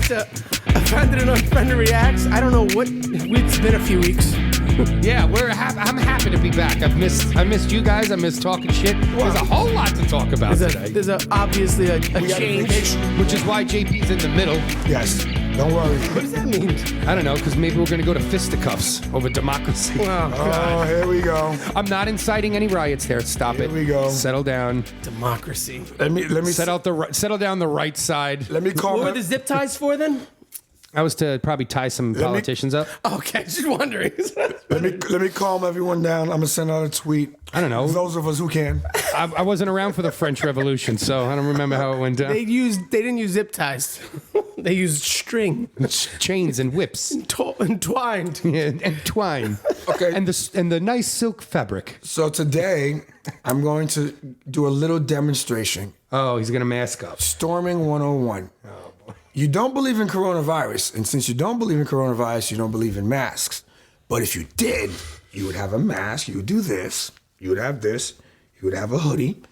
to Offended and Unfriended Reacts. I don't know what, it's been a few weeks. Yeah, I'm happy to be back. I missed you guys. I missed talking shit. There's a whole lot to talk about today. There's obviously a change. Which is why JP's in the middle. Yes. Don't worry. What does that mean? I don't know, because maybe we're going to go to fisticuffs over democracy. Oh, God. Here we go. I'm not inciting any riots there. Stop it. Here we go. Settle down. Democracy. Let me Settle down the right side. Let me call. What were the zip ties for then? I was to probably tie some politicians up. Okay, just wondering. Let me calm everyone down. I'm gonna send out a tweet. I don't know. Those of us who can. I wasn't around for the French Revolution, so I don't remember how it went down. They didn't use zip ties. They used string. Chains and whips. Entwined. Yeah, and twine. Okay. And the nice silk fabric. So today, I'm going to do a little demonstration. Oh, he's gonna mask up. Storming 101. You don't believe in coronavirus, and since you don't believe in coronavirus, you don't believe in masks. But if you did, you would have a mask, you would do this, you would have this, you would have a hoodie,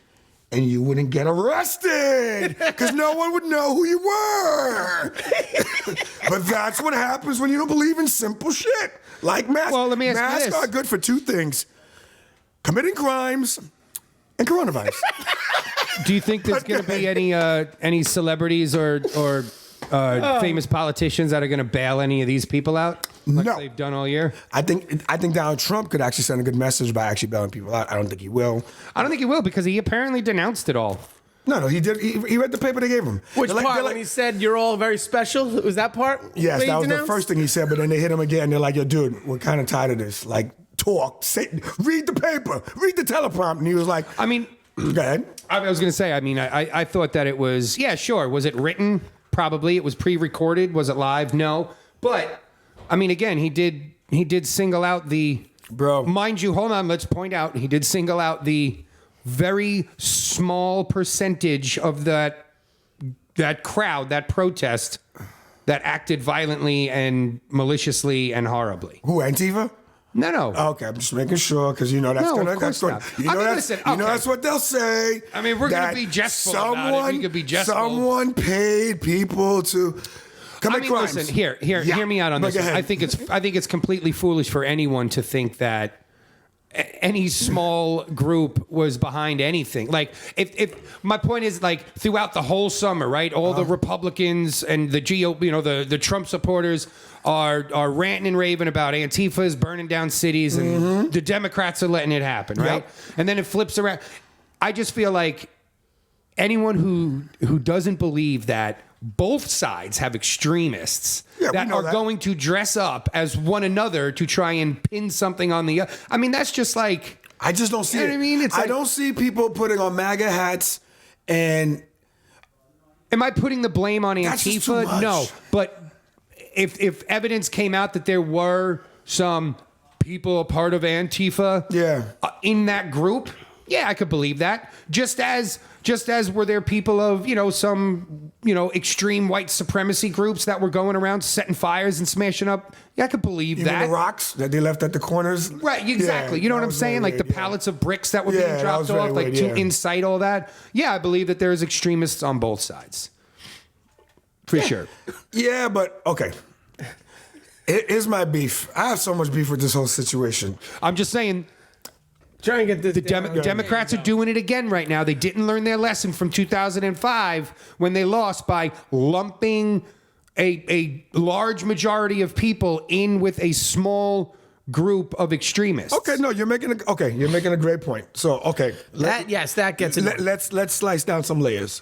and you wouldn't get arrested because no one would know who you were. But that's what happens when you don't believe in simple shit like masks. Well, let me ask you masks this. are good for two things: committing crimes and coronavirus. Do you think there's going to be any celebrities or famous politicians that are going to bail any of these people out? Like No. they've done all year? I think Donald Trump could actually send a good message by actually bailing people out. I don't think he will. I don't think he will because he apparently denounced it all. No, he did. He read the paper they gave him. Which They're part? When he said you're all very special? Was that part? Yes, where he that was denounced? the first thing he said. But then they hit him again. They're like, "Yo, dude, we're kind of tired of this. Like, talk, say, read the paper, read the teleprompter." And he was like, I mean, "Go ahead." I was going to say, I mean, I thought that it was, yeah, sure. Was it written? Probably. It was pre-recorded. Was it live? No. But, I mean, again, he did single out the... Bro. Mind you, hold on, let's point out, he did single out the very small percentage of that crowd, that protest, that acted violently and maliciously and horribly. Who, Antifa? No. Okay, I'm just making sure because you know that's No, gonna. of course That's not. you know, I mean, that's, listen, you know okay. that's what they'll say. I mean, we're gonna that be jestful about it. We could be jestful. Someone paid people to commit crimes. Listen, hear me out on But this. go ahead. I think it's completely foolish for anyone to think that any small group was behind anything. Like, if my point is, like, throughout the whole summer, right? All the Republicans and the GOP, the Trump supporters are ranting and raving about Antifa's burning down cities, and the Democrats are letting it happen, right? Yep. And then it flips around. I just feel like anyone who doesn't believe that both sides have extremists that are going to dress up as one another to try and pin something on the other. I mean, that's just like... I just don't see You know it. what I mean? It's I like- don't see people putting on MAGA hats and... Am I putting the blame on That's just too Antifa? much. No. But if evidence came out that there were some people a part of Antifa in that group, yeah, I could believe that. Just as were there people of, some, extreme white supremacy groups that were going around setting fires and smashing up. Yeah, I could believe Even that. the rocks that they left at the corners. Right, exactly. Yeah, you know what that I'm was saying? very Like the weird, pallets of bricks that were Yeah, being that dropped was off, very like weird, to yeah. incite all that. Yeah, I believe that there's extremists on both sides. For sure. Yeah, but okay. Here's my beef. I have so much beef with this whole situation. I'm just saying, Try and get this. the Democrats are doing it again right now. They didn't learn their lesson from 2005 when they lost by lumping a large majority of people in with a small group of extremists. Okay, no, you're making a great point. So, okay, That gets it. let's slice down some layers.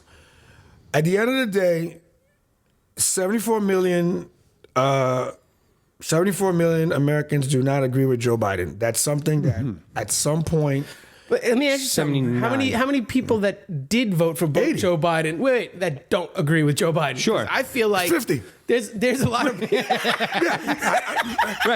At the end of the day, 74 million Americans do not agree with Joe Biden. That's something that at some point. But let me ask you something. 79. How many people that did vote for 80. Joe Biden? Wait, that don't agree with Joe Biden? Sure. 'Cause I feel like 50. There's a lot of Right,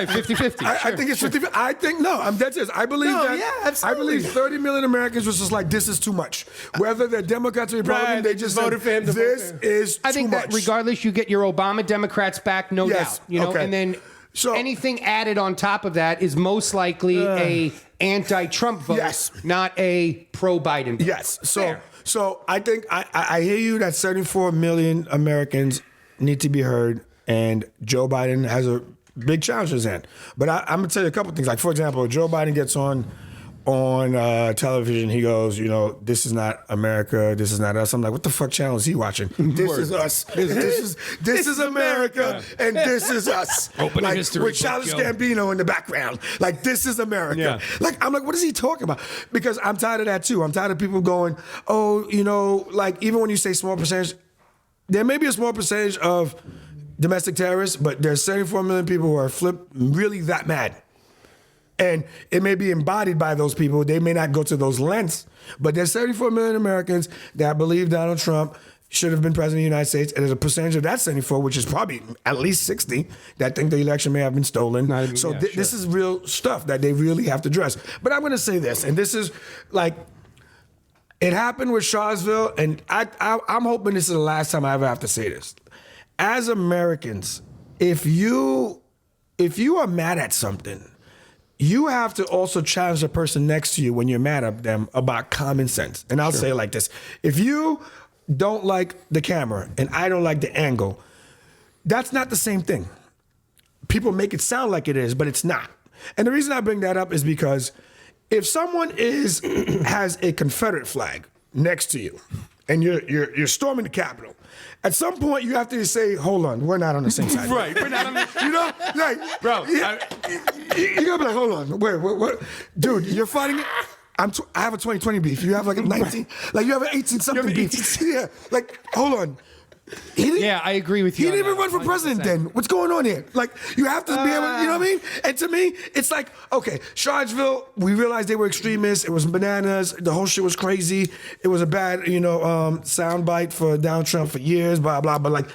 50-50. I think it's 50. I think no. I'm dead serious. I believe No, that. yeah, I absolutely. believe 30 million Americans was just like, this is too much. Whether they're Democrats or Republicans, Right, they they just voted said, for him to vote this for him. is I think too that much. regardless, you get your Obama Democrats back, no Yes, doubt. okay. And then So- anything added on top of that is most likely a anti-Trump vote, Yes. not a pro-Biden vote. Yes. Fair. So I think I hear you that 74 million Americans need to be heard, and Joe Biden has a big challenge in his hand. But I'm gonna tell you a couple things. Like, for example, Joe Biden gets on television, he goes, this is not America, this is not us. I'm like, what the fuck channel is he watching? This is us. This is America, and this is us. Open like, history with book, Childish yo. Gambino in the background. Like, this is America. Yeah. Like, I'm like, what is he talking about? Because I'm tired of that too. I'm tired of people going, like, even when you say small percentage, there may be a small percentage of domestic terrorists, but there's 74 million people who are really that mad. And it may be embodied by those people. They may not go to those lengths, but there's 74 million Americans that believe Donald Trump should have been president of the United States. And there's a percentage of that 74, which is probably at least 60, that think the election may have been stolen. This is real stuff that they really have to address. But I'm going to say this, and this is like, it happened with Charlottesville, and I'm hoping this is the last time I ever have to say this. As Americans, if you are mad at something, you have to also challenge the person next to you when you're mad at them about common sense. And I'll say it like this. If you don't like the camera and I don't like the angle, that's not the same thing. People make it sound like it is, but it's not. And the reason I bring that up is because if someone has a Confederate flag next to you and you're storming the Capitol, at some point you have to say, hold on, we're not on the same side. Right, we're not on the like, bro. You gotta be like, hold on, wait, what? Dude, you're fighting. I have a 2020 beef. You have like a 19, like you have an 18 something beef. Yeah, like hold on. I agree with you. He didn't even run for president then. What's going on here? Like, you have to be able, you know what I mean? And to me, it's like, okay, Charlottesville, we realized they were extremists. It was bananas. The whole shit was crazy. It was a bad, soundbite for Donald Trump for years, blah, blah. But like,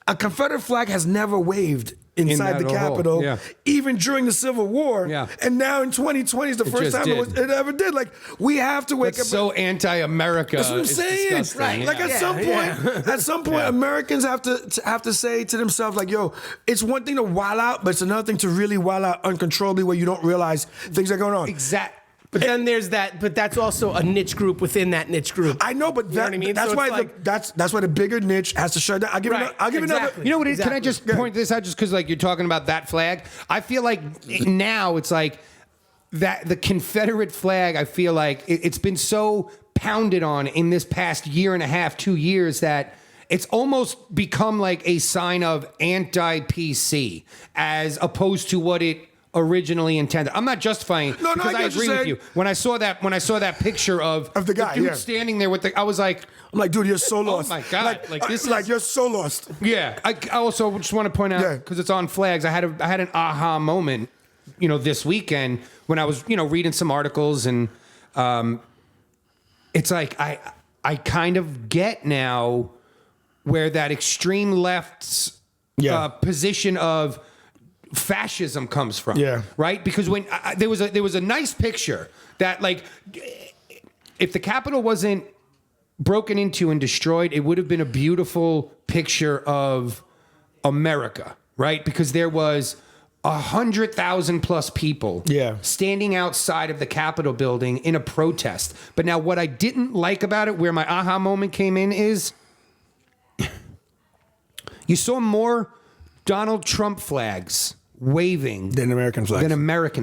a Confederate flag has never waved inside the Capitol, even during the Civil War. Yeah. And now in 2020 is the first time it ever did. Like, we have to wake up. So anti-America. That's what I'm saying. Right. Like, at some point, Americans have to say to themselves, like, yo, it's one thing to wild out, but it's another thing to really wild out uncontrollably where you don't realize things are going on. Exactly. But then there's that. But that's also a niche group within that niche group. I know, but you know what I mean? That's so why that's why the bigger niche has to shut down. I'll give another. You know what? Can I just point this out? Just because like you're talking about that flag, I feel like now it's like that the Confederate flag. I feel like it's been so pounded on in this past year and a half, 2 years that it's almost become like a sign of anti-PC as opposed to what it originally intended. I'm not justifying it because I agree with you. When I saw that picture of the guy, dude standing there with I was like, I'm like, dude, you're so lost. Oh my god! You're so lost. Yeah. I also just want to point out because it's on flags. I had an aha moment, this weekend when I was reading some articles and it's like I kind of get now where that extreme left's position of fascism comes from. Yeah. Right? Because when there was a nice picture that like if the Capitol wasn't broken into and destroyed, it would have been a beautiful picture of America, right? Because there was 100,000 plus people standing outside of the Capitol building in a protest. But now what I didn't like about it, where my aha moment came in, is you saw more Donald Trump flags waving than American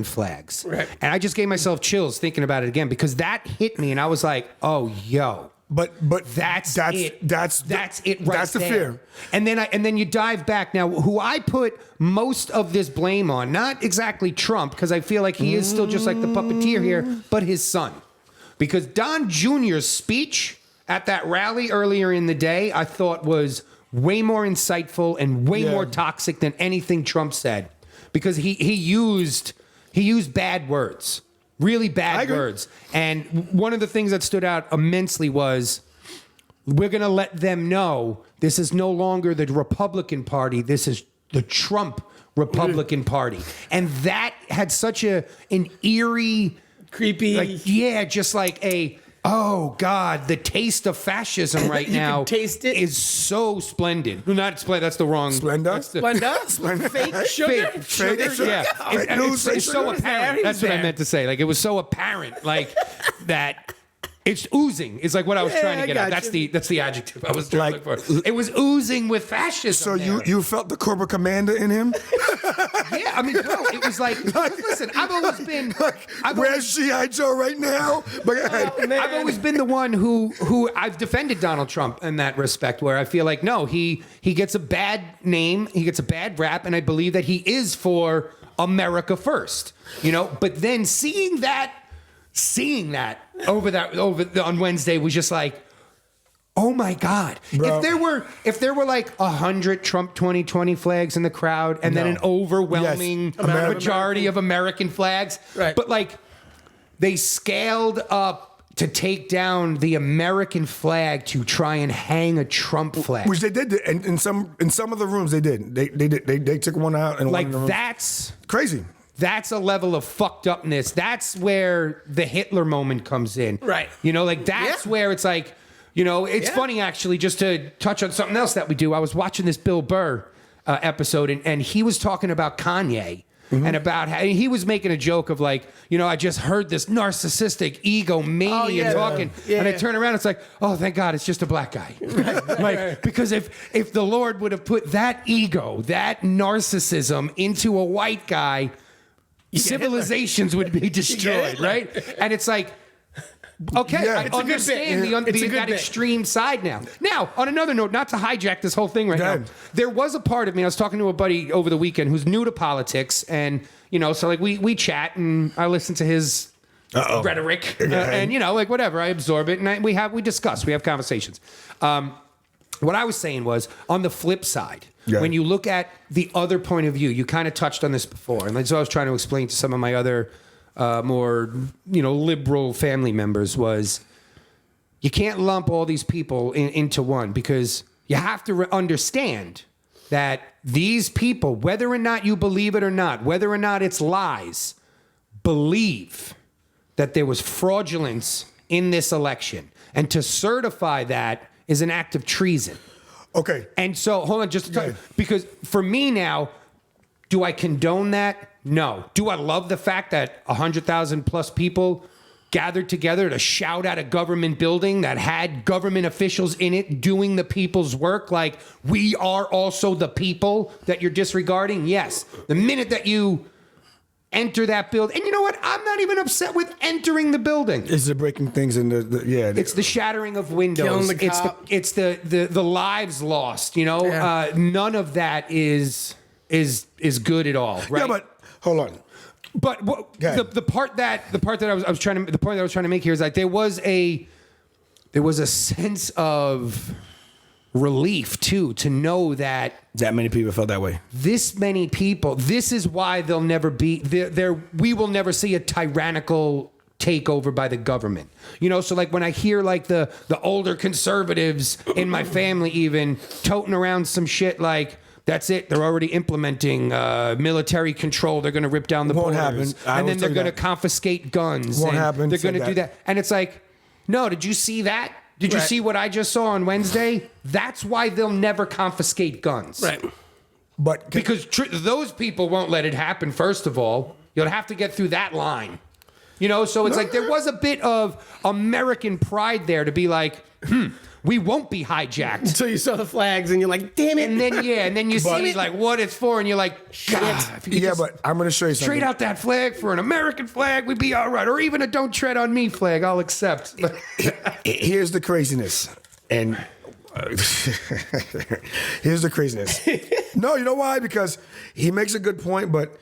flags. Right. And I just gave myself chills thinking about it again because that hit me and I was like, oh, yo. But that's it. That's it right That's the there. fear. And then you dive back. Now, who I put most of this blame on, not exactly Trump, because I feel like he is still just like the puppeteer here, but his son. Because Don Jr.'s speech at that rally earlier in the day, I thought was way more insightful and way more toxic than anything Trump said. Because he used bad words. Really bad words. And one of the things that stood out immensely was, we're going to let them know this is no longer the Republican Party. This is the Trump Republican Party. And that had such an eerie, creepy, just like a, oh God, the taste of fascism right now taste it? is so splendid. Not splendid, that's the wrong. Splenda? Fake sugar? Fake sugar? Yeah. It's so apparent. That's what I meant to say. Like, it was so apparent, like, that It's oozing. Is like what I was trying to I get at. got That's the adjective I was trying to look for. It was oozing with fascism. So you felt the Cobra Commander in him? Yeah, I mean, bro, it was like listen, I've always been Where's G.I. Joe right now? I've always been the one who I've defended Donald Trump in that respect, where I feel like no, he gets a bad name, he gets a bad rap, and I believe that he is for America first. But then seeing that on Wednesday was just like, oh my God. Bro. If there were like 100 Trump 2020 flags in the crowd and then an overwhelming majority of American flags, right. But like they scaled up to take down the American flag to try and hang a Trump flag. Which they did, and in some of the rooms they did. They took one out and like one of the that's crazy. That's a level of fucked upness. That's where the Hitler moment comes in. Right. That's where it's like, it's funny actually, just to touch on something else that we do. I was watching this Bill Burr episode and he was talking about Kanye and about how he was making a joke of like, I just heard this narcissistic egomaniac talking. And I turn around, it's like, oh, thank God, it's just a black guy. Because if the Lord would have put that ego, that narcissism into a white guy, civilizations would be destroyed, right? And it's like, okay, I understand that extreme side now. Now, on another note, not to hijack this whole thing right now, there was a part of me, I was talking to a buddy over the weekend who's new to politics, and, so like we chat, and I listen to his rhetoric, and, like whatever, I absorb it, and we discuss, we have conversations. What I was saying was, on the flip side, when you look at the other point of view, you kind of touched on this before, and that's what I was trying to explain to some of my other more, liberal family members was you can't lump all these people into one, because you have to understand that these people, whether or not you believe it or not, whether or not it's lies, believe that there was fraudulence in this election. And to certify that is an act of treason. Okay. And so, hold on, just to tell you, because for me now, do I condone that? No. Do I love the fact that 100,000 plus people gathered together to shout at a government building that had government officials in it doing the people's work? Like, we are also the people that you're disregarding? Yes. The minute that you enter that building, and you know what? I'm not even upset with entering the building. It's the breaking things in it's the shattering of windows. Killing the cop. It's the lives lost. None of that is good at all, right? Yeah, but hold on. But the point that I was trying to make here is that there was a sense of relief too, to know that many people felt that way. This many people. This is why they'll never be there. We will never see a tyrannical takeover by the government. So like when I hear like the older conservatives in my family even toting around some shit like, that's it, they're already implementing military control. They're going to rip down the borders. Won't happen. And then they're going to confiscate guns. Won't happen. They're going to do that. And it's like, no, did you see that? Did you see what I just saw on Wednesday? That's why they'll never confiscate guns. Right. But because those people won't let it happen, first of all. You'll have to get through that line. So it's like there was a bit of American pride there to be like, we won't be hijacked. Until you saw the flags and you're like, damn it. And then you see like what it's for, and you're like, God, but I'm going to show you something. Trade out that flag for an American flag, we'd be all right. Or even a "Don't Tread on Me" flag, I'll accept. Here's the craziness, and here's the craziness. No, you know why? Because he makes a good point, but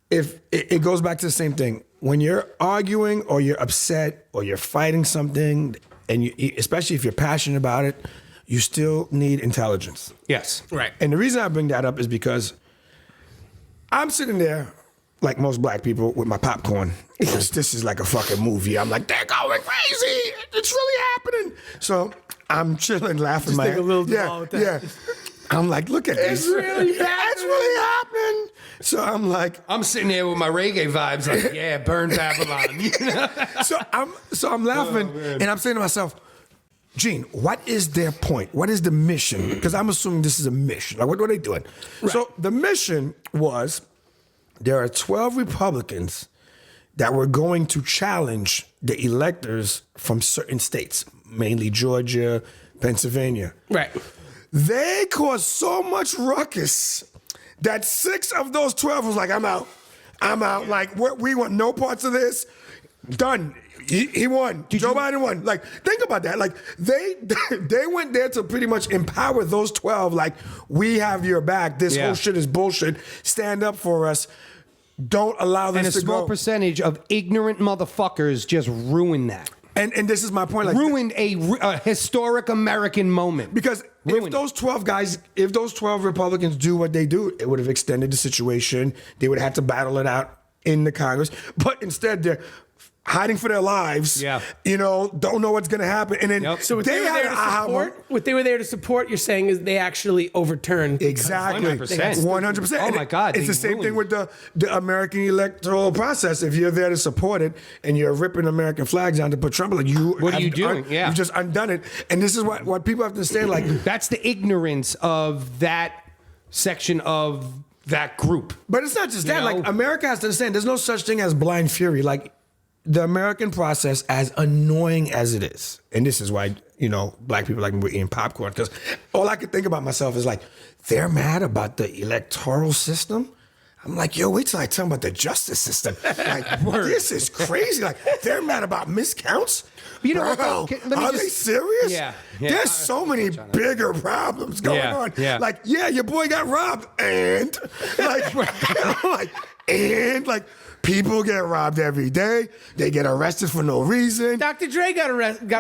if it goes back to the same thing. When you're arguing or you're upset or you're fighting something, and especially if you're passionate about it, you still need intelligence. Yes. Right. And the reason I bring that up is because I'm sitting there, like most black people, with my popcorn. This is like a fucking movie. I'm like, they're going crazy. It's really happening. So I'm chilling, laughing. Just take a little ball with that. Yeah. I'm like, look at this. It's really happening. It's really happening. So I'm like, I'm sitting there with my reggae vibes, like, yeah, burn Babylon. so I'm laughing, and I'm saying to myself, Gene, what is their point? What is the mission? Because I'm assuming this is a mission. Like, what are they doing? Right. So the mission was, there are 12 Republicans that were going to challenge the electors from certain states, mainly Georgia, Pennsylvania. Right. They caused so much ruckus that 6 of those 12 was like, I'm out. Like, we want no parts of this. Done. He won. Joe Biden won. Like, think about that. Like, they went there to pretty much empower those 12. Like, we have your back. This whole shit is bullshit. Stand up for us. Don't allow this to go. And a small percentage of ignorant motherfuckers just ruined that. And this is my point. Like, ruined a historic American moment. Because if those 12 Republicans do what they do, it would have extended the situation. They would have had to battle it out in the Congress. But instead, they're hiding for their lives. Yeah. Don't know what's going to happen. And then So what they were there to support, you're saying, is they actually overturned. Exactly. 100%. Oh my God. It's the same thing with the American electoral process. If you're there to support it and you're ripping American flags down to put Trump, like what are you doing? You've just undone it. And this is what people have to understand. Like, that's the ignorance of that section of that group. But it's not just that. Like, America has to understand there's no such thing as blind fury. Like, the American process, as annoying as it is, and this is why, black people like me, we're eating popcorn, because all I could think about myself is like, they're mad about the electoral system. I'm like, yo, wait till I tell them about the justice system. Like, this is crazy. Like, they're mad about miscounts. Bro, are they serious? Yeah. There's so many bigger problems going on. Yeah. Like, your boy got robbed, and like, people get robbed every day. They get arrested for no reason. Dr. Dre got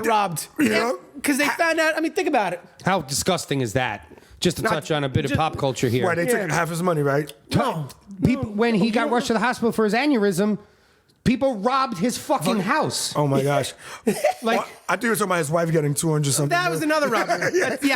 robbed. Because they found out. I mean, think about it. How disgusting is that? Just to touch on a bit of pop culture here. Why, they took half his money, right? People, when he got rushed to the hospital for his aneurysm, people robbed his fucking house. Oh my gosh! Like, I think it was talking about his wife getting 200 something. That was another robbery. That's the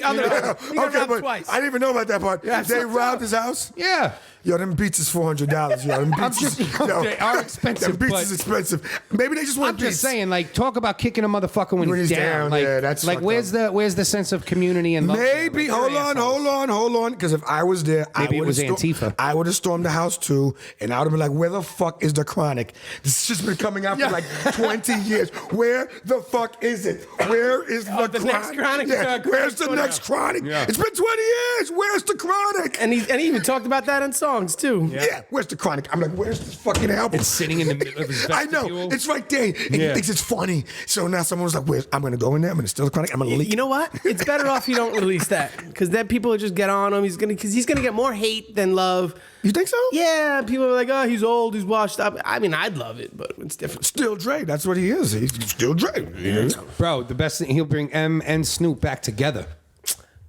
other one. He got robbed twice. I didn't even know about that part. They robbed his house. Yeah. Yo, them beats is $400. Yo, them beats they are expensive. Them beats is expensive. Maybe they just want I'm just saying, like, talk about kicking a motherfucker when he's down. Like, that's like where's the sense of community and love? Maybe hold on. Because if I was there, maybe it was Antifa. I would have stormed the house too, and I would have been like, "Where the fuck is the Chronic? This has just been coming out for like 20 years. Where the fuck is it? Where is the next Chronic? Yeah. Where's the next Chronic? Yeah. It's been 20 years. Where's the Chronic? And he even talked about that in songs too. Yeah. Where's the Chronic? I'm like, where's this fucking album? It's sitting in the middle of his vestibule. I know. It's right there. And he thinks it's funny. So now someone was like, I'm going to go in there. I'm going to steal the Chronic. I'm going to leak. You know what? It's better off you don't release that. Because then people will just get on him. He's going to get more hate than love. You think so? Yeah. People are like, oh, he's old. He's washed up. I mean, I'd love it, but it's different. Still Dre. That's what he is. He's still Dre. Yeah. Bro, the best thing, he'll bring M and Snoop back together.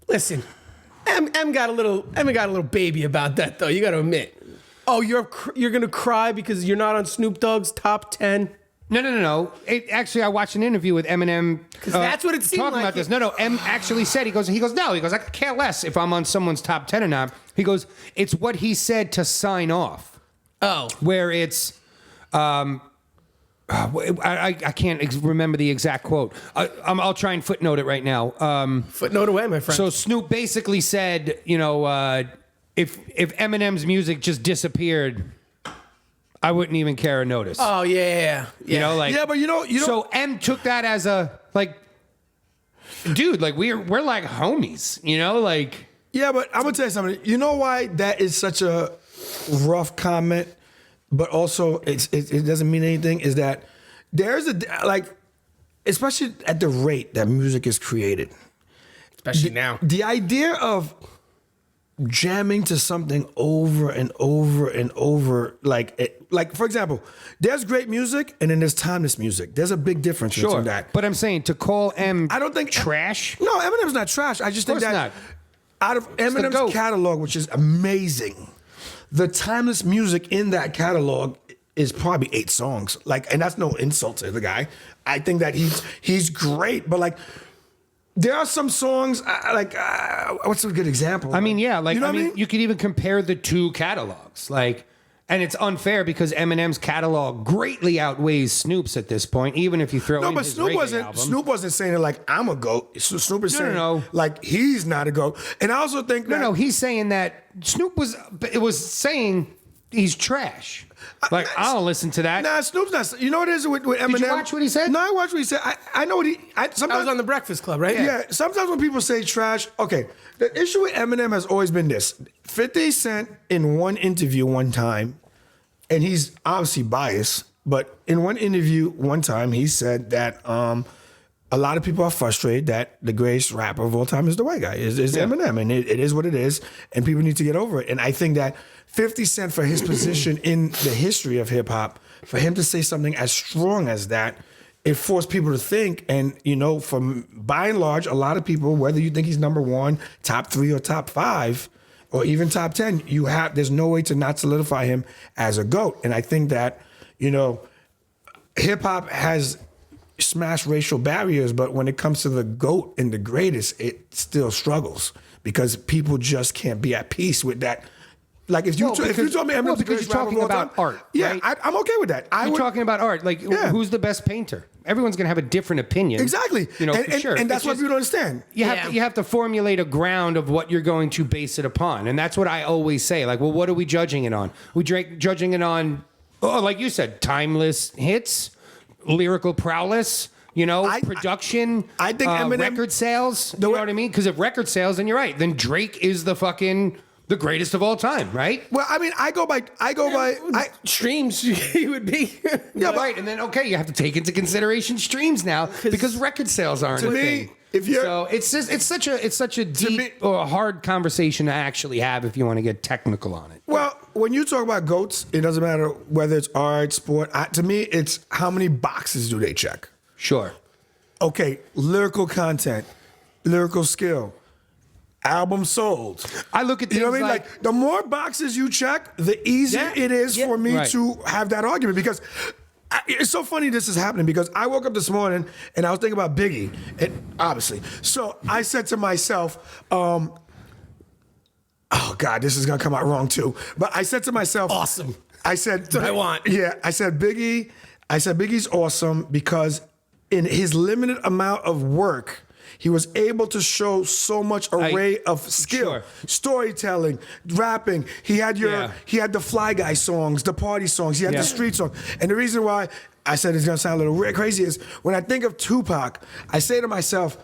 Listen, M got a little baby about that, though. You got to admit. Oh, you're gonna cry because you're not on Snoop Dogg's top 10? No. Actually, I watched an interview with Eminem. Because that's what it seemed talking like. About this. No. M actually said, he goes, I could care less if I'm on someone's top 10 or not. He goes, it's what he said to sign off. Oh. Where it's, I can't remember the exact quote. I'll try and footnote it right now. Footnote away, my friend. So Snoop basically said, if Eminem's music just disappeared, I wouldn't even care or notice. Oh yeah. Yeah, but you know. So M took that as a dude, like we're like homies, like. Yeah, but I'm gonna tell you something. You know why that is such a rough comment, but also it doesn't mean anything. Is that there's especially at the rate that music is created, especially now. The idea of jamming to something over and over and over, like for example, there's great music and then there's timeless music. There's a big difference between that. But I'm saying to call I don't think trash. No, Eminem's not trash. I just think that not. Out of Eminem's catalog, which is amazing, the timeless music in that catalog is probably 8 songs. And that's no insult to the guy. I think that he's great, but there are some songs what's a good example? I mean, yeah, you know what I mean? You could even compare the two catalogs, and it's unfair because Eminem's catalog greatly outweighs Snoop's at this point, even if you throw in his reggae album. Snoop wasn't saying it like I'm a GOAT. Snoop is saying like he's not a GOAT. And I also think he's saying that Snoop was saying he's trash. Like, I don't listen to that. Nah, Snoop's not. You know what it is with Eminem? Did you watch what he said? No, I watched what he said. I know what he. I was on the Breakfast Club, right? Yeah. Sometimes when people say trash, okay, the issue with Eminem has always been this: 50 Cent in one interview one time, and he's obviously biased, but in one interview one time he said that a lot of people are frustrated that the greatest rapper of all time is the white guy, is Eminem, and it is what it is, and people need to get over it. And I think that 50 Cent, for his position in the history of hip hop, for him to say something as strong as that, it forced people to think. And, you know, from by and large, a lot of people, whether you think he's number one, top 3, or top 5, or even top 10, there's no way to not solidify him as a GOAT. And I think that, you know, hip hop has smashed racial barriers, but when it comes to the GOAT and the greatest, it still struggles because people just can't be at peace with that. Like if you told me Eminem's the greatest rapper of all time, art, yeah, right? I'm okay with that. You're talking about art. Like, who's the best painter? Everyone's gonna have a different opinion. Exactly. You know, and, for sure. And that's what people don't understand. You have to formulate a ground of what you're going to base it upon, and that's what I always say. Like, well, what are we judging it on? Judging it on, like you said, timeless hits, lyrical prowess. You know, production. I think Eminem, record sales. You know what I mean? Because if record sales, then you're right. Then Drake is the greatest of all time, right? Well, I mean, I go by streams. He would be. Yeah, right. And then you have to take into consideration streams now because record sales aren't a thing. So it's such a deep or hard conversation to actually have if you want to get technical on it. Well, when you talk about GOATs, it doesn't matter whether it's art, sport. To me, it's how many boxes do they check? Sure. Okay, lyrical content, lyrical skill, album sold. I look at things, you know what I mean? Like the more boxes you check, the easier it is for me to have that argument because it's so funny this is happening because I woke up this morning and I was thinking about Biggie, obviously. So I said to myself, oh God, this is gonna come out wrong too. But I said to myself, awesome. I said, that's what I want. Yeah, I said Biggie's awesome because in his limited amount of work, he was able to show so much array of skill, storytelling, rapping. He had the Fly Guy songs, the party songs. He had the street songs. And the reason why I said it's gonna sound a little crazy is when I think of Tupac, I say to myself,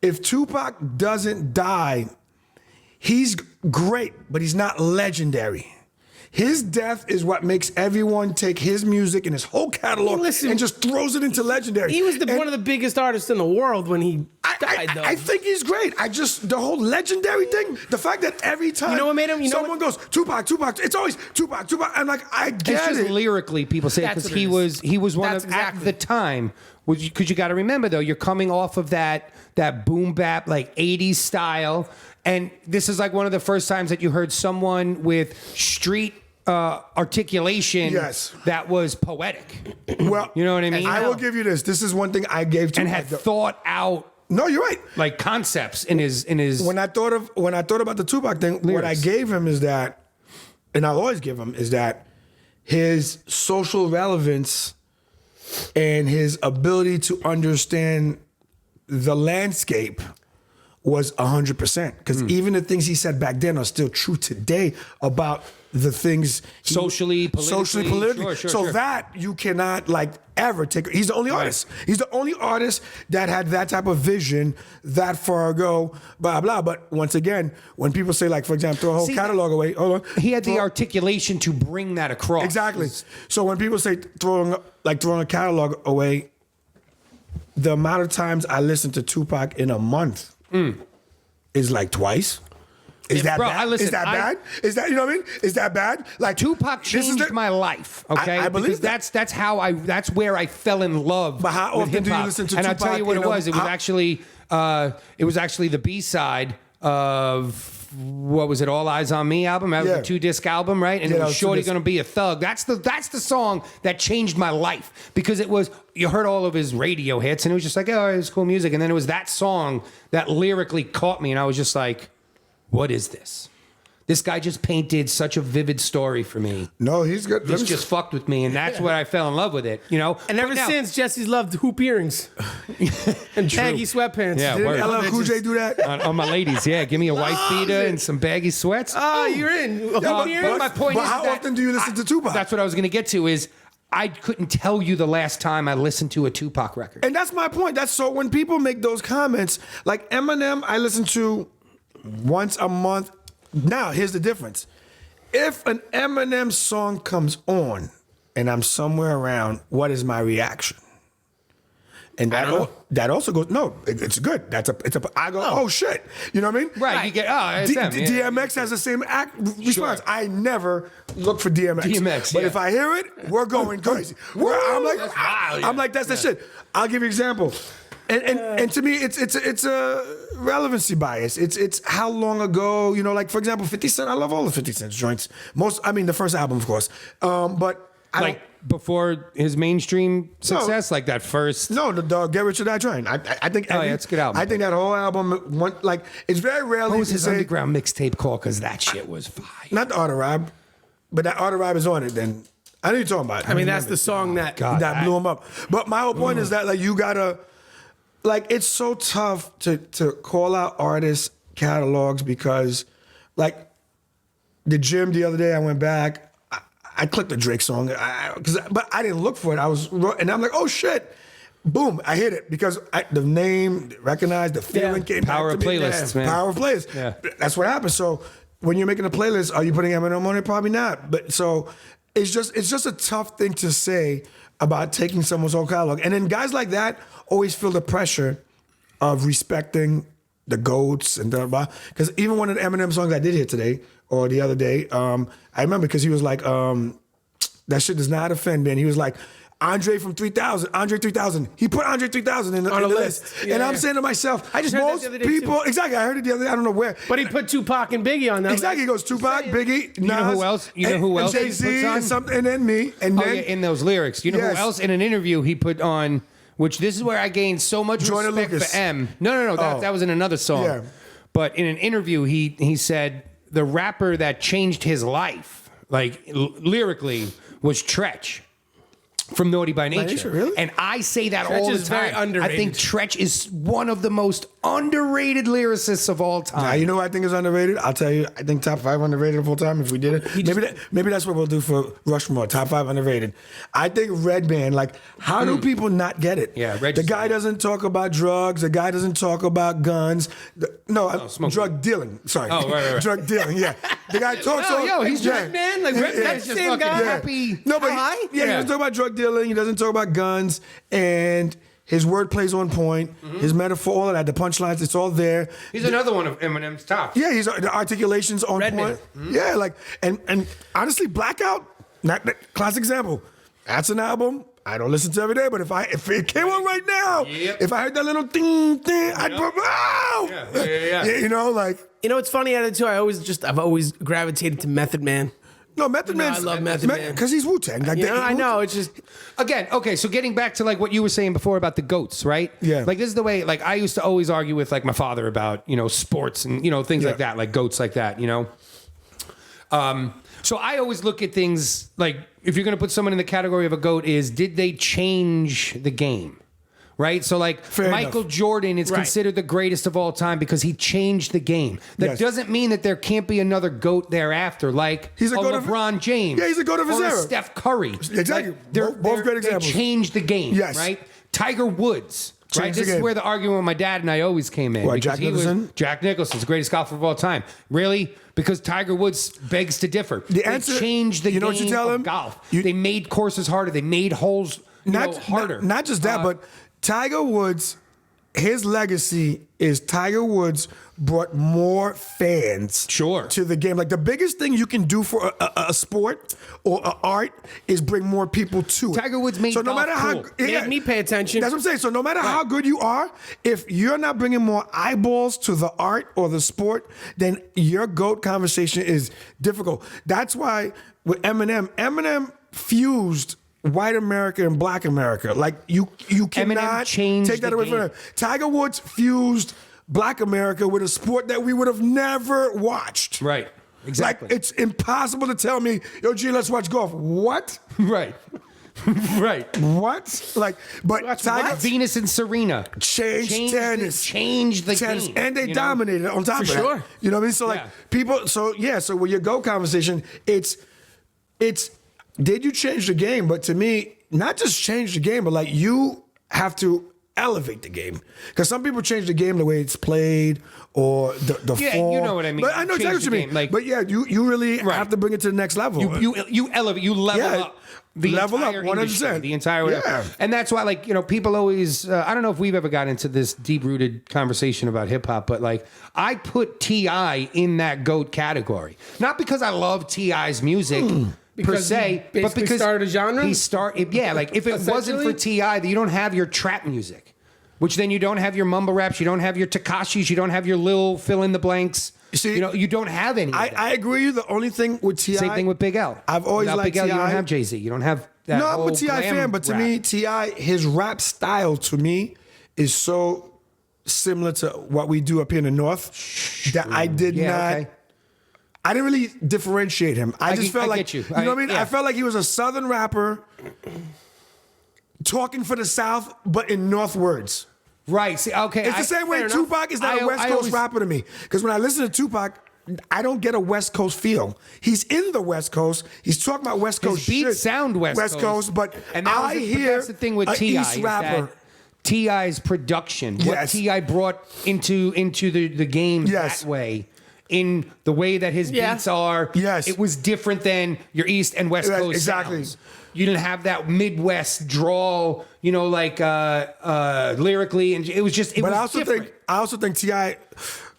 if Tupac doesn't die, he's great, but he's not legendary. His death is what makes everyone take his music and his whole catalog and just throws it into legendary. He was one of the biggest artists in the world when he died, though. I think he's great. The whole legendary thing, the fact that every time what made him? Someone goes, Tupac, it's always Tupac. I'm like, I get it's just it. Lyrically, people say because he was one of at the time. Because you got to remember though, you're coming off of that boom bap like 80s style. And this is like one of the first times that you heard someone with street articulation that was poetic. Well, you know what I mean? I will give you this. This is one thing I gave to and had thought out. No, you're right. Like concepts in his. When I thought about the Tupac thing, lyrics. What I gave him is that, and I'll always give him is that his social relevance and his ability to understand the landscape was 100%. Because even the things he said back then are still true today about the things socially, politically. Sure. That you cannot ever take. He's the only artist. He's the only artist that had that type of vision that far ago. Blah blah. But once again, when people say for example, throw a whole catalog away. Hold on. He had the articulation to bring that across. Exactly. So when people say throwing a catalog away, the amount of times I listen to Tupac in a month is twice. Is that bad? Is that bad? Is that, you know what I mean? Is that bad? Tupac changed my life. Okay, I believe because that's where I fell in love. But how often do you listen to Tupac? And I'll tell you what it was. It was actually the B-side of what was it? All Eyes on Me album. That was a 2-disc album, right? And it was Shorty Gonna Be a Thug. That's the song that changed my life because it was. You heard all of his radio hits, and it was just like, oh, it's cool music. And then it was that song that lyrically caught me, and I was just like, what is this? This guy just painted such a vivid story for me. No, he's good. This just fucked with me, and that's what I fell in love with it. You know, And ever since, Jesse's loved hoop earrings and baggy sweatpants. Yeah, Did word. LL Cool J do that? on my ladies, yeah, give me a white beater and some baggy sweats. Oh, you're in. Hoop earrings? my point but is how that often do you listen to Tupac? That's what I was going to get to. Is I couldn't tell you the last time I listened to a Tupac record. And that's my point. That's so when people make those comments, like Eminem, I listen to once a month. Now, here's the difference. If an Eminem song comes on and I'm somewhere around, what is my reaction? And that also goes, no, it's good. I go, oh shit. You know what I mean? Right, you get, it's them, yeah. DMX has the same response. I never look for DMX. But yeah. if I hear it, we're going crazy. I'm like, That's wild, yeah. I'm like, that's the shit. I'll give you an example. And to me, it's a relevancy bias. It's how long ago, you know, like for example, 50 Cent. I love all the 50 Cent's joints. The first album, of course. But I Like before his mainstream success, like that first. no, the Get Rich or Die Trying. I think. it's a good album. I think that whole album, it's very rarely. What was to his say- underground mixtape called? Because that shit was fire. Not the Art of Rob, but that Art of Rob is on it. Then I know you're talking about. I mean, that's the song that. that blew him up. But my whole point is that like you gotta, like it's so tough to call out artists' catalogs because, like, the gym the other day I went back. I clicked a Drake song, but I didn't look for it. And I'm like, oh shit. Boom, I hit it because the name, recognized, the feeling came Power back to of me. playlists, man. Power of playlists. Yeah. That's what happens. So when you're making a playlist, are you putting Eminem on it? Probably not. But so it's just a tough thing to say about taking someone's whole catalog. And then guys like that always feel the pressure of respecting the GOATs and blah, blah. Because even one of the Eminem songs I did hear today or the other day, I remember because he was like, that shit does not offend me. And he was like, Andre 3000. He put Andre 3000 in the list. Yeah, and I'm saying to myself, I just heard that most the other day, people, too. exactly, I heard it the other day, I don't know where. But he put Tupac and Biggie on that. Exactly, he goes Tupac, Biggie, Nas. You know who else? You know who else he Jay-Z, puts on? and something, and then me. And Oh, then yeah, in those lyrics. You know Yes. who else in an interview he put on, which this is where I gained so much Jordan respect Lucas. for M. No, that was in another song. Yeah. But in an interview, he said the rapper that changed his life, like lyrically, was Tretch. From Naughty by Nature. Nature, really? And I say that Tretch all the is very time. I think underrated. Tretch is one of the most underrated lyricists of all time. Now, you know what I think is underrated? I'll tell you, I think top 5 underrated of all time if we did it. Maybe that's what we'll do for Rushmore, top 5 underrated. I think Redman, like, how do people not get it? Yeah, the guy doesn't talk about drugs. The guy doesn't talk about guns. smoke Drug dealing. Sorry. Oh, right. Drug dealing, yeah. The guy talks he's Redman. Like, Redman's just same fucking guy. happy. No, but Hi? he doesn't talk about drug dealing. He doesn't talk about guns, and his word plays on point. His metaphor, all of that, the punchlines, it's all there. He's another one of Eminem's top. Yeah, the articulation's on Redman. point. Yeah, like and honestly, Blackout, not classic example. That's an album I don't listen to every day, but if it came on right now, if I heard that little ding, I'd put wow. Yeah. You know, like You know what's funny out of it too? I've always gravitated to Method Man. no Method Man. I love Method Man. because he's Wu-Tang. Like I know. It's just Again, okay, so getting back to like what you were saying before about the GOATs, right? Yeah. Like this is the way, like I used to always argue with like my father about, sports and, things like that, like GOATs like that, So I always look at things like if you're going to put someone in the category of a GOAT did they change the game? Right? So like Michael Jordan is considered the greatest of all time because he changed the game. That doesn't mean that there can't be another GOAT thereafter, like He's a GOAT of- LeBron James. Yeah, he's a GOAT of his or a era. Steph Curry. Exactly. Like, Both great examples. They changed the game. Yes. Right? Tiger Woods. Right? Changed the This is game. where the argument with my dad and I always came in. What, because Jack Nicholson? Jack Nicholson's the greatest golfer of all time. Really? Because Tiger Woods begs to differ. The answer- they changed the you know game what you tell of him? golf. You- They made courses harder. They made holes harder. Not just that, but Tiger Woods, his legacy is Tiger Woods brought more fans to the game. Like the biggest thing you can do for a sport or a art is bring more people to it. Tiger Woods made so no golf matter how cool. made me pay attention. That's what I'm saying. So no matter how good you are, if you're not bringing more eyeballs to the art or the sport, then your GOAT conversation is difficult. That's why with Eminem fused white America and black America. Like you cannot changed take that the away from game. him. Tiger Woods fused black America with a sport that we would have never watched. Right. exactly. Like, it's impossible to tell me, yo, G, let's watch golf. What? Right. Right. What? Like, but Tiger Venus and Serena changed tennis. Changed the Tennis. game. And they dominated on top For of that. sure. You know what I mean? So, like, Yeah. people, so with your GOAT conversation, it's, did you change the game? But to me, not just change the game, but like, you have to elevate the game. Because some people change the game the way it's played or the Yeah, form. you know what I mean. But I know Change exactly what you the mean. game, like- but yeah, you really have to bring it to the next level. You elevate, you level Yeah. up. The Level up, entire 100%. industry, the entire whatever. Yeah. And that's why, like, you know, people always, I don't know if we've ever got into this deep-rooted conversation about hip-hop, but, like, I put T.I. in that GOAT category. Not because I love T.I.'s music per Because se, he but basically because started a genre? He started, yeah, like, if it wasn't for Essentially? T.I., you don't have your trap music, which then you don't have your mumble raps, you don't have your Tekashis, you don't have your Lil fill-in-the-blanks. See, you know, you don't have any of that. I agree with you. The only thing with T.I. Same thing with Big L. I've always Without liked Big L, you don't T.I. have Jay-Z. You don't have that No, I'm whole a T.I. glam fan, but to rap. me, T.I., his rap style to me is so similar to what we do up here in the North that I did Yeah, not. okay. I didn't really differentiate him. I just felt I like get you. know what I mean. Yeah. I felt like he was a Southern rapper talking for the South, but in North words. Right. See, okay. It's the same way fair enough. Tupac is not a West Coast always- rapper to me. Because when I listen to Tupac, I don't get a West Coast feel. He's in the West Coast. He's talking about West Coast beats shit. sound West Coast, but And that I was hear that's the thing with a T.I. East is rapper. that T.I.'s production, what Yes. T.I. brought into the game Yes. that way, in the way that his Yeah. beats are, Yes. it was different than your East and West Yes, Coast exactly. sounds. You didn't have that Midwest drawl, you know, like lyrically, and it was just it But was different. I also think T.I.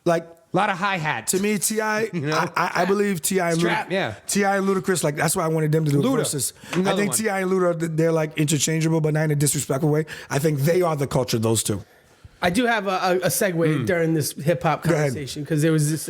like A lot of hi hats. to me T.I. know? I believe T.I. and Strap, yeah. T.I. and Ludacris, like that's why I wanted them to do Luda, verses. I another think one. T.I. and Luda they're like interchangeable, but not in a disrespectful way. I think they are the culture. Those two. I do have a segue during this hip hop ahead. conversation because there was this.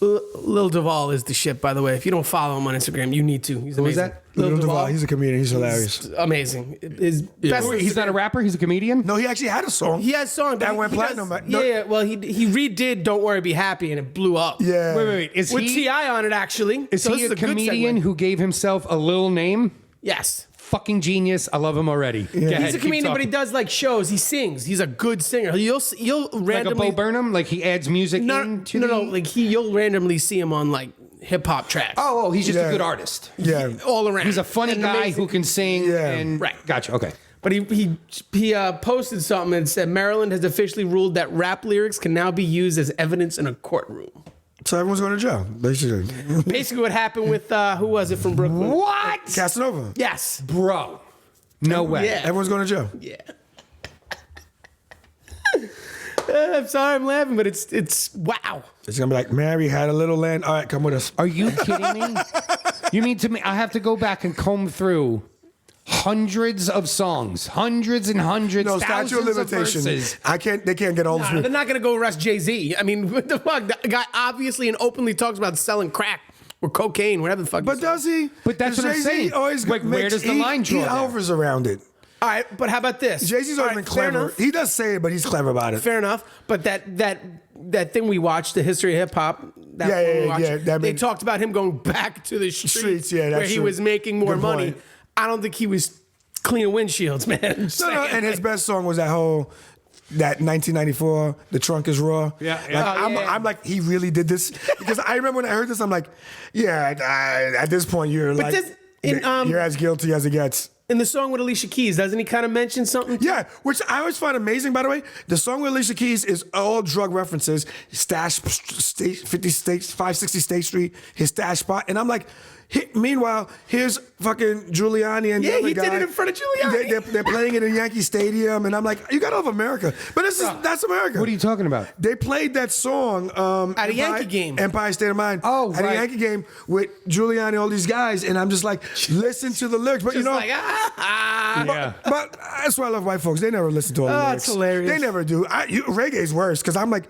Lil Duval is the shit, by the way. If you don't follow him on Instagram, you need to. He's amazing. was that? Lil Duval, he's a comedian. He's hilarious. Amazing. His best. He's not a rapper. He's a comedian. No, he actually had a song. He has songs but That he- went he platinum, does- right? No. Yeah, well, he redid "Don't Worry, Be Happy" and it blew up. Yeah. Wait. Is with he Ti on it actually. is So he this a good comedian segue. who gave himself a little name? Yes. Fucking genius. I love him already. Go ahead, He's a keep comedian, but he talking. does like shows. He sings. He's a good singer. You'll like a randomly Bo Burnham. Like he adds music no, into no, the... like you'll randomly see him on like hip hop tracks. Oh, he's just Yeah. a good artist. Yeah. all around. He's a funny And guy amazing. who can sing. Yeah. And Right. Gotcha. Okay. But he posted something and said Maryland has officially ruled that rap lyrics can now be used as evidence in a courtroom. So everyone's going to jail, basically. Basically, what happened with who was it from Brooklyn? What? Casanova. Yes. Bro. No way. Yeah. Everyone's going to jail. Yeah. I'm sorry, I'm laughing, but it's wow. It's going to be like, Mary had a little land. All right, come with us. Are you kidding me? You mean to me? I have to go back and comb through hundreds of songs, hundreds and hundreds, No, statute of thousands limitation. verses. They can't get all this. They're not gonna go arrest Jay-Z. I mean, what the fuck? The guy obviously and openly talks about selling crack or cocaine, whatever the fuck. But does he? But that's what I'm Jay-Z saying. Always Like, where makes- does the line draw He there? hovers around it. all right, but how about this? Jay-Z's All always right, been fair clever. enough. He does say it, but he's clever about it. Fair enough. But that thing we watched, the history of hip hop. Yeah, that They made- talked about him going back to the streets, yeah, that's where he true. was making more Good money. point. I don't think he was cleaning windshields, man. No, and his best song was that 1994, The Trunk is Raw. Yeah, Like, yeah. Oh, yeah. I'm like, he really did this? Because I remember when I heard this, I'm like, yeah, at this point, you're like, this- in, you're as guilty as it gets. In the song with Alicia Keys, doesn't he kind of mention something? Yeah, which I always find amazing, by the way. The song with Alicia Keys is all drug references. Stash State, 560 State Street, his stash spot. And I'm like, meanwhile, here's fucking Giuliani and the Yeah, other he guy. did it in front of Giuliani. They're playing it in Yankee Stadium. And I'm like, you got all of America. But that's America. What are you talking about? They played that song At a Yankee game. Empire State of Mind. Oh, at right. a Yankee game with Giuliani, all these guys, and I'm just like, listen to the lyrics. But Just you know, like, Yeah. but that's why I love white folks. They never listen to all the Oh, lyrics. it's hilarious. They never do. Reggae's worse because I'm like,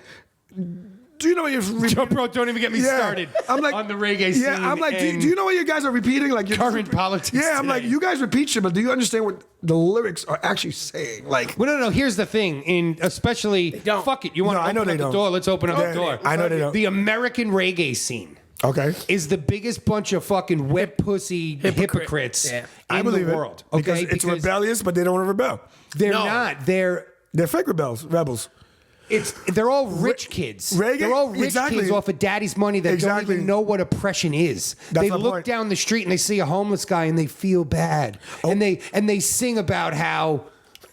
do you know what you're Bro, don't even get me started I'm like, on the reggae scene. Yeah, I'm like, do and you know what you guys are repeating? Like you're current politics Yeah, I'm like, today. you guys repeat shit, but do you understand what the lyrics are actually saying? Like, Well, no. Here's the thing, especially don't. fuck it. You want No, to I know open they up don't. the door? Let's open up Yeah, the door. I know they don't. The American reggae scene Okay. is the biggest bunch of fucking wet pussy hypocrites I in believe the it, world. because Okay, it's rebellious, but they don't want to rebel. They're No. not. They're Fake rebels. they're all rich kids. Reagan- They're all rich exactly. kids off of daddy's money that don't Exactly. even know what oppression is. That's They my look point. down the street and they see a homeless guy and they feel bad. Oh. And they sing about how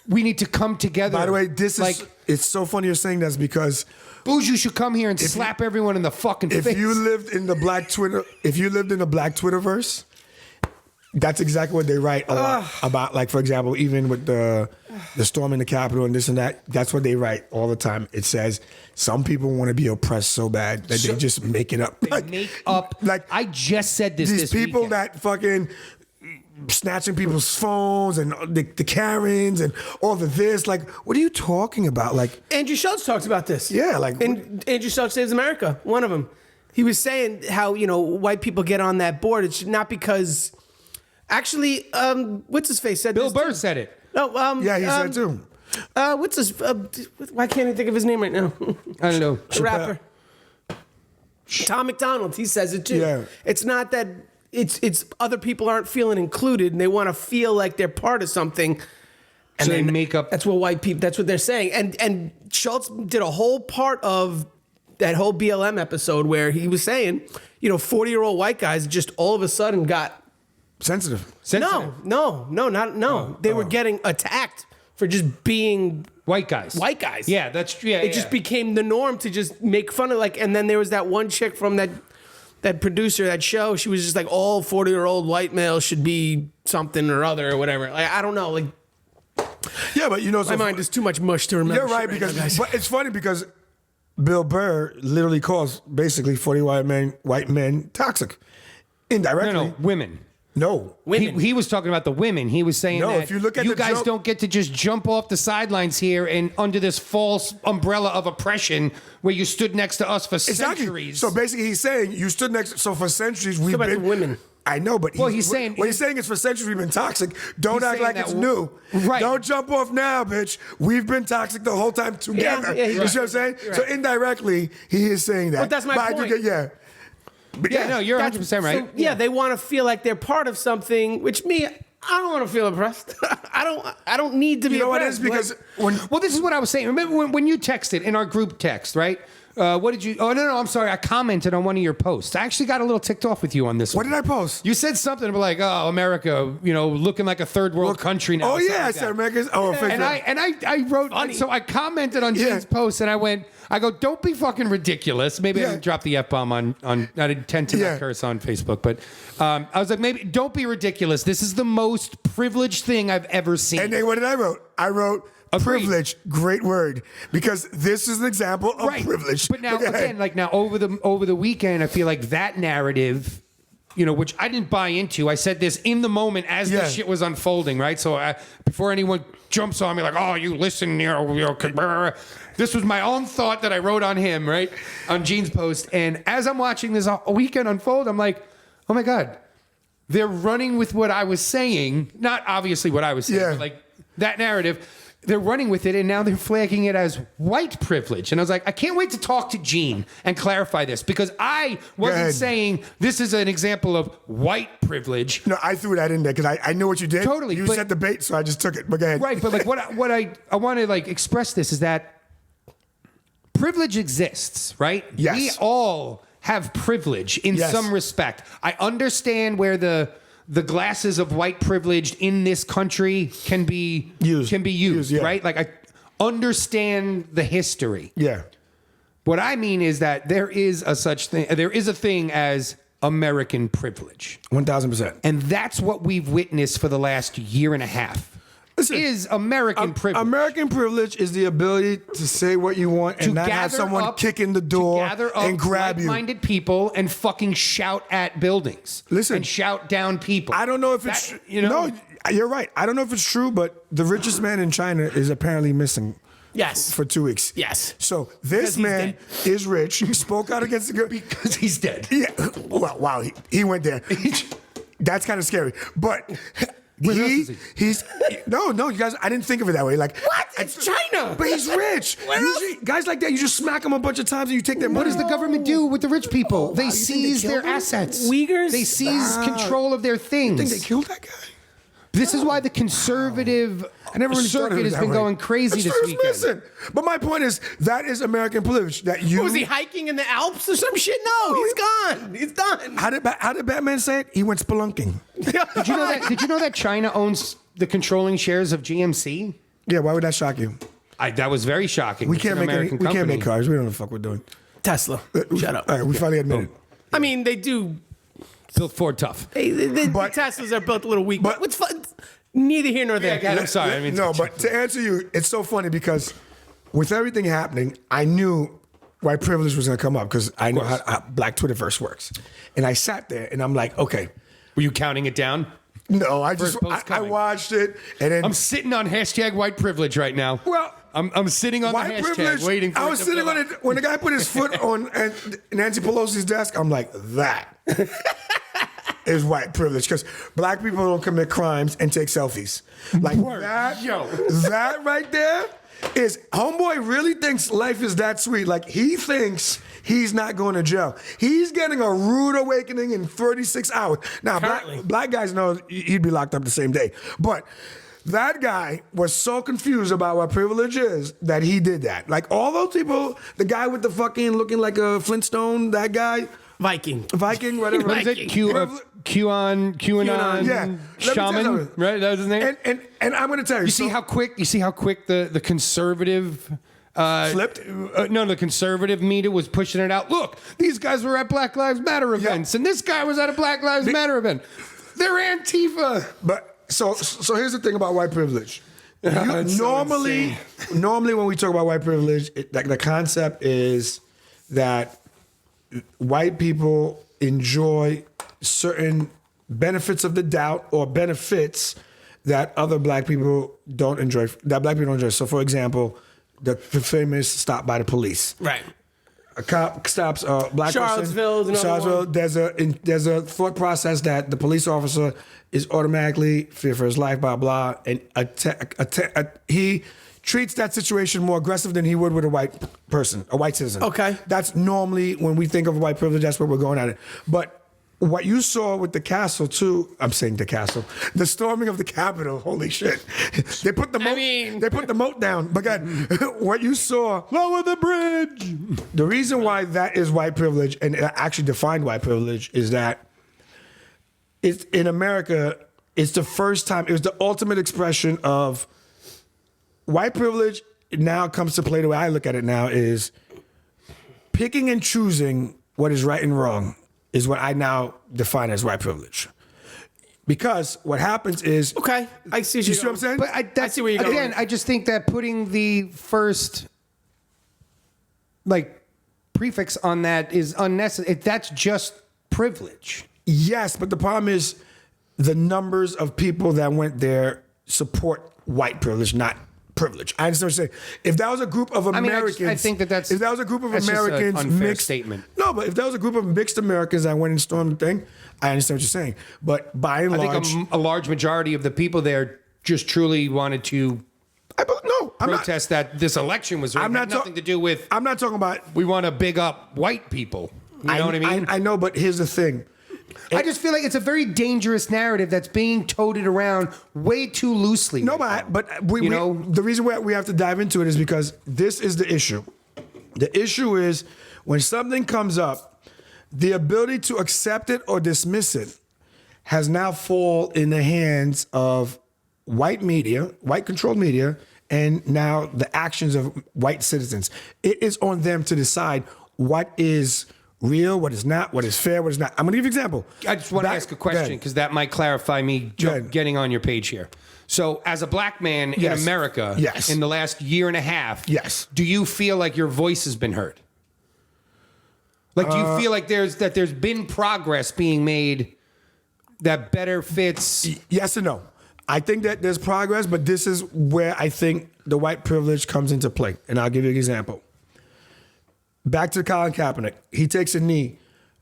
we need to come together. By the way, this like, is it's so funny you're saying this because Bougie should come here and slap everyone in the fucking face. if you lived in the black Twitterverse, that's exactly what they write a lot about. Like, for example, even with the storm in the Capitol and this and that, that's what they write all the time. It says some people want to be oppressed so bad that they just make it up. They make up. Like I just said this. these This people weekend. that fucking snatching people's phones and the Karens and all the this. Like, what are you talking about? Like, Andrew Schultz talks about this. Yeah, like- and Andrew Schultz Saves America, one of them. He was saying how white people get on that board. It's not because, actually, what's his face said. Bill this Burr too. said it. No, yeah, he said too. What's his? Why can't I think of his name right now? I don't know. The rapper. Tom McDonald. He says it too. Yeah. It's not that. It's other people aren't feeling included and they want to feel like they're part of something. And So they then make up. That's what white people. That's what they're saying. And Schultz did a whole part of that whole BLM episode where he was saying, 40-year-old white guys just all of a sudden got Sensitive. no. They were getting attacked for just being White guys. white guys. Yeah, that's true. Yeah, It just became the norm to just make fun of and then there was that one chick from that producer, that show, she was just like, all 40-year-old white males should be something or other or whatever. Like, I don't know. Like, Yeah, but my mind is too much mush to remember. You're right, shit now, guys. but it's funny because Bill Burr literally calls basically 40 white men toxic. Indirectly. No, women. No. Women. He was talking about the women. He was saying No, that if you look at the guys joke- don't get to just jump off the sidelines here and under this false umbrella of oppression where you stood next to us for Exactly. centuries. So basically he's saying you stood next so for centuries we've about been the women. I know, but Well, he's saying- what he's saying is for centuries we've been toxic. Don't He's act saying like that it's new. right. Don't jump off now, bitch. We've been toxic the whole time together. Yeah, you see what I'm saying? So indirectly, he is saying that. But that's my I do point. get- yeah. But yeah, no, you're 100% right. So, yeah, they want to feel like they're part of something, which I don't want to feel oppressed. I don't need to be You know what it oppressed. is? Because when Well, this is what I was saying. Remember when you texted in our group text, right? What did you? Oh no, I'm sorry. I commented on one of your posts. I actually got a little ticked off with you on this. what one. did I post? You said something about like, oh, America, looking like a third world country now. Oh or something yeah, I like said that. America's. I wrote. So I commented on Yeah. Gene's post, and I go, don't be fucking ridiculous. Maybe I Yeah. didn't drop the F bomb on. I didn't tend to Yeah. not curse on Facebook, but I was like, maybe don't be ridiculous. This is the most privileged thing I've ever seen. And then what did I wrote? I wrote Agreed. privilege. Great word, because this is an example of privilege. But now Okay. again, like now over the weekend, I feel like that narrative, which I didn't buy into. I said this in the moment as Yeah. this shit was unfolding, right? So before anyone jumps on me like, oh, you listen, this was my own thought that I wrote on him, right? On Gene's post. And as I'm watching this weekend unfold, I'm like, oh my God, they're running with what I was saying. Not obviously what I was saying, Yeah. but like that narrative. They're running with it, and now they're flagging it as white privilege. And I was like, I can't wait to talk to Gene and clarify this, because I wasn't ahead. saying this is an example of white privilege. No, I threw that in there because I knew what you did. Totally, You but- set the bait, so I just took it. But go ahead. Right, but like what I want to like express this is that privilege exists, right? Yes. We all have privilege in Yes. some respect. I understand where the glasses of white privilege in this country can be used, yeah. right? Like I understand the history. Yeah. What I mean is that there is a thing as American privilege. 1,000%. And that's what we've witnessed for the last year and a half. Listen, is American privilege. American privilege is the ability to say what you want and not have someone kick in the door and grab you. Like-minded people and fucking shout at buildings. Listen, and shout down people. I don't know if it's That- no. You're right. I don't know if it's true, but the richest man in China is apparently missing. Yes. For 2 weeks. Yes. So this he's man is rich. He spoke out against the girl. because he's dead. Yeah. Wow. He went there. That's kind of scary. But Where else is he? He's no, you guys. I didn't think of it that way. Like What? It's China. but he's rich. Usually, guys like that, you just smack them a bunch of times and you take their money. What does the government do with the rich people? They you think they seize killed their them? assets. Uyghurs? They seize control of their You think they things. killed that guy? This is why the conservative I never really thought of circuit it has that been way. going crazy this That's weekend. missing. But my point is, that is American privilege. That you. What, was he hiking in the Alps or some shit? No, he's gone. He's done. How did Batman say it? He went spelunking. Did you know that China owns the controlling shares of GMC? Yeah, why would that shock you? That was very shocking. We It's an can't make American we can't company. make cars. We don't know what the fuck we're doing. Tesla. Shut up. All right, we finally admitted. I mean, they do. Built Ford tough. The But- Teslas are built a little weak. but- But what's fun? Neither here nor there. I'm sorry. I mean, No, but to answer you, it's so funny because with everything happening, I knew white privilege was going to come up because I know how Black Twitterverse works. And I sat there and I'm like, okay. were you counting it down? No, I First post I coming. watched it and then I'm sitting on hashtag white privilege right now. Well, I'm sitting on the white hashtag privilege. waiting for I it was to sitting fill on up. it when the guy put his foot on Nancy Pelosi's desk. I'm like, that is white privilege because Black people don't commit crimes and take selfies. Like that, that right there is homeboy really thinks life is that sweet. Like he thinks he's not going to jail. He's getting a rude awakening in 36 hours. Now, black guys know he'd be locked up the same day, but. That guy was so confused about what privilege is that he did that. Like all those people, the guy with the fucking looking like a Flintstone, that guy, Viking. whatever. What is it? QAnon Yeah. Let me tell shaman, you. right? That was his name. And I'm gonna tell you. You see how quick the conservative flipped? no, the conservative media was pushing it out. Look, these guys were at Black Lives Matter events, and this guy was at a Black Lives Matter event. They're Antifa. But so here's the thing about white privilege. Normally when we talk about white privilege, the concept is that white people enjoy certain benefits of the doubt or benefits that other black people don't enjoy. That black people don't enjoy. So, for example, the famous stop by the police. Right. A cop stops a black Charlottesville is person. another one. There's a thought process that the police officer is automatically fear for his life, blah blah, and he treats that situation more aggressive than he would with a white person, a white citizen. Okay. That's normally when we think of white privilege. That's where we're going at it. But what you saw with the castle too, I'm saying the castle, the storming of the Capitol. Holy shit! They put the moat down. But God, what you saw, Lower the bridge. the reason why that is white privilege and it actually defined white privilege is that it's in America. It's the first time. It was the ultimate expression of white privilege. It now comes to play. The way I look at it now is picking and choosing what is right and wrong is what I now define as white privilege. Because what happens is, Okay. I see you see what I'm saying? But I see where you're going. Again, I just think that putting the first prefix on that is unnecessary. That's just privilege. Yes, but the problem is the numbers of people that went there support white privilege, not privilege. I understand what you're saying. If that was a group of Americans, I think that's if that was a group of that's just an Americans unfair mixed statement. No, but if that was a group of mixed Americans that went and stormed the thing, I understand what you're saying. But by and I large, think a large majority of the people there just truly wanted to I'm not. protest that this election was rigged. I'm It had not nothing to do with. I'm not talking about. We want to big up white people. You know what I mean? I know, but here's the thing. I just feel like it's a very dangerous narrative that's being toted around way too loosely. No, but the reason why we have to dive into it is because this is the issue. The issue is when something comes up, the ability to accept it or dismiss it has now fall in the hands of white media, white controlled media, and now the actions of white citizens. It is on them to decide what is real, what is not, what is fair, what is not. I'm gonna give you an example. I just want to ask a question because that might clarify me getting on your page here. So, as a black man in America, in the last year and a half, do you feel like your voice has been heard? Like, do you feel like there's been progress being made that better fits? Yes and no. I think that there's progress, but this is where I think the white privilege comes into play. And I'll give you an example. Back to Colin Kaepernick. He takes a knee.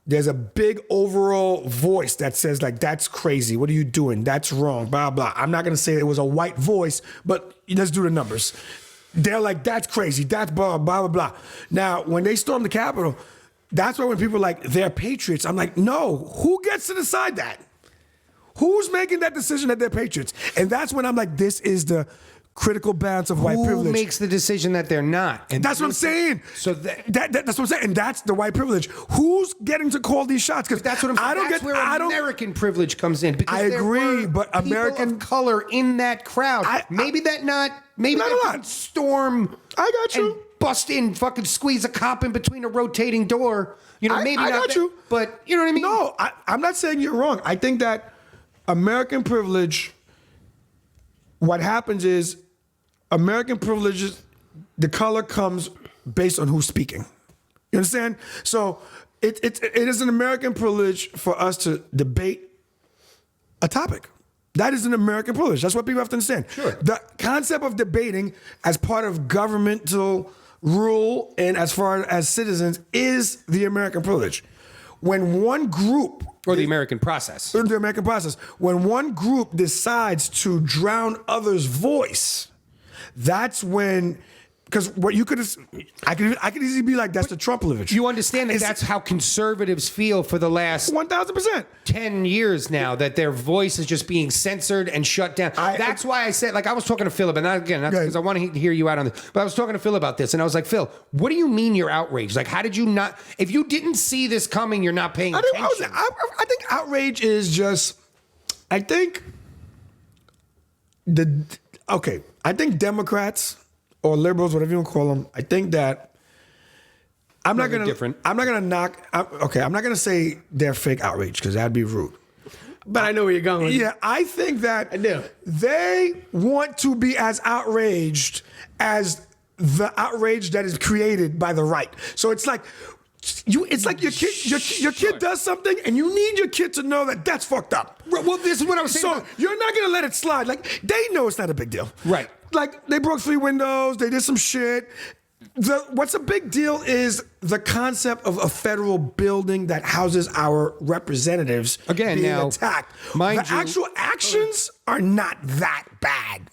there's a big overall voice that says like, that's crazy. What are you doing? That's wrong. Blah, blah. I'm not going to say it was a white voice, but let's do the numbers. They're like, that's crazy. That's blah, blah, blah, blah. Now, when they stormed the Capitol, that's why when people are like, they're patriots, I'm like, no, who gets to decide that? Who's making that decision that they're patriots? And that's when I'm like, this is the critical balance of white privilege. Who makes the decision that they're not? And that's what I'm saying. So that's what I'm saying, and that's the white privilege. Who's getting to call these shots? Because that's what I'm saying. That's where American privilege comes in. Because I agree, but people American of color in that crowd. Maybe not a lot. Storm. I got you. And bust in, fucking squeeze a cop in between a rotating door. You know, maybe I not. got you. But you know what I mean? No, I'm not saying you're wrong. I think that American privilege. What happens is, American privilege, the color comes based on who's speaking. You understand? So it is an American privilege for us to debate a topic. That is an American privilege. That's what people have to understand. Sure. The concept of debating as part of governmental rule and as far as citizens is the American privilege. When one group... Or the American process. The American process. When one group decides to drown others' voice... That's when, because what you could, I could easily be like, that's the Trump privilege. You understand that that's how conservatives feel for the last 1,000%. 10 years now, that their voice is just being censored and shut down. That's why I said, like, I was talking to Philip, and not because I want to hear you out on this, but I was talking to Phil about this, and I was like, Phil, what do you mean you're outraged? Like, how did you not, if you didn't see this coming, you're not paying attention. I think outrage is just, I think Democrats or liberals, whatever you want to call them, I think that I'm not gonna say they're fake outrage because that'd be rude. But I know where you're going. Yeah, I think that I do. They want to be as outraged as the outrage that is created by the right. So it's like your kid does something, and you need your kid to know that that's fucked up. Well, this is what I was saying. So you're not gonna let it slide. Like, they know it's not a big deal. Right. Like, they broke 3 windows, they did some shit. What's a big deal is the concept of a federal building that houses our representatives being attacked. Actual actions are not that bad.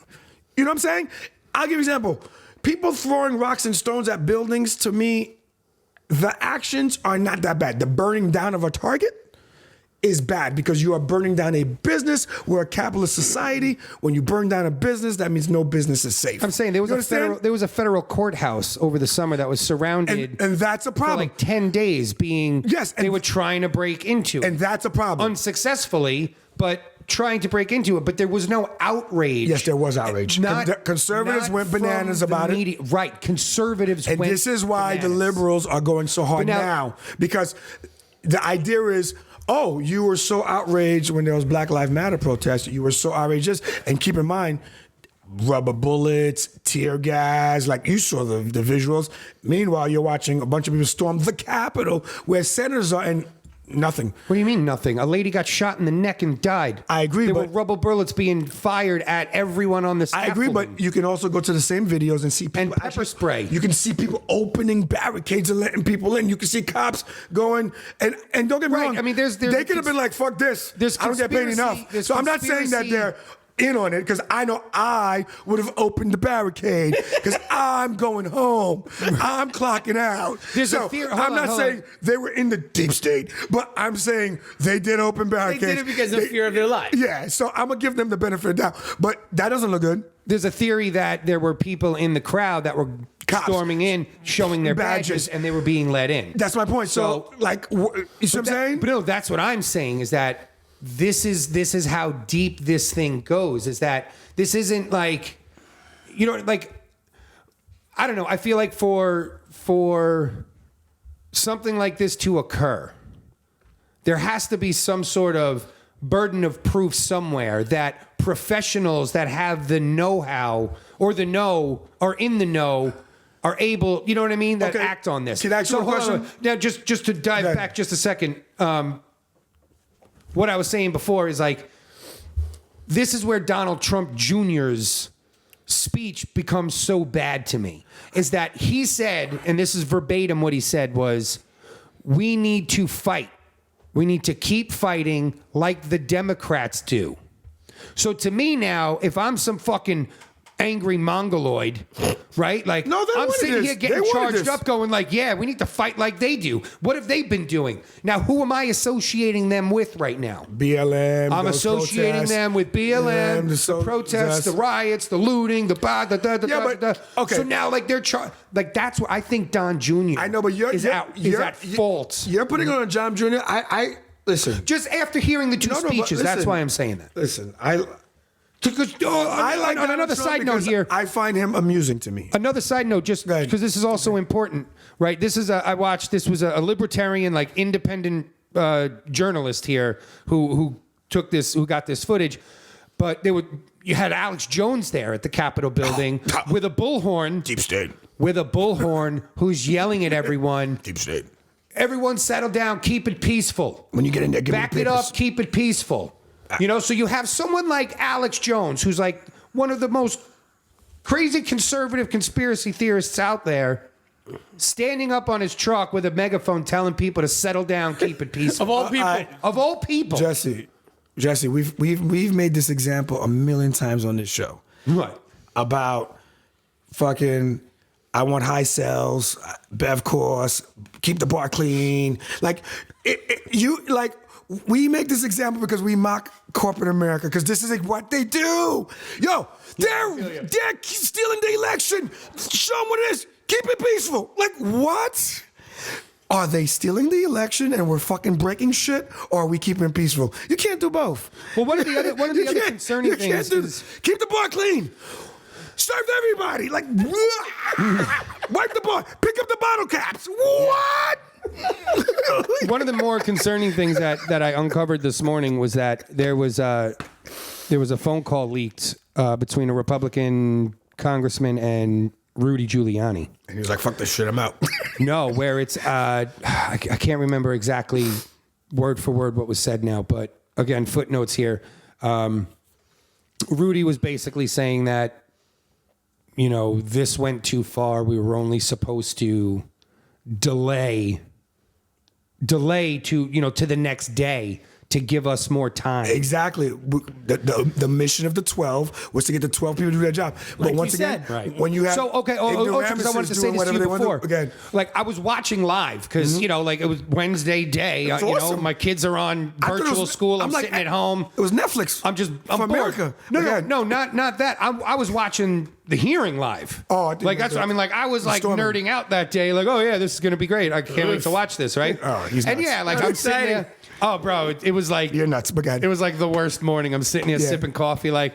You know what I'm saying? I'll give you an example. People throwing rocks and stones at buildings, to me, the actions are not that bad. The burning down of a Target is bad because you are burning down a business. We're a capitalist society. When you burn down a business, that means no business is safe. I'm saying there was a federal courthouse over the summer that was surrounded, and that's a problem. For like 10 days, they were trying to break into it, and that's a problem. Unsuccessfully, but trying to break into it. But there was no outrage. Yes, there was outrage. Conservatives went bananas about it. Right, conservatives went and this is why the liberals are going so hard now, because the idea is, oh, you were so outraged when there was Black Lives Matter protests. You were so outrageous. And keep in mind, rubber bullets, tear gas, like you saw the visuals. Meanwhile, you're watching a bunch of people storm the Capitol where senators are, and nothing. What do you mean nothing? A lady got shot in the neck and died. I agree. There were rubber bullets being fired at everyone on the scaffolding. I agree, but you can also go to the same videos and see people. And pepper spray. You can see people opening barricades and letting people in. You can see cops going, and don't get me wrong. I mean, they could have been like, fuck this. I don't get paid enough. So I'm not saying that they're in on it, because I know I would have opened the barricade because I'm going home. I'm clocking out. I'm not saying they were in the deep state, but I'm saying they did open barricades. They did it because of fear of their life. Yeah, so I'm going to give them the benefit of the doubt. But that doesn't look good. There's a theory that there were people in the crowd that were storming in, showing their badges, and they were being let in. That's my point. So like, you see what I'm saying? But no, that's what I'm saying is that this is how deep this thing goes, is that this isn't like, you know, like, I don't know. I feel like for something like this to occur, there has to be some sort of burden of proof somewhere that professionals that have the know-how or the know or in the know are able, you know what I mean, that act on this. Can I ask you a question? Now, just to dive back just a second. What I was saying before is like, this is where Donald Trump Jr.'s speech becomes so bad to me, is that he said, and this is verbatim what he said, was, we need to fight We need to keep fighting like the Democrats do. So to me now, if I'm some fucking angry mongoloid, right? Like, No, they I'm wanted sitting this. here They getting wanted charged this. up going like, yeah, we need to fight like they do. What have they been doing? Now, who am I associating them with right now? BLM. I'm those associating protests. them with BLM, the protests, the that's- riots, the looting, the Yeah, but- okay. So now, like, they're like, that's what I think Don Jr. I know, but is at fault. You're putting it on John Jr. I listen. Just after hearing the two No, but speeches, that's listen. why I'm saying that. Listen, Because I like on Donald another Trump side note because here. I find him amusing to me. Another side note, just Go ahead. because this is also important, right? This is I watched. This was a libertarian, like independent journalist here who took this, who got this footage. But you had Alex Jones there at the Capitol building with a bullhorn. Deep state. With a bullhorn, who's yelling at everyone. Deep state. Everyone, settle down. Keep it peaceful. When you get in there, give me Back the it papers. up. Keep it peaceful. You know, so you have someone like Alex Jones, who's like one of the most crazy conservative conspiracy theorists out there, standing up on his truck with a megaphone telling people to settle down, keep it peaceful. Of all people. Of all people. Jesse, we've made this example a million times on this show. Right. About fucking, I want high cells, Bev course, keep the bar clean. Like, we make this example because we mock corporate America because this is like what they do. Yo, they're stealing the election. Show them what it is. Keep it peaceful. Like, what? Are they stealing the election and we're fucking breaking shit, or are we keeping it peaceful? You can't do both. Well, one of the other concerning things is keep the bar clean. Serve everybody. Like, wipe the bar. Pick up the bottle caps. What? one of the more concerning things that I uncovered this morning was that there was a phone call leaked between a Republican congressman and Rudy Giuliani. And he was like, fuck this shit, I'm out. No, where it's I can't remember exactly word for word what was said now, but again, footnotes here. Rudy was basically saying that, you know, this went too far. We were only supposed to delay to, you know, to the next day to give us more time. Exactly. The mission of the 12 was to get the 12 people to do their job. But Like once you again, said. when you have because I wanted to say this to you before. Again. Like, I was watching live because, you know, like it was Wednesday day. It's you know, awesome. my kids are on I thought it virtual was- school. I'm like, sitting at home. It was Netflix. I'm for bored. America. Again. No, not that. I was watching the hearing live. Oh, I didn't like know that's. that. I mean, like I was like Storming. nerding out that day. Like, oh yeah, this is gonna be great. I can't wait to watch this. Right? Oh, he's and nuts. yeah, like That's I'm sitting exciting. there. Oh, bro, it was like You're nuts, but God. it was like the worst morning. I'm sitting here Yeah. sipping coffee, like,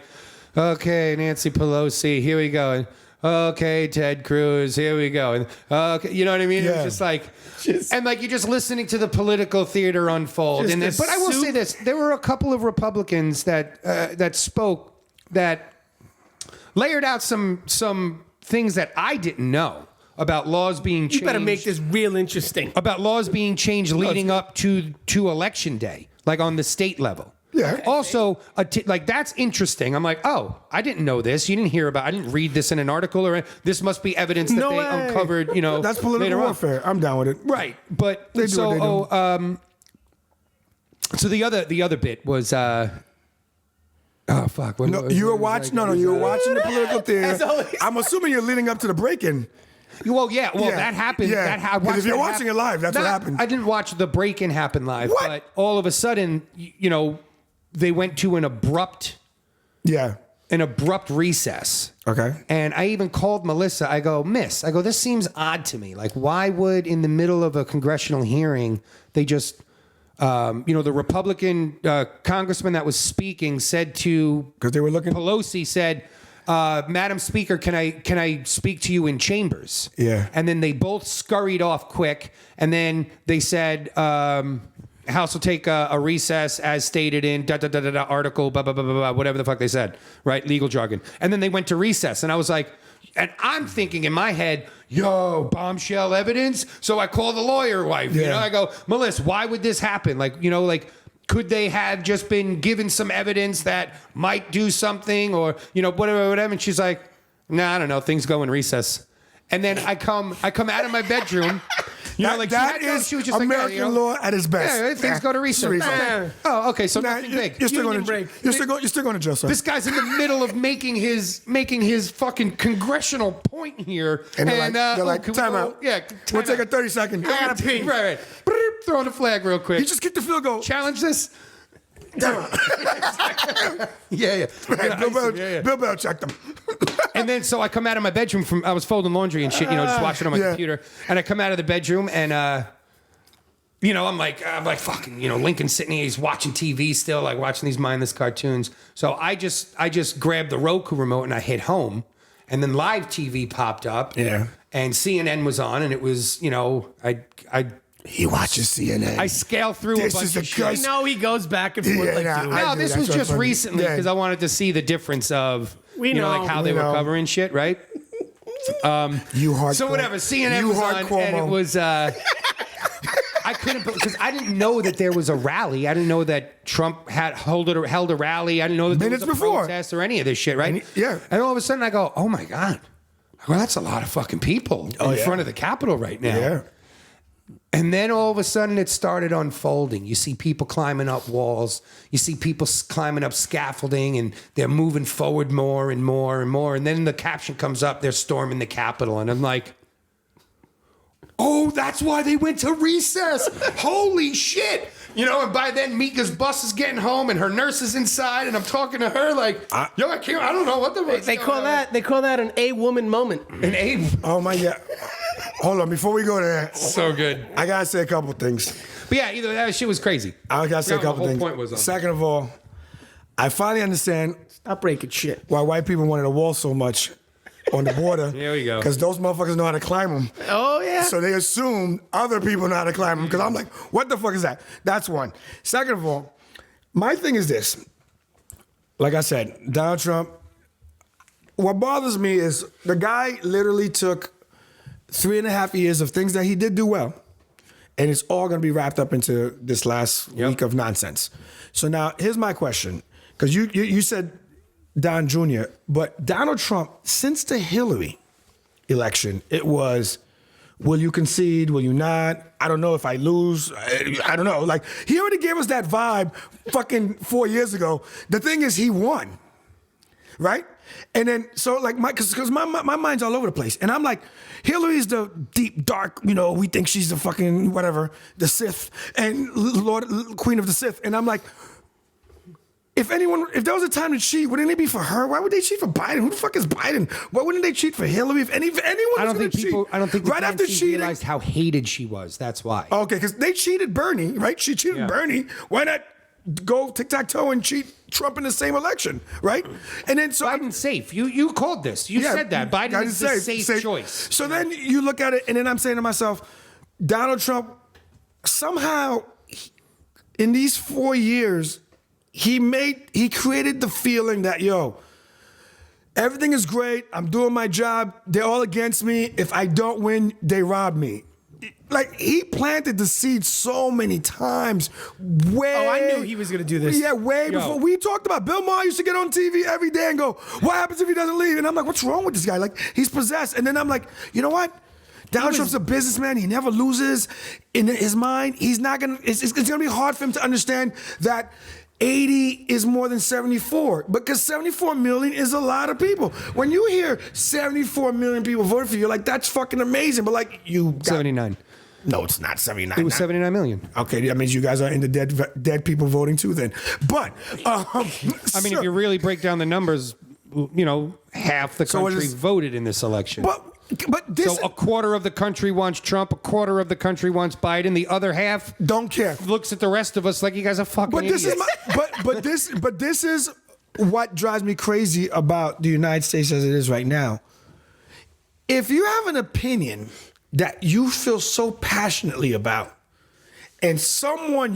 okay, Nancy Pelosi, here we go. And, okay, Ted Cruz, here we go. And okay, you know what I mean? It Yeah. was just like, and like you're just listening to the political theater unfold. Just And then, the but I will soup. say this: there were a couple of Republicans that spoke that layered out some things that I didn't know about laws being changed. You better make this real interesting. About laws being changed leading up to election day, like on the state level. Yeah. Also, like that's interesting. I'm like, oh, I didn't know this. You didn't hear about. I didn't read this in an article, or this must be evidence that No they way. uncovered. You know, That's political later on. warfare. I'm down with it. Right, but They do so what they do. so the other bit was. Oh fuck! What, No, what- you were what was watching. that? No, you were watching the political As theater. always. I'm assuming you're leading up to the break-in. Well, yeah. Well, Yeah. that happened. Yeah. That I 'Cause watched if you're that watching it live, that's what happened. I didn't watch the break-in happen live, What? but all of a sudden, you know, they went to an abrupt Yeah. recess. Okay. And I even called Melissa. I go, Miss, this seems odd to me. Like, why would in the middle of a congressional hearing, they just, the Republican congressman that was speaking said to, Because they were looking. Pelosi said, Madam Speaker, can I speak to you in chambers? Yeah. And then they both scurried off quick. And then they said, House will take a recess as stated in article, blah, blah, blah, blah, blah, whatever the fuck they said, right? Legal jargon. And then they went to recess. And I was like, and I'm thinking in my head, yo, bombshell evidence. So I call the lawyer wife. You Yeah. know, I go, Melissa, why would this happen? Like, you know, like, could they have just been given some evidence that might do something or, you know, whatever. And she's like, nah, I don't know. Things go in recess. And then I come out of my bedroom That is she was just American law at its best. Yeah, things go to recess. Okay. Oh, okay. So nothing big. You're still going to jail, sir. This guy's in the middle of making his fucking congressional point here, and they're like, time out. Yeah, we'll take a 30-second. I gotta pee. Right. Throw the flag real quick. You just get the field goal. Challenge this. Yeah. Bill Belichick them. And then so I come out of my bedroom I was folding laundry and shit, just watching on my computer. And I come out of the bedroom and I'm like fucking, Lincoln sitting here, he's watching TV still, like watching these mindless cartoons. So I just grabbed the Roku remote and I hit home, and then live TV popped up. Yeah. And CNN was on, and it was, He watches CNN. I scale through a bunch of shit. He goes back and forth like you. No, this was just recently because I wanted to see the difference of how they were covering shit, right? You hard. So whatever, CNN was on, and it was. I couldn't because I didn't know that there was a rally. I didn't know that Trump held a rally. I didn't know that there was a protest or any of this shit, right? And all of a sudden I go, oh my God, well that's a lot of fucking people in front of the Capitol right now. Yeah. And then all of a sudden it started unfolding. You see people climbing up walls. You see people climbing up scaffolding, and they're moving forward more and more and more. And then the caption comes up, they're storming the Capitol. And I'm like, oh, that's why they went to recess. Holy shit. And by then Mika's bus is getting home and her nurse is inside, and I'm talking to her like, I don't know what they call that an A-woman moment. An A. Oh my God. Hold on, before we go there. So good. I gotta say a couple things. But yeah, either that shit was crazy. I gotta say a couple things. Point was on. Second of all, I finally understand Stop breaking shit. why white people wanted a wall so much on the border. There we go. Because those motherfuckers know how to climb them. Oh, yeah. So they assume other people know how to climb them. Because I'm like, what the fuck is that? That's one. Second of all, my thing is this. Like I said, Donald Trump, what bothers me is the guy literally took 3.5 years of things that he did do well, and it's all going to be wrapped up into this last week of nonsense. So now, here's my question. Because you said Don Jr., but Donald Trump, since the Hillary election, it was, will you concede? Will you not? I don't know if I lose. I don't know. Like, he already gave us that vibe fucking 4 years ago. The thing is, he won, right? And then, so like, because my mind's all over the place. And I'm like, Hillary's the deep, dark, we think she's the fucking, whatever, the Sith, and Queen of the Sith. And I'm like, if there was a time to cheat, wouldn't it be for her? Why would they cheat for Biden? Who the fuck is Biden? Why wouldn't they cheat for Hillary? If anyone was going to cheat. I don't think the right after cheating, realized how hated she was. That's why. Okay, because they cheated Bernie, right? She cheated Bernie. Why not go tic-tac-toe and cheat Trump in the same election, right? And then so Biden's safe. You called this. You said that. Biden is the safe choice. So then you look at it, and then I'm saying to myself, Donald Trump, somehow, in these 4 years, he created the feeling that, everything is great. I'm doing my job. They're all against me. If I don't win, they rob me. Like, he planted the seed so many times. I knew he was going to do this. Yeah, way before. We talked about Bill Maher used to get on TV every day and go, what happens if he doesn't leave? And I'm like, what's wrong with this guy? Like, he's possessed. And then I'm like, you know what? Donald Trump's a businessman. He never loses. In his mind, he's not going to, it's going to be hard for him to understand that 80 is more than 74, because 74 million is a lot of people. When you hear 74 million people voted for you, you're like, that's fucking amazing. But like, 79. No, it's not 79. It was 79 million. Okay, that means you guys are into dead people voting too then. But, if you really break down the numbers, half the country voted in this election. But this, so a quarter of the country wants Trump, a quarter of the country wants Biden, the other half don't care. Looks at the rest of us like you guys are fucking idiots. This is what drives me crazy about the United States as it is right now. If you have an opinion that you feel so passionately about, and someone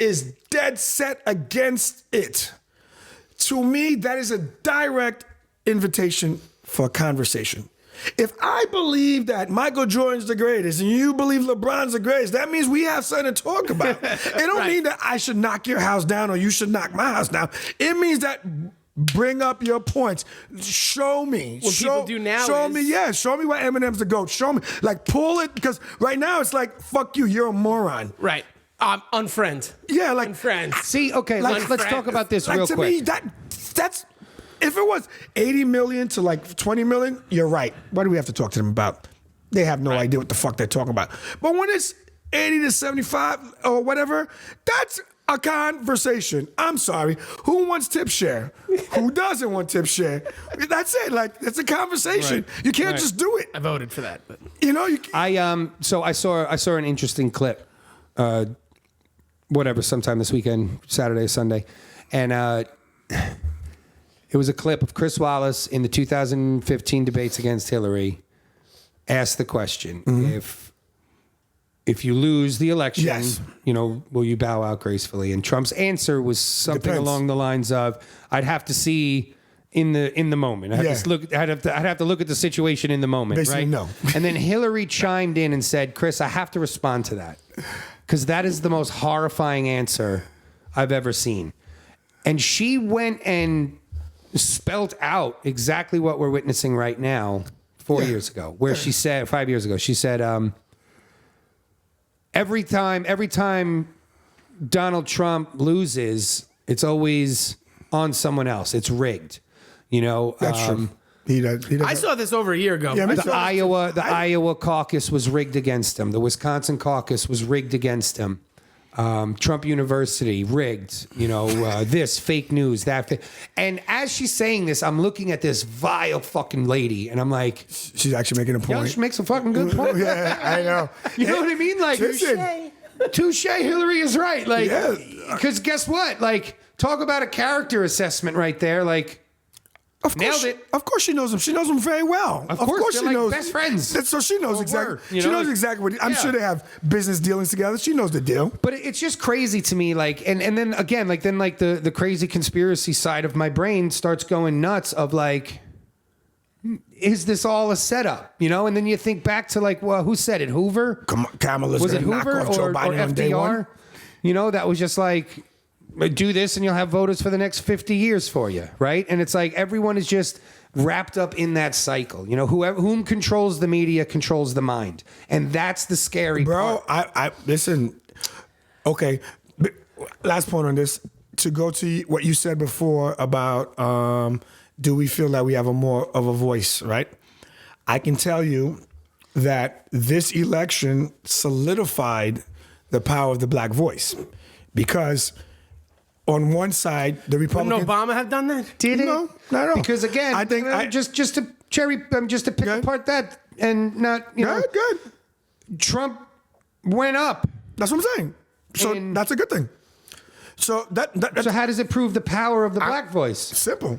is dead set against it, to me, that is a direct invitation for a conversation. If I believe that Michael Jordan's the greatest and you believe LeBron's the greatest, that means we have something to talk about. It don't mean that I should knock your house down or you should knock my house down. It means that Bring up your points. Show me. What people do now show is- me, yeah. Show me why Eminem's the GOAT. Show me. Like, pull it, because right now it's like, fuck you, you're a moron. Right. Unfriend. Yeah, like, Unfriend. See, okay, Like, let's talk about this like real to quick. me, that's, if it was 80 million to like 20 million, you're right. What do we have to talk to them about? They have no idea what the fuck they're talking about. But when it's 80 to 75 or whatever, that's a conversation. I'm sorry. Who wants tip share? Who doesn't want tip share? That's it. Like, it's a conversation. Right. You can't Right. just do it. I voted for that. But. You know, So I saw an interesting clip, sometime this weekend, Saturday, Sunday, and it was a clip of Chris Wallace in the 2015 debates against Hillary. Asked the question: if you lose the election, Yes. will you bow out gracefully? And Trump's answer was something Depends. along the lines of, "I'd have to see." In the moment, I'd have to look at the situation in the moment, Basically, right? no. And then Hillary chimed in and said, "Chris, I have to respond to that because that is the most horrifying answer I've ever seen." And she went and spelled out exactly what we're witnessing right now. 4 years ago, where she said 5 years ago, she said, every time Donald Trump loses, it's always on someone else. It's rigged. that's true. He does. I saw this over a year ago. Yeah, me too. The Iowa caucus was rigged against him. The Wisconsin caucus was rigged against him. Trump University rigged. This fake news, that. And as she's saying this, I'm looking at this vile fucking lady, and I'm like, She's actually making a point. she makes a fucking good point. Yeah, I know. You know what I mean? Like, Listen. touche. Hillary is right. Like, Yeah. because guess what? Like, talk about a character assessment right there. Like. Of course, Nailed it. Of course, she knows him. She knows him very well. Of course, they're she like knows. best friends. So she knows Or exactly. were, She knows exactly what. I'm Yeah. sure they have business dealings together. She knows the deal. But it's just crazy to me, like, and then again, like, then like the crazy conspiracy side of my brain starts going nuts of like, is this all a setup? And then you think back to like, well, who said it? Hoover? Kamala's Was it gonna knock Hoover off Joe or Biden on day one. FDR? That was just like, do this and you'll have voters for the next 50 years for you, right? And it's like everyone is just wrapped up in that cycle. Whom controls the media controls the mind, and that's the scary Bro, part. I listen. Okay, but last point on this. To go to what you said before about do we feel that we have a more of a voice, right? I can tell you that this election solidified the power of the black voice because on one side, the Wouldn't Republicans. Obama have done that? Did it? No, not at all. Because again, I think just to pick Good. apart that and not Good. Trump went up. That's what I'm saying. So And- that's a good thing. So that's So how does it prove the power of the black voice? simple.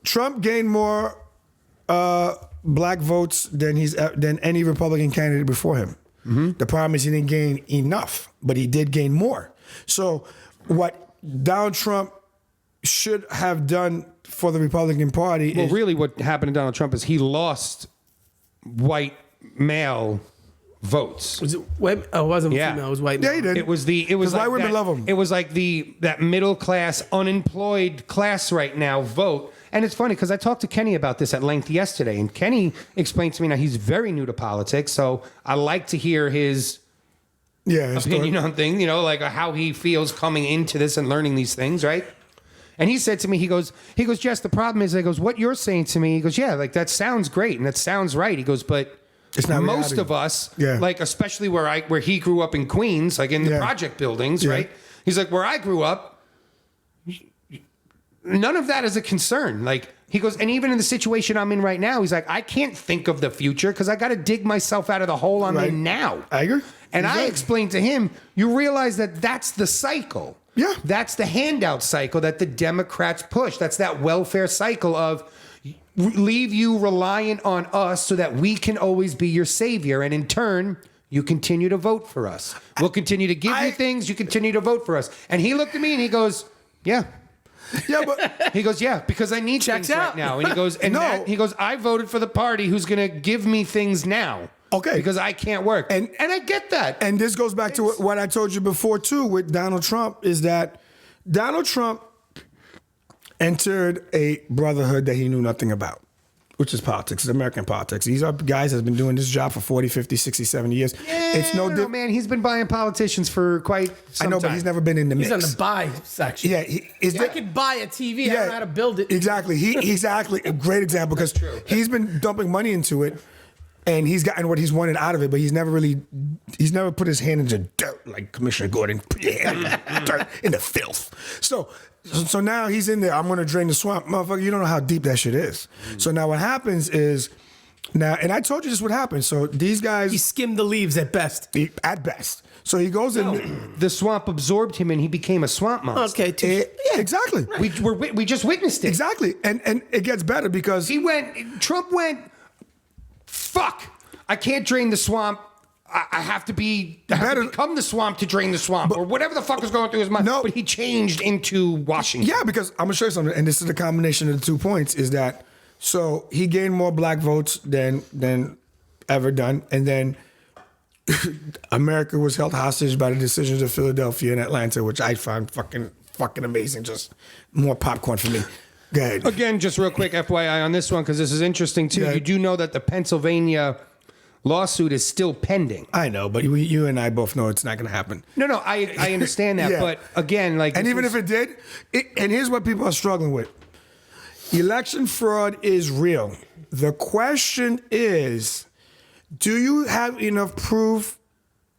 Trump gained more black votes than any Republican candidate before him. Mm-hmm. The problem is he didn't gain enough, but he did gain more. So what Donald Trump should have done for the Republican Party Well, is really, what happened to Donald Trump is he lost white male votes. Was it? It wasn't Yeah. female. It was white. Yeah, male. he did. It was like white women that, love him. It was like that middle class, unemployed class right now vote. And it's funny because I talked to Kenny about this at length yesterday, and Kenny explained to me now he's very new to politics, so I like to hear his his opinion story. on things, like how he feels coming into this and learning these things, right? And he said to me, he goes, Jess, the problem is, what you're saying to me, he goes, yeah, like that sounds great and that sounds right. He goes, but It's not most reality. of us, Yeah. like especially where he grew up in Queens, like in the Yeah. project buildings, Yeah. right? He's like, where I grew up, none of that is a concern. Like he goes, and even in the situation I'm in right now, he's like, I can't think of the future because I got to dig myself out of the hole I'm Right. in now. I agree. And He's I right. explained to him, you realize that that's the cycle. Yeah. That's the handout cycle that the Democrats push. That's that welfare cycle of leave you reliant on us so that we can always be your savior. And in turn, you continue to vote for us. We'll continue to give you things. You continue to vote for us. And he looked at me and he goes, yeah. Yeah, but He goes, yeah, because I need Checks things out. right now. And he goes, and No. he goes, I voted for the party who's going to give me things now. Okay. Because I can't work. And I get that. And this goes back to what I told you before too with Donald Trump is that Donald Trump entered a brotherhood that he knew nothing about, which is politics. It's American politics. These are guys that's been doing this job for 40, 50, 60, 70 years. It's no different. Man, he's been buying politicians for quite some I know, time. but he's never been in the mix. He's on the buy section. Yeah, I could buy a TV. I don't know how to build it. Exactly. Exactly. A great example because he's been dumping money into it, and he's gotten what he's wanted out of it, but he's never put his hand into dirt like Commissioner Gordon. Put your hand in the dirt, in the filth. So now he's in there. I'm going to drain the swamp, motherfucker. You don't know how deep that shit is. So now what happens is and I told you this would happen. So these guys, He skimmed the leaves at best. at best. So he goes in. The swamp absorbed him, and he became a swamp monster. Okay, Exactly. We just witnessed it. Exactly. And it gets better because Trump went, fuck, I can't drain the swamp. I have to become the swamp to drain the swamp, or whatever the fuck is going through his mind. No. But he changed into Washington. Yeah, because I'm gonna show you something, and this is the combination of the 2 points. Is that so? He gained more black votes than ever done, and then America was held hostage by the decisions of Philadelphia and Atlanta, which I found fucking amazing. Just more popcorn for me. Go ahead. Again, just real quick, FYI on this one, because this is interesting too. Yeah. You do know that the Pennsylvania lawsuit is still pending. I know, but you and I both know it's not going to happen. No, I understand that, Yeah. but again, like, And even if it did, and here's what people are struggling with: election fraud is real. The question is, do you have enough proof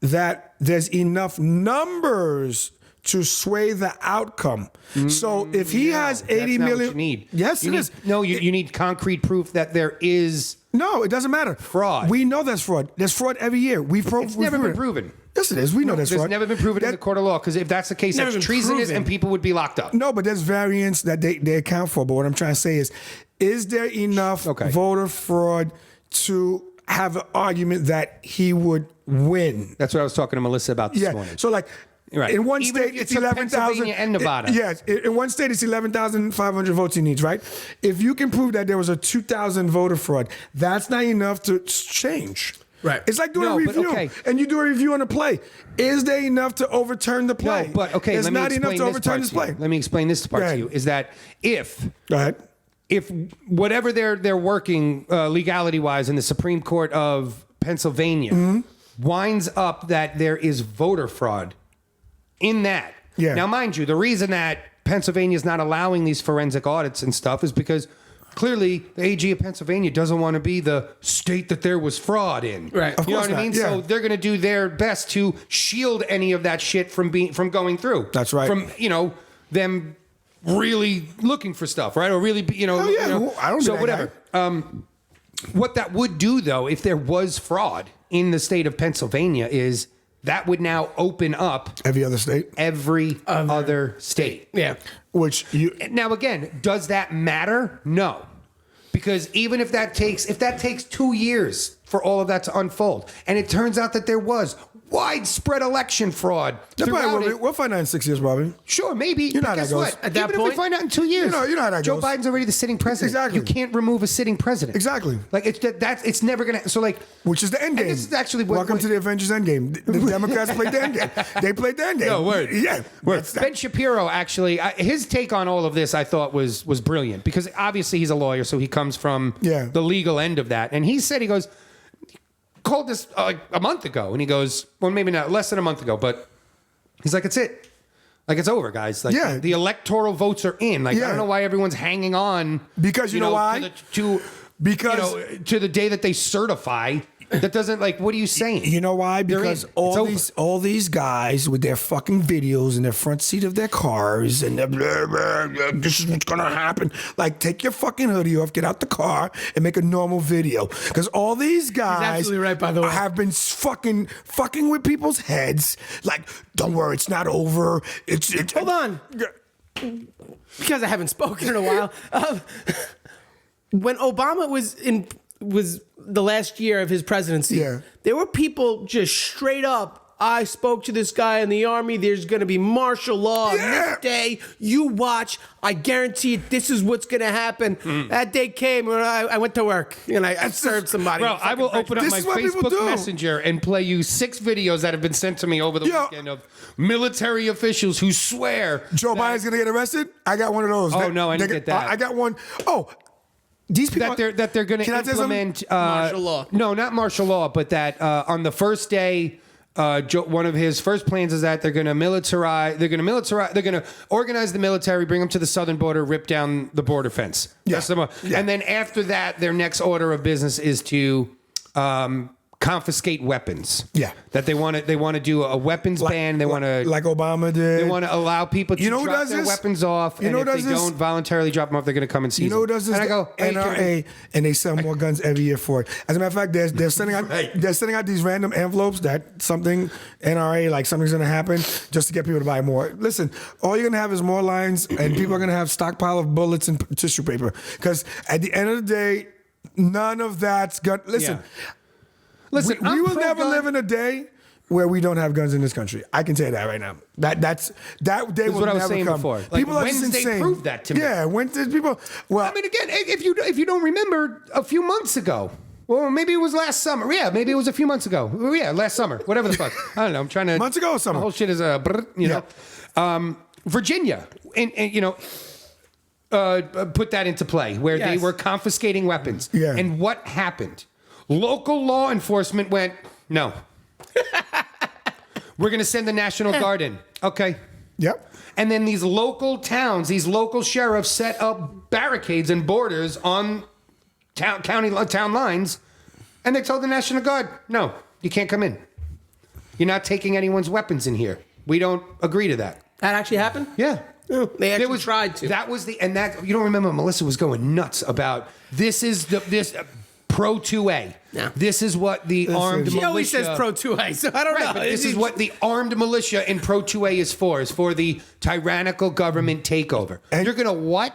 that there's enough numbers to sway the outcome? So if he has 80 million, what you need. Yes, you it need, is. No, you need concrete proof that there is. No, it doesn't matter. Fraud. We know that's fraud. There's fraud every year. It's never been proven. Yes, it is. We know that's There's fraud. never been proven in the court of law, because if that's the case, Never that's been treasonous proven. and people would be locked up. No, but there's variance that they account for. But what I'm trying to say is there enough voter fraud to have an argument that he would win? That's what I was talking to Melissa about this morning. So like, Right. in one Even state if you it's took 11,000. Pennsylvania and Nevada. Yes, in one state it's 11,500 votes he needs, right? If you can prove that there was a 2,000 voter fraud, that's not enough to change. Right. It's like doing a No, but review, okay. and you do a review on a play. Is there enough to overturn the play? No, but okay, there's let me not enough explain to this overturn part this to you. play. Let me explain this part Go to ahead. you. Is that if Go ahead. whatever they're working legality wise in the Supreme Court of Pennsylvania Mm-hmm. winds up that there is voter fraud in that. Yeah. Now, mind you, the reason that Pennsylvania is not allowing these forensic audits and stuff is because clearly the AG of Pennsylvania doesn't want to be the state that there was fraud in. Right. Of You know course what I not, mean? yeah. So they're going to do their best to shield any of that shit from going through. That's right. From them really looking for stuff, right? Or really, Oh, yeah. I don't So do that whatever. What that would do, though, if there was fraud in the state of Pennsylvania, is that would now open up Every other state, every other state. Yeah. which you Now, again, does that matter? No. Because even if that takes 2 years for all of that to unfold, and it turns out that there was widespread election fraud throughout it, we'll find out in 6 years, Bobby. sure, maybe. You know but how that guess goes. what? At that Even if point- we find out in 2 years, You know how that Joe goes. Biden's already the sitting president. Exactly. You can't remove a sitting president. Exactly. Like it's never gonna. So like, Which is the end game. And this is actually what- Welcome to the Avengers Endgame. The Democrats played the end game. They played the end game. No, word. Yeah. That's that. Ben Shapiro actually, his take on all of this, I thought was brilliant, because obviously he's a lawyer, so he comes from the legal end of that, and he goes, called this like a month ago, and he goes, well, maybe not, less than a month ago, but he's like, it's it. Like, it's over, guys. Like, Yeah. the electoral votes are in. Like, I don't know why everyone's hanging on. Because you know why? Because to the day that they certify. That doesn't, like, what are you saying? You know why? They're Because in. It's over. all these guys with their fucking videos in their front seat of their cars and they're blah, blah, blah, this is what's gonna happen. Like, take your fucking hoodie off, get out the car, and make a normal video. Because all these guys absolutely right, by the way. have been fucking with people's heads. Like, don't worry, it's not over. It's Hold on. Because I haven't spoken in a while. When Obama was the last year of his presidency, Yeah. there were people just straight up I spoke to this guy in the army. There's going to be martial law on this day. You watch. I guarantee it. This is what's going to happen. That day came and I went to work and I served somebody. Bro, I will open up my Facebook Messenger and play you 6 videos that have been sent to me over the weekend of military officials who swear Joe Biden's going to get arrested. I got one of those. Oh, no, I didn't get that. I got one. Oh, these people that they're going to implement martial law. No, not martial law, but that on the first day, one of his first plans is that they're going to militarize. They're going to organize the military, bring them to the southern border, rip down the border fence. Yeah. And then after that, their next order of business is to confiscate weapons. Yeah, that they want to do a weapons ban. They want to, like Obama did. They want to allow people to drop their weapons off. And if they don't voluntarily drop them off, they're going to come and seize them. You know who does this? And I go, NRA, and they sell more guns every year for it. As a matter of fact, they're sending out they're sending out these random envelopes that something NRA, like something's going to happen, just to get people to buy more. Listen, all you're going to have is more lines, and people are going to have stockpile of bullets and tissue paper. Because at the end of the day, none of that's going. Listen. Yeah. Listen, we will never live in a day where we don't have guns in this country. I can tell you that right now. That day will never come. Before. People are Wednesday just insane. proved that to me. Yeah, Wednesday people. Well, I mean, again, if you don't remember, a few months ago. Well, maybe it was last summer. Yeah, maybe it was a few months ago. Yeah, last summer. Whatever the fuck. I don't know. I'm trying to. Months ago or summer. The whole shit is know. Virginia, and put that into play where they were confiscating weapons. Yeah. And what happened? Local law enforcement went, no. We're going to send the National Guard in. Okay. Yep. And then these local towns, these local sheriffs set up barricades and borders on town lines, and they told the National Guard, no, you can't come in. You're not taking anyone's weapons in here. We don't agree to that. That actually happened? Yeah. They actually tried to. That was you don't remember Melissa was going nuts about this Pro 2A. No. This is what the armed militia... She always says Pro 2A, so I don't know. But this is what the armed militia in Pro 2A is for the tyrannical government takeover. And you're going to what?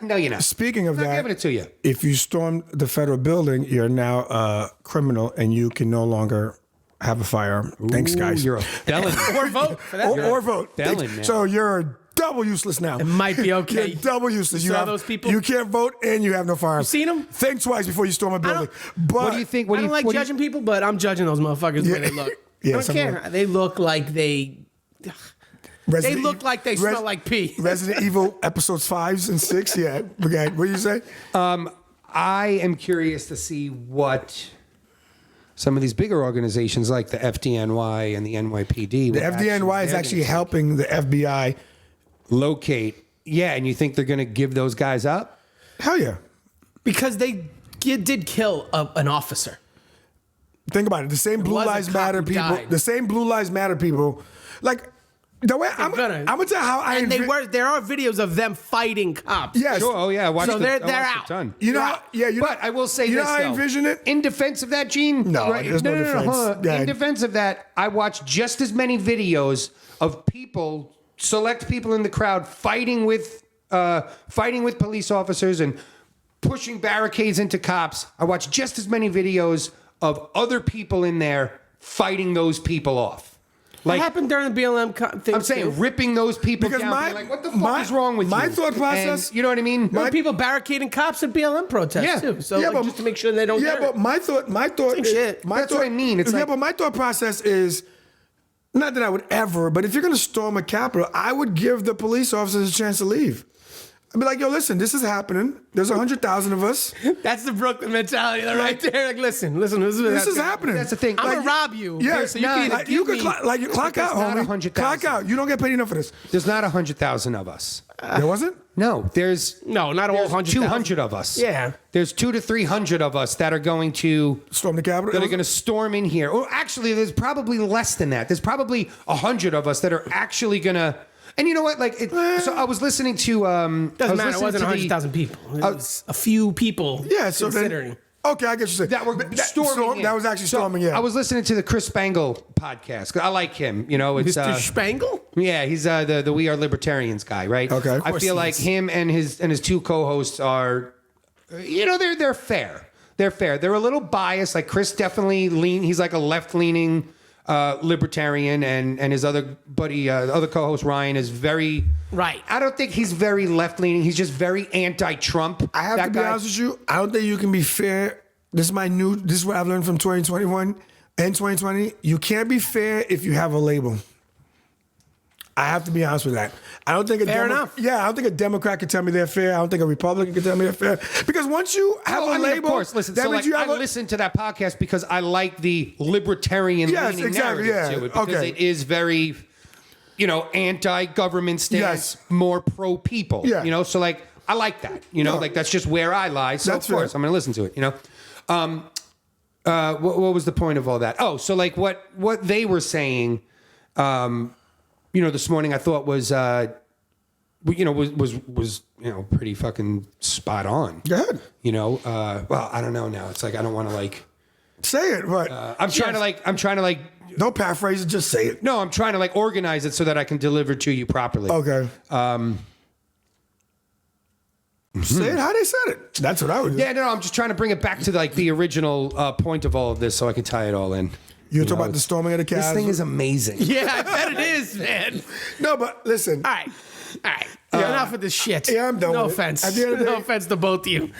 No, you're not. Speaking of I'm not that, giving it to you. If you storm the federal building, you're now a criminal and you can no longer have a firearm. Thanks, guys. You're a felon. Or vote for that. Or vote. Felon now. So you're double useless now. It might be okay. You're double useless. You saw those people? You can't vote and you have no firearm. You seen them? Think twice before you storm a building. But what do you think? I don't like judging people, but I'm judging those motherfuckers the way they look. Yeah, I don't care. They look like they look like they smell like pee. Resident Evil episodes 5 and 6. Yeah. Okay. What do you say? I am curious to see what some of these bigger organizations like the FDNY and the NYPD. The FDNY is actually helping the FBI locate. Yeah, and you think they're going to give those guys up? Hell yeah. Because they did kill an officer. Think about it. The same Blue Lives Matter people. Died. The same Blue Lives Matter people. Like, the way I'm gonna tell you how I. And there are videos of them fighting cops. Yes. Sure. Oh yeah. So they're out. You know. But I will say you this. know how I envision it. In defense of that, Gene. No, there's no defense. Hold on. In defense of that, I watched just as many videos of people, select people in the crowd, fighting with police officers and pushing barricades into cops. I watched just as many videos of other people in there fighting those people off. What happened during the BLM thing? I'm saying ripping those people down. Like, what the fuck is wrong with you? My thought process. And, you know what I mean? There were people barricading cops at BLM protests too. So just to make sure they don't. Yeah, but my thought. That's what I mean. It's but my thought process is. Not that I would ever, but if you're going to storm a Capitol, I would give the police officers a chance to leave. I'd be like, yo, listen, this is happening. There's 100,000 of us. That's the Brooklyn mentality right there. Like, listen, this is happening. That's the thing. I'm going to rob you. Yeah, so you can clock out, homie. Clock out. You don't get paid enough for this. There's not 100,000 of us. There wasn't? No, not all 100,000. 200 of us. Yeah. There's 200 to 300 of us that are going to storm the Capitol. That are going to storm in here. Or actually, there's probably less than that. There's probably 100 of us that are actually going to. And you know what? So I was listening to. Doesn't matter. It wasn't 100,000 people. It was a few people. Yeah. So considering. Okay, I get what you're saying. That were storming. That was actually storming. Yeah. I was listening to the Chris Spangle podcast. I like him. You know, it's Mr. Spangle. Yeah, he's the We Are Libertarians guy, right? Okay. I feel like him and his two co-hosts are, they're fair. They're fair. They're a little biased. Like Chris definitely he's like a left-leaning libertarian, and his other buddy, other co-host Ryan is very Right. I don't think he's very left-leaning. He's just very anti-Trump. I have to be honest with you. I don't think you can be fair. This is what I've learned from 2021 and 2020. You can't be fair if you have a label. I have to be honest with that. I don't think Fair enough. Yeah, I don't think a Democrat can tell me they're fair. I don't think a Republican can tell me they're fair. Because once you have a label, of course, listen. that So means like, you have I listened to that podcast because I like the libertarian Yes, leaning exactly, narrative yeah. to it because Okay. it is very, anti-government stance, Yes. more pro-people. Yeah. So like I like that. Like that's just where I lie. So That's of course fair. I'm going to listen to it. What was the point of all that? Oh, so like what they were saying, this morning I thought was, was pretty fucking spot on. Go ahead. Well, I don't know now. It's like I don't want to like Say it, but I'm trying to like don't paraphrase it. Just say it. no, I'm trying to like organize it so that I can deliver to you properly. Okay. Say it how they said it. That's what I would do. Yeah, no, I'm just trying to bring it back to like the original point of all of this so I can tie it all in. You talk about the storming of the This Cavs. thing is amazing. Yeah, I bet it is, man. No, but listen. All right. Enough of this shit. Yeah, I'm done No with it. offense. At the end of the No day- offense to both of you.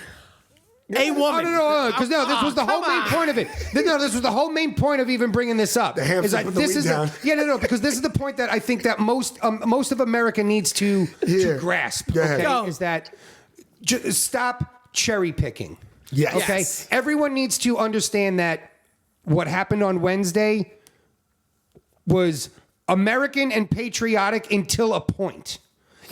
A Oh, woman. no, because this was the whole come main on. point of it. No, this was the whole main point of even bringing this up. The hamster Is that put the this weed is down. because this is the point that I think that most of America needs to Yeah. grasp. Go ahead. Okay, Go. is that stop cherry picking. Yes. Okay, Yes. everyone needs to understand that what happened on Wednesday was American and patriotic until a point,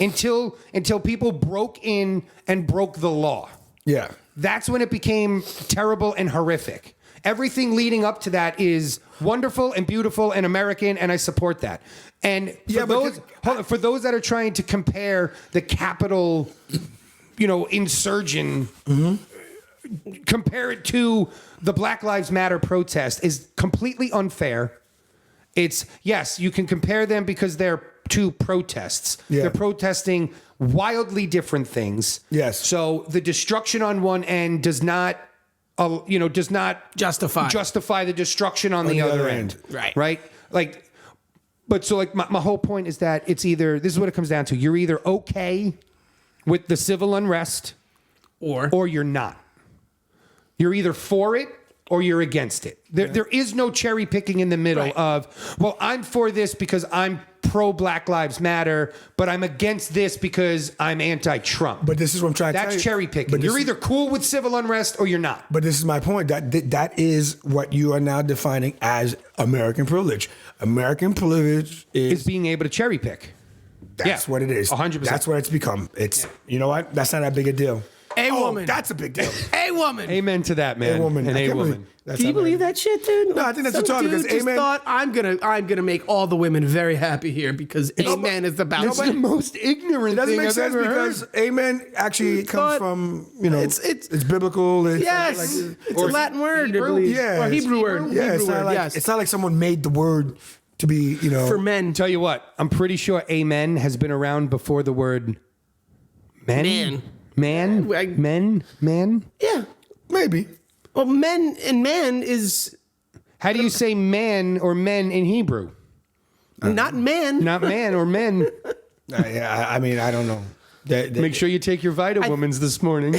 until people broke in and broke the law. Yeah. That's when it became terrible and horrific. Everything leading up to that is wonderful and beautiful and American, and I support that. And for Yeah, but for those that are trying to compare the Capitol, insurgent, compare it to the Black Lives Matter protest is completely unfair. It's, yes, you can compare them because they're two protests. Yeah. They're protesting wildly different things. Yes. So the destruction on one end does not Justify the destruction on the other end. Right. Right. Like, but so like my whole point is that it's either, this is what it comes down to. You're either okay with the civil unrest or you're not. You're either for it or you're against it. There is no cherry picking in the middle Right. of, well, I'm for this because I'm pro Black Lives Matter, but I'm against this because I'm anti-Trump. But this is what I'm trying to tell That's you. cherry picking. But this You're is- either cool with civil unrest or you're not. But this is my point. That is what you are now defining as American privilege. American privilege It's is being able to cherry pick. that's yeah, what it is. 100%. That's what it's become. It's you know what? That's not that big a deal. A woman. That's a big deal. A woman. Amen to that, man. A woman. An I A can't woman. believe that's Do you not believe bad. that shit, dude? No, I think that's Some the talk, dude because just Amen- thought I'm gonna make all the women very happy here because Amen is about It's the most ignorant It doesn't thing make I've sense ever because heard. amen actually comes thought- from it's biblical. It's yes, like- it's a Latin word, I Hebrew? believe. Yeah, or it's Hebrew word. yeah, Hebrew it's not word. like Yes, it's not like someone made the word to be for men. Tell you what, I'm pretty sure amen has been around before the word men. Man. I- Man? Yeah. maybe. Well, men and man is How do you say man or men in Hebrew? not man. Not man or men. Yeah, I mean I don't know. Make sure you take your vitamins this morning.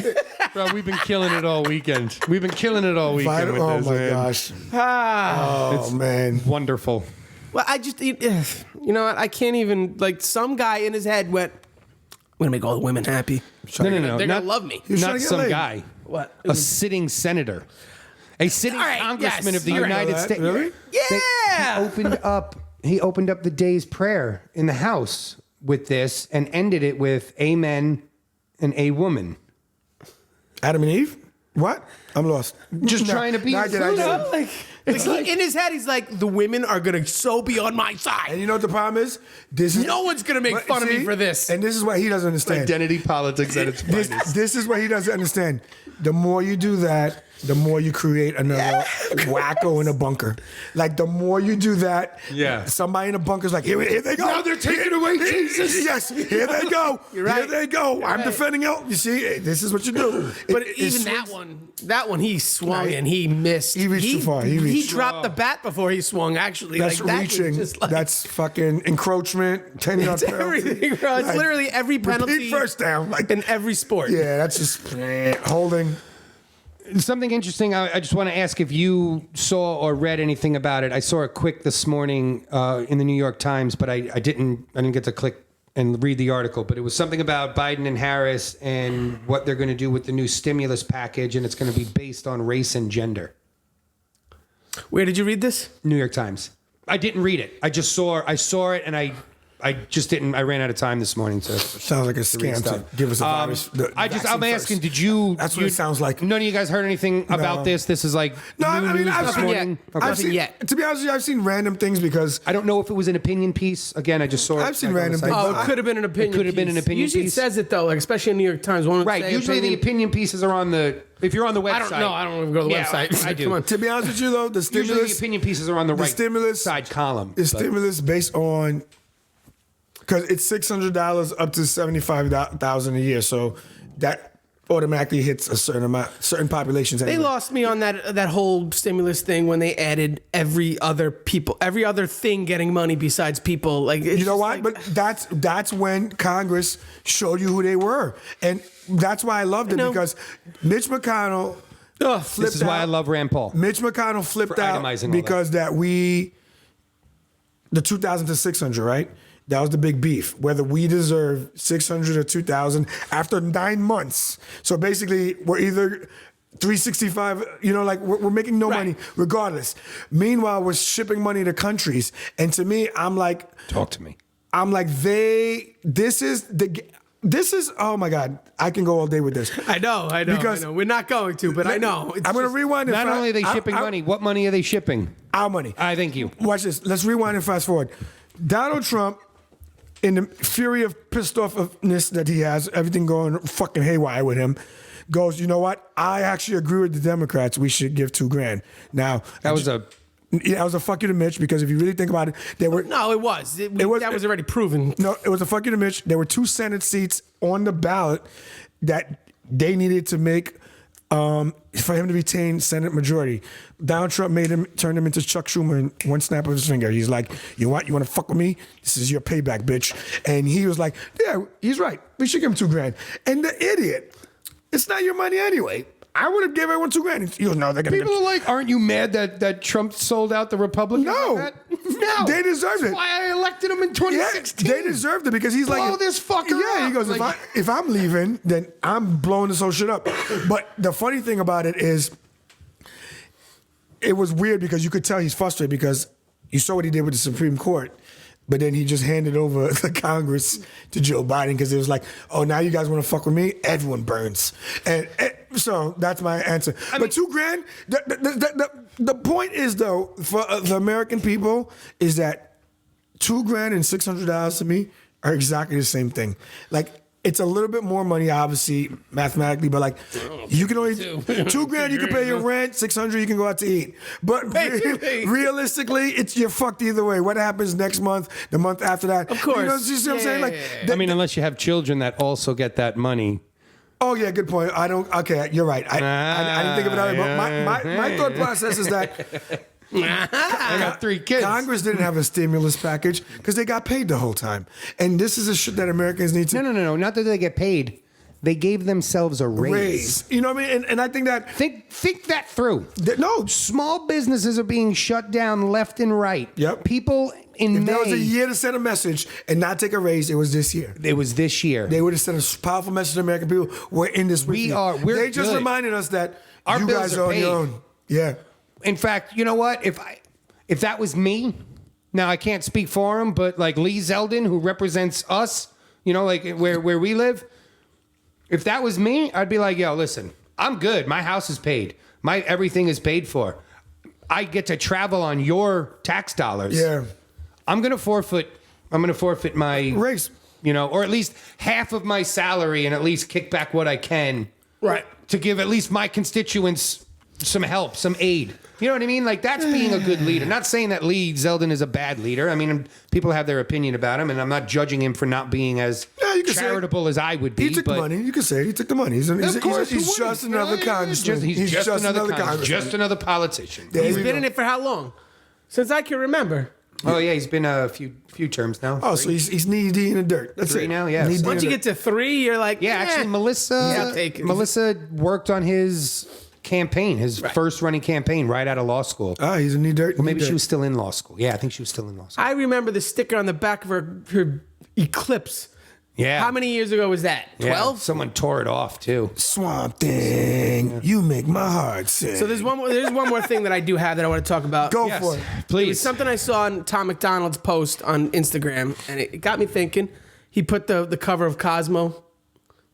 Bro, we've been killing it all weekend. We've been killing it all weekend with Oh this, my man. gosh. Ah. Oh man. Wonderful. Well, I just you know what? I can't even like some guy in his head went, "I'm gonna make all the women happy. No. They're not, gonna love me." was trying Not to get some laid. guy. What? A sitting senator. A sitting All right, congressman yes. of the All right. United Know that, States. really? Yeah. He opened up the day's prayer in the House with this and ended it with amen and a woman. Adam and Eve? What? I'm lost. Just trying to be No, I get it, I get it. Like, in his head, he's like, the women are gonna so be on my And side. you know what the problem is? This is No one's gonna make But fun of me see, for this. And this is what he doesn't understand. Identity politics at its This is what he doesn't understand. The more you do that, the more you create another wacko in a bunker. Like the more you do that, Yeah. somebody in a bunker's like, here they go. Now they're taking away Jesus. Yes, here they go. You're right. Here they go. I'm right. defending you. You see, this is what you do. But It even swings- that that one he swung and he missed. He reached too far. He reached. dropped the bat before he swung. Actually, That's like, that was reaching. just like, That's fucking encroachment. 10-yard it's everything, bro. It's Like, literally every penalty. repeat first down. Like, in every sport. yeah, that's just holding. Something interesting. I just want to ask if you saw or read anything about it. I saw it quick this morning in the New York Times, but I didn't get to click and read the article. But it was something about Biden and Harris and what they're going to do with the new stimulus package, and it's going to be based on race and gender. Where did you read this? New York Times. I didn't read it. I saw it, and I just didn't. I ran out of time this morning to. Sounds like a scam to give us a virus. I'm asking. Did you? That's what it sounds like. None of you guys heard anything about this. This is like No, new I mean, news I've this seen- morning. I've Okay. seen, yet. To be honest with you, I've seen random things because I don't know if it was an opinion piece. Again, I just saw it. I've seen like, on the random site. things. Oh, it could have been an opinion. could have been an opinion Usually piece. it says it though, like especially in New York Times. One would Right. say Usually the opinion pieces are on the. If you're on the website. I don't know. I don't even go to the Yeah, website. I do. Come on. to be honest with you though, the Usually stimulus, the opinion pieces are on the right stimulus side column. the but- stimulus based on because it's $600 up to $75,000 a year, so that automatically hits a certain amount, certain populations. They anyway. lost me on that whole stimulus thing when they added every other thing getting money besides people. Like it's You know just why? like- But that's when Congress showed you who they were, and that's why I loved it know. because Mitch McConnell Ugh. flipped This is why I out. love Rand Paul. Mitch McConnell flipped For out itemizing all because the 2,000 to 600, right? That was the big beef. Whether we deserve 600 or 2,000 after 9 months. So basically, we're either 365. Like we're making no money regardless. Meanwhile, we're shipping money to countries, and to me, I'm like, Talk to me. I'm like This is. Oh my God, I can go all day with this. I know. Because- I know. We're not going to, but I know. It's I'm going to just- rewind. Not only are they shipping money, what money are they shipping? Our money. I thank you. Watch this. Let's rewind and fast forward. Donald Trump, in the fury of pissed offness that he has, everything going fucking haywire with him, goes, you know what? I actually agree with the Democrats. We should give $2,000. Now That was a. that was a fuck you to Mitch because if you really think about it, there were No, it was. That was already proven. no, it was a fuck you to Mitch. There were 2 Senate seats on the ballot that they needed to make for him to retain Senate majority. Donald Trump turned him into Chuck Schumer in one snap of his finger. He's like, you want to fuck with me? This is your payback, bitch. And he was like, yeah, he's right. We should give him $2,000. And the idiot, it's not your money anyway. I would have given everyone $2,000. He goes, no, they're gonna. People are like, aren't you mad that Trump sold out the Republicans? No. like that? No. They deserved That's it. why I elected him in Yeah, 2016. they deserved it because he's Blow like, this fucker Yeah, he up. goes, Like- if I'm leaving, then I'm blowing this whole shit up. But the funny thing about it is, it was weird because you could tell he's frustrated because you saw what he did with the Supreme Court. But then he just handed over the Congress to Joe Biden because it was like, oh, now you guys want to fuck with me? Everyone burns. And so that's my answer. But $2,000, the point is, though, for the American people, is that $2,000 and $600 to me are exactly the same thing. Like, it's a little bit more money, obviously, mathematically, but like, you can only $2,000 you can pay your rent, $600 you can go out to eat. But realistically, you're fucked either way. What happens next month, the month after that? Of course. You see what I'm saying? Like, I mean, unless you have children that also get that money. oh yeah, good point. Okay, you're right. I didn't think of it that way. But my thought process is that. I got 3 kids. Congress didn't have a stimulus package because they got paid the whole time, and this is a shit that Americans need to No. Not that they get paid. They gave themselves a raise. raise. You know what I mean? And I think that Think that through. no, Small businesses are being shut down left and right. Yep. People in if May. there was a year to send a message and not take a raise, it was this year. It was this year. They would have sent a powerful message to American people. We're in this with you. We're They just good. reminded us that Our you bills guys are are on your paid. own. Yeah. In fact, you know what? If that was me, now I can't speak for him, but like Lee Zeldin, who represents us, like where we live, if that was me, I'd be like, yo, listen, I'm good. My house is paid. My everything is paid for. I get to travel on your tax dollars. Yeah. I'm gonna forfeit my Raise. or at least half of my salary and at least kick back what I can. Right. To give at least my constituents some help, some aid. You know what I mean? Like, that's being a good leader. Not saying that Lee Zeldin is a bad leader. I mean, people have their opinion about him, and I'm not judging him for not being as charitable as I would be. He took the money. You can say it. He took the money. He's just another congressman. He's just another congressman. Just another politician. He's been in it for how long? Since I can remember. Oh, yeah, he's been a few terms now. Oh, so he's knee-deep in the dirt. That's 3 it. now, yeah. Once you get to 3, you're like, Yeah, actually, Melissa worked on his campaign, his first running campaign right out of law school. Ah, he's a knee-dirt. Well, maybe she was still in law school. Yeah, I think she was still in law school. I remember the sticker on the back of her Eclipse. Yeah. How many years ago was that? 12? Someone tore it off, too. Swamp Thing, you make my heart sick. So there's one more thing that I do have that I want to talk about. Go for it. Please. It was something I saw on Tom McDonald's post on Instagram, and it got me thinking. He put the cover of Cosmo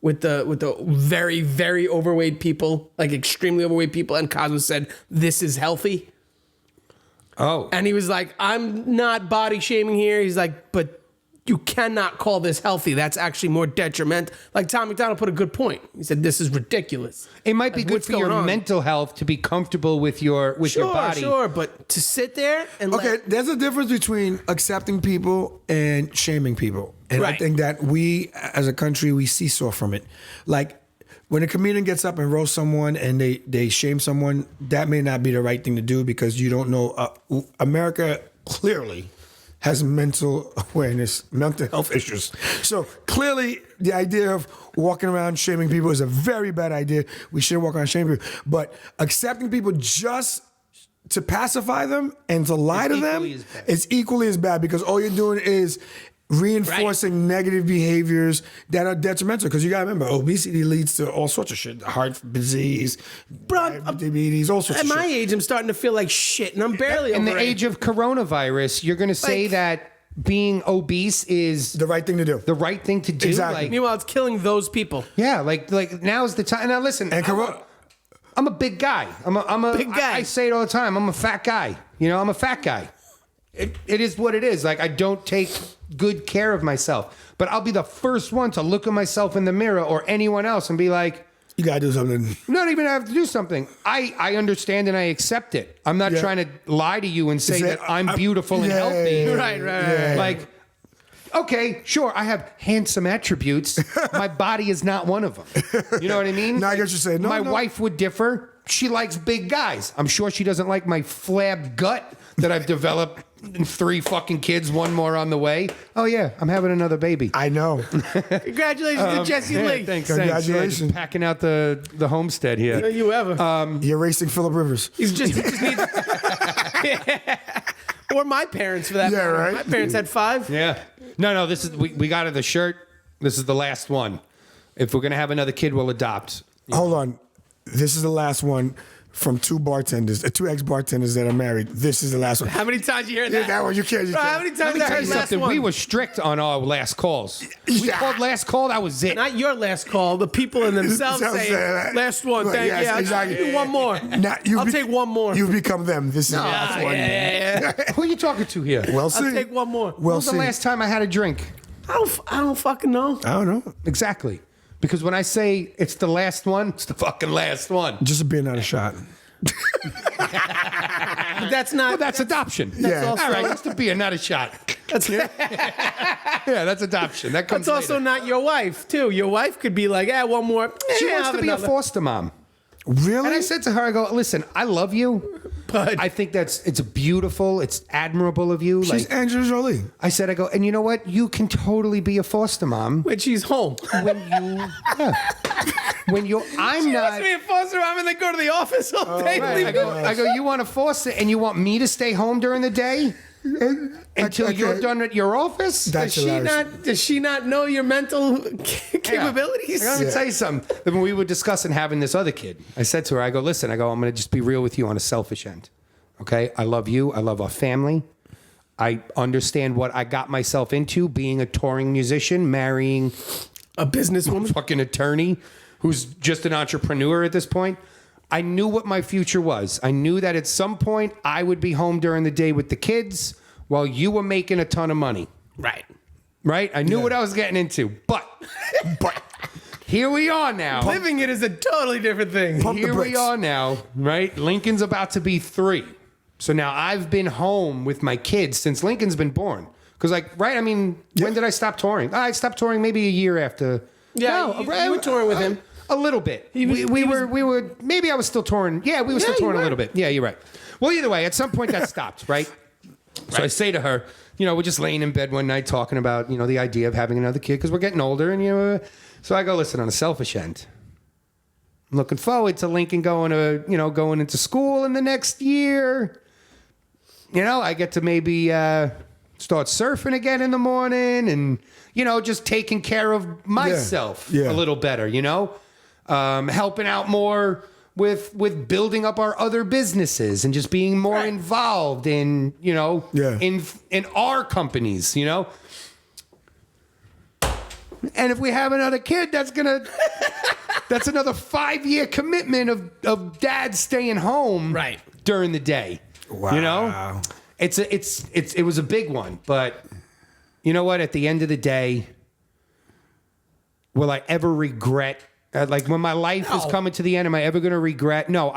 with the very, very overweight people, like extremely overweight people, and Cosmo said, "This is healthy." Oh. And he was like, "I'm not body shaming here." He's like, "But you cannot call this healthy. That's actually more detrimental." Like Tom McDonald put a good point. He said, "This is ridiculous." It might be Like, good what's for your going on? mental health to be comfortable with your body. Sure, but to sit there and Okay, there's a difference between accepting people and shaming people. And I Right. think that we, as a country, we seesaw from it. Like, when a comedian gets up and roasts someone and they shame someone, that may not be the right thing to do because you don't know. America clearly has mental awareness, mental health issues. So clearly the idea of walking around shaming people is a very bad idea. We shouldn't walk around shaming people. But accepting people just to pacify them and to lie to them is equally as bad because all you're doing is reinforcing negative behaviors that are detrimental. Because you got to remember, obesity leads to all sorts of shit. Heart disease, diabetes, all sorts At of shit. my age, I'm starting to feel like shit, and I'm barely In over the it. age of coronavirus, you're going to say Like- that being obese is The right thing to do. the right thing to do. Exactly. Like, Meanwhile, it's killing those people. yeah, like now's the time. Now listen, And I'm a big guy. I'm a Big guy. I say it all the time. I'm a fat guy. You know, I'm a fat guy. It is what it is. Like, I don't take good care of myself. But I'll be the first one to look at myself in the mirror or anyone else and be like, you got to do something. not even have to do something. I understand and I accept it. I'm not trying to lie to you and say that I'm beautiful and healthy. Right. Like, okay, sure, I have handsome attributes. My body is not one of them. You know what I mean? Now I get you saying, no, my no. wife would differ. She likes big guys. I'm sure she doesn't like my flabbed gut that I've developed. 3 fucking kids, 1 more on the way. Oh yeah, I'm having another baby. I know. Congratulations to Jesse Lee. Thanks. Congratulations. Yeah, packing out the homestead here. You ever? You're racing Phillip Rivers. he just needs. Or my parents, for that Yeah, matter. right. My parents had 5. Yeah. No. This is we got her the shirt. This is the last one. If we're gonna have another kid, we'll adopt. Hold on. This is the last one from 2 bartenders, 2 ex-bartenders that are married. This is the last one. How many times you heard Yeah, that? that one you can't. You Bro, how can't. many Let times me I tell heard you last something. one? We were strict on our last calls. We Yeah. called last call. That was it. Not your last call. The people in themselves Themselves saying, say that. last one, Right, thank yes, you. I'll exactly. do one more. Now, I'll take one more. You've become them. This is the last one. Yeah. Who are you talking to here? Well, see. I'll take one more. When Well, was the see. last time I had a drink? I don't fucking know. I don't know. Exactly. Because when I say it's the last one, it's the fucking last one. Just being out of shot. But that's not. Well, that's adoption. Yeah. All right, just a beer, not a shot. That's, Yeah, that's adoption. That comes that's also later. not your wife, too. Your wife could be like, one more. She Yeah, wants I'll to be have a another. foster mom. Really? And I said to her, I go, listen, I love you. But I think it's beautiful. It's admirable of you. She's Like Angelina Jolie. I said, I go, and you know what? You can totally be a foster mom when she's home. when you, when you're, I'm She not. wants to be a foster mom and then go to the office all day. Right. Leave I go, you want to foster and you want me to stay home during the day until you're done at your office? That's hilarious. Does she not know your mental capabilities? I gotta tell you something. When we were discussing having this other kid, I said to her, I go, listen, I'm going to just be real with you on a selfish end. Okay? I love you. I love our family. I understand what I got myself into being a touring musician, marrying A businesswoman. fucking attorney who's just an entrepreneur at this point. I knew what my future was. I knew that at some point I would be home during the day with the kids while you were making a ton of money. Right. Right? I knew what I was getting into. But here we are now. Living it is a totally different thing. Pump the Here we brakes. are now, right? Lincoln's about to be 3. So now I've been home with my kids since Lincoln's been born. Because, like, right? I mean, when did I stop touring? I stopped touring maybe a year after. Yeah, you were touring with him. A little bit. We were, maybe I was still touring. Yeah, we were still Yeah, you touring a were. little bit. Yeah, you're right. Well, either way, at some point that stopped, right? So I say to her, you know, we're just laying in bed one night talking about, you know, the idea of having another kid because we're getting older. And, you know, so I go, listen, on a selfish end, I'm looking forward to Lincoln going into school in the next year. You know, I get to maybe start surfing again in the morning and, you know, just taking care of myself Yeah. a little better, you know, helping out more with building up our other businesses and just being more involved in, you know, in our companies, you know. And if we have another kid, that's another 5-year commitment of dad staying home during the day. Wow. You know? It was a big one, but you know what? At the end of the day, will I ever regret? Like when my life is coming to the end, am I ever going to regret? No,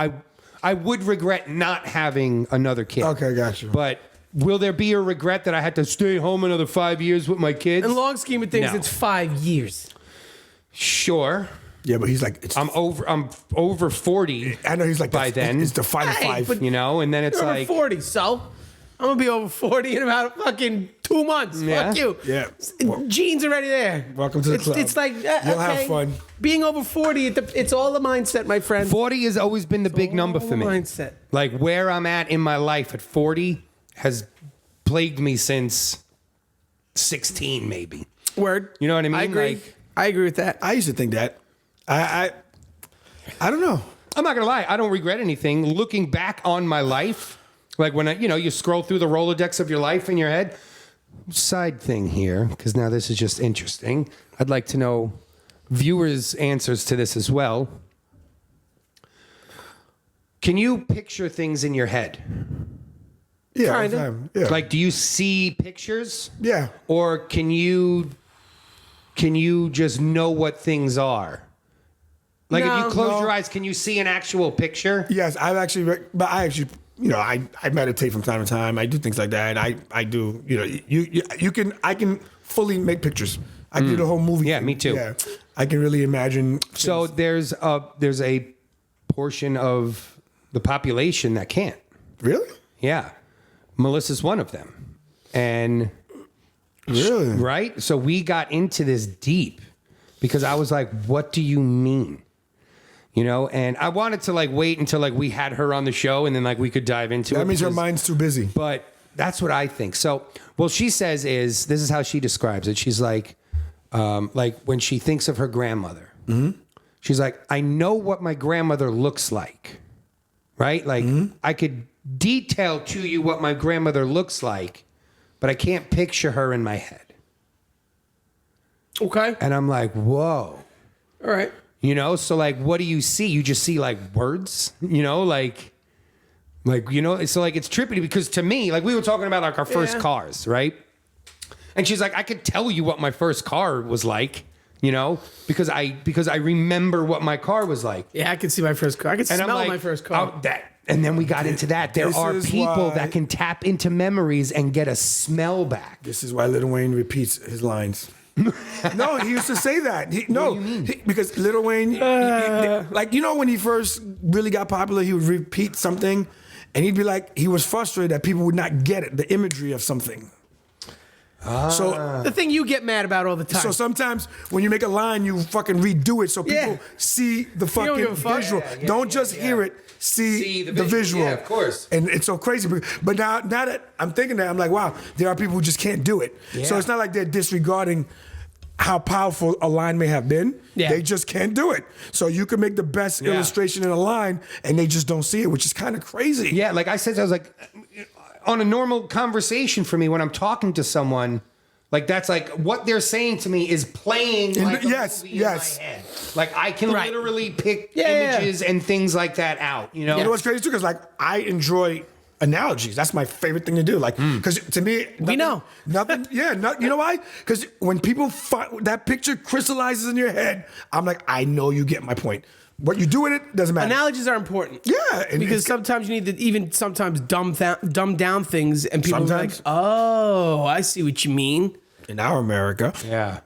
I would regret not having another kid. Okay, got you. But will there be a regret that I had to stay home another 5 years with my kids? In the long scheme of things, No. it's 5 years. Sure. Yeah, but he's like, I'm over 40. I know he's like, by then. It's the final Hey, 5. but- You know, and then it's You're like over 40, so I'm gonna be over 40 in about fucking 2 months. Yeah. Fuck you. Yeah. Genes already there. Welcome to the club. It's like You'll have fun. Being over 40, it's all the mindset, my friend. 40 has always been the big number for me. Mindset. Like where I'm at in my life at 40 has plagued me since 16, maybe. Word. You know what I mean? I agree. Like- I agree with that. I used to think that. I don't know. I'm not gonna lie, I don't regret anything. Looking back on my life, like when you scroll through the Rolodex of your life in your head. Side thing here, because now this is just interesting. I'd like to know viewers' answers to this as well. Can you picture things in your head? Yeah, all the Kinda. time. Yeah. Like, do you see pictures? yeah. Or can you just know what things are? Like if you No. close your eyes, can you see an actual picture? Yes, but I actually, you know, I meditate from time to time. I do things like that. I do, you know, I can fully make pictures. I do the whole movie. Yeah, thing. me too. Yeah, I can really imagine. So there's a portion of the population that can't. Really? Yeah. Melissa's one of them. And Really? right? So we got into this deep because I was like, what do you mean? You know, and I wanted to like wait until like we had her on the show and then like we could dive into it. That means her because- mind's too busy. But that's what I think. So, well, she says this is how she describes it. She's like when she thinks of her grandmother, she's like, I know what my grandmother looks like, right? Like I could detail to you what my grandmother looks like, but I can't picture her in my head. Okay. And I'm like, whoa. All right. You know, so like, what do you see? You just see like words, you know, like, you know, so like it's trippy because to me, like we were talking about like our first cars, right? And she's like, I could tell you what my first car was like, you know, because I remember what my car was like. Yeah, I can see my first car. I can And smell I'm like, my first car. oh, and then we got into that. There This are is people why- that can tap into memories and get a smell back. This is why Lil Wayne repeats his lines. No, he used to say that. Because Lil Wayne, like, you know, when he first really got popular, he would repeat something and he'd be like, he was frustrated that people would not get it, the imagery of something. So, The thing you get mad about all the time. so sometimes when you make a line, you fucking redo it so people Yeah. see the don't fucking give a fuck. visual. Don't just hear it, see the visual. Yeah, of course. And it's so crazy. But now that I'm thinking that, I'm like, wow, there are people who just can't do it. So Yeah. it's not like they're disregarding how powerful a line may have been. Yeah. They just can't do it. So you can make the best illustration in a line and they just don't see it, which is kind of crazy. Yeah, like I said, I was like, on a normal conversation for me when I'm talking to someone, like that's like what they're saying to me is playing like a yes, movie yes. in my head. Like I can Right. literally pick Yeah. images and things like that out. You know, You know what's crazy too? Because like I enjoy analogies. That's my favorite thing to do. Like, because to me, nothing. Yeah, you know why? Because when people find that picture crystallizes in your head, I'm like, I know you get my point. What you do with it doesn't matter. Analogies are important. Yeah, because sometimes you need to even sometimes dumb down things, and people are like, "Oh, I see what you mean." In our America, Yeah.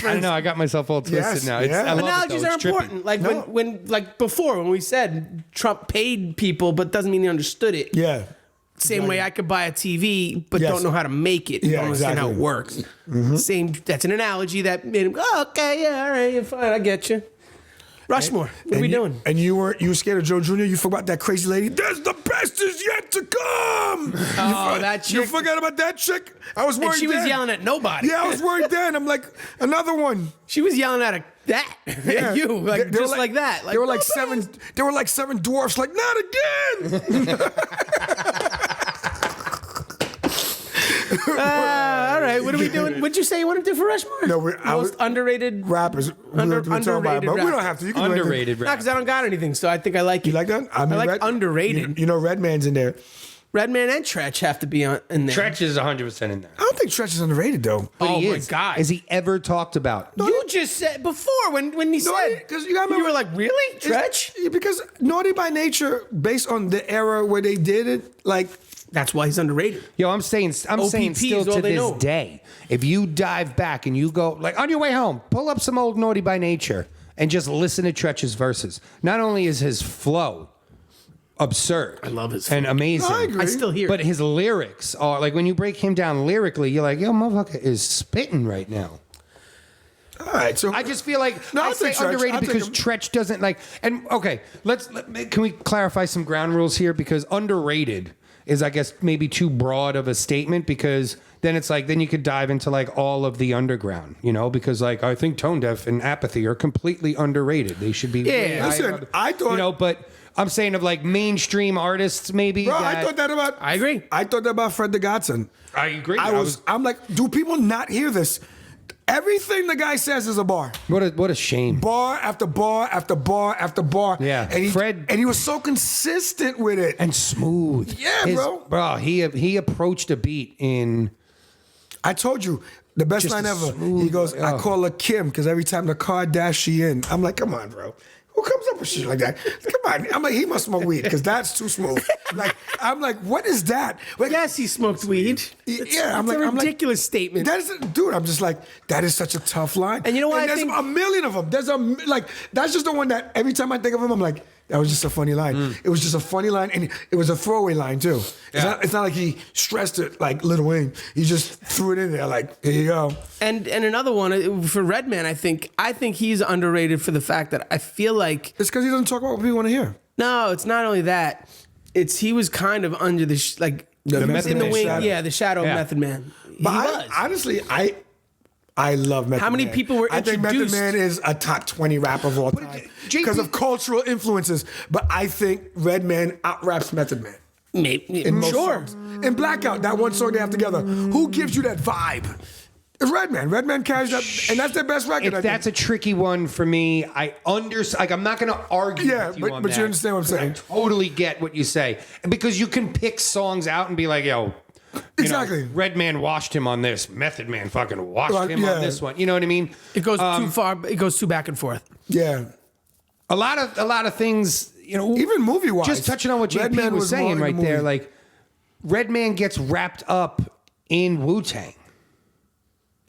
I know. I got myself all twisted now. yeah. I love Analogies it, though. are It's important. trippy. Like when like before when we said Trump paid people, but doesn't mean he understood it. yeah. Same way I could buy a TV, but Yes. don't know how to make it. Yeah, Don't understand how it exactly. Mm-hmm. works. Same. That's an analogy that made him go, oh, okay, yeah, all right, you're fine, I get you. Rushmore, what are we doing? And you were scared of Joe Jr. You forgot that crazy lady. There's the best is yet to come. Oh, that chick. You forgot about that chick. I was worried. And she was then. yelling at nobody. Yeah, I was worried then. I'm like, another one. She was yelling at that. Yeah. At you, like, They were just like that. Like, There were like "No, seven. There were like 7 dwarfs. Like, not again. all right, what are we doing? What'd you say you want to do for Rushmore? No, most underrated Rappers. Underrated but we don't rappers. have to. You can do anything. Underrated No, rap. because I don't got anything, so I think I like it. You like that? I like underrated. You know, Redman's in there. Redman and Tretch have to be in there. Tretch is 100% in there. I don't think Tretch is underrated though. But Oh he my is. God. Is he ever talked about? You just said before when he said, because you gotta you remember, were like, really, Tretch? Because Naughty by Nature, based on the era where they did it, like That's why he's underrated. Yo, I'm saying OPP still is all to they this know. day, if you dive back and you go, like on your way home, pull up some old Naughty by Nature and just listen to Tretch's verses. Not only is his flow absurd. I love his and flow. amazing. No, I agree. I still hear But it. his lyrics are like when you break him down lyrically, you're like, yo, motherfucker is spitting right now. all right. So I just feel like No, I I'll say take Tretch. underrated I'll take because him. Tretch doesn't like. And okay, can we clarify some ground rules here? Because underrated is, I guess, maybe too broad of a statement, because then it's like then you could dive into like all of the underground, you know? Because like I think Tone Deaf and Apathy are completely underrated. They should be. way higher Listen, up. I thought- you know, but I'm saying of like mainstream artists, maybe. bro, I thought that about. I agree. I thought that about Fred the Godson. I agree. I'm like, do people not hear this? Everything the guy says is a bar. What a shame. Bar after bar after bar after bar. Yeah, and he was so consistent with it. And smooth. Yeah, bro. Bro, he approached a beat in. I told you the best Just line a ever. smooth- He goes, I oh. call her Kim because every time the car dash she in. I'm like, come on, bro. Who comes up with shit like that? Come on. I'm like, he must smoke weed because that's too smooth. Like, I'm like, what is that? Like, Yes, he smoked weed. Yeah, I'm It's like, a I'm like, ridiculous statement. That is, dude. I'm just like, that is such a tough line. And you know what I there's think- a million of them. There's that's just the one that every time I think of him, I'm like, that was just a funny line. It was just a funny line, and it was a throwaway line too. It's not like he stressed it like Lil Wayne. He just threw it in there, like, here you go. And another one for Redman, I think he's underrated for the fact that I feel like It's because he doesn't talk about what people want to hear. no, it's not only that. It's he was kind of under the The Method in the Man wing, shadow. the shadow Yeah. of Method Man. But he was. honestly, I love Method Man. How many people were I think Method introduced? Man is a top 20 rapper of all time JP because of cultural influences. But I think Redman out-raps Method Man. Maybe, In most sure. songs. In Blackout, that one song they have together, who gives you that vibe? It's Redman. Redman carries that, and that's their best record. I That's a think. tricky one for me. I'm not going to argue Yeah, with you but- on but that. you understand what I'm saying. I totally get what you say. Because you can pick songs out and be like, yo, Exactly. Redman washed him on this. Method Man fucking washed Well, him yeah. on this one. You know what I mean? It goes too far. It goes too back and forth. Yeah. A lot of things, you know, Even movie-wise. just touching on what JP Redman was was more saying in the right there, movie. like Redman gets wrapped up in Wu-Tang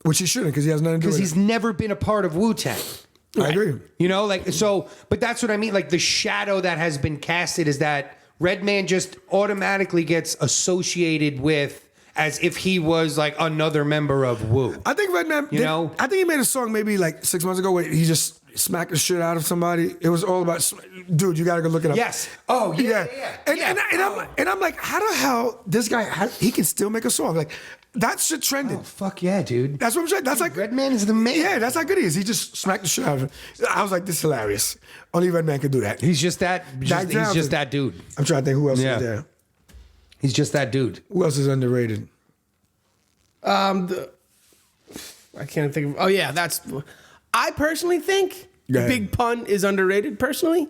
Which he shouldn't, because he has nothing to do because with he's never been a part of Wu-Tang. it. I agree. You know, like, so, but that's what I mean. Like, the shadow that has been casted is that Redman just automatically gets associated with as if he was like another member of Wu. I think Redman, You know? I think he made a song maybe like 6 months ago where he just smacked the shit out of somebody. It was all about, dude, you gotta go look it up. Yes. Oh, yeah. And I'm like, how the hell this guy, he can still make a song? Like, that shit trended. Oh, fuck yeah, dude. That's what I'm saying. That's like, Redman is the man. yeah, that's how good he is. He just smacked the shit out of him. I was like, this is hilarious. Only Redman could do that. He's just that. He's talented. just that dude. I'm trying to think who else Yeah. is there. He's just that dude. Who else is underrated? I can't think of. Oh yeah, I personally think Go ahead. Big Pun is underrated personally,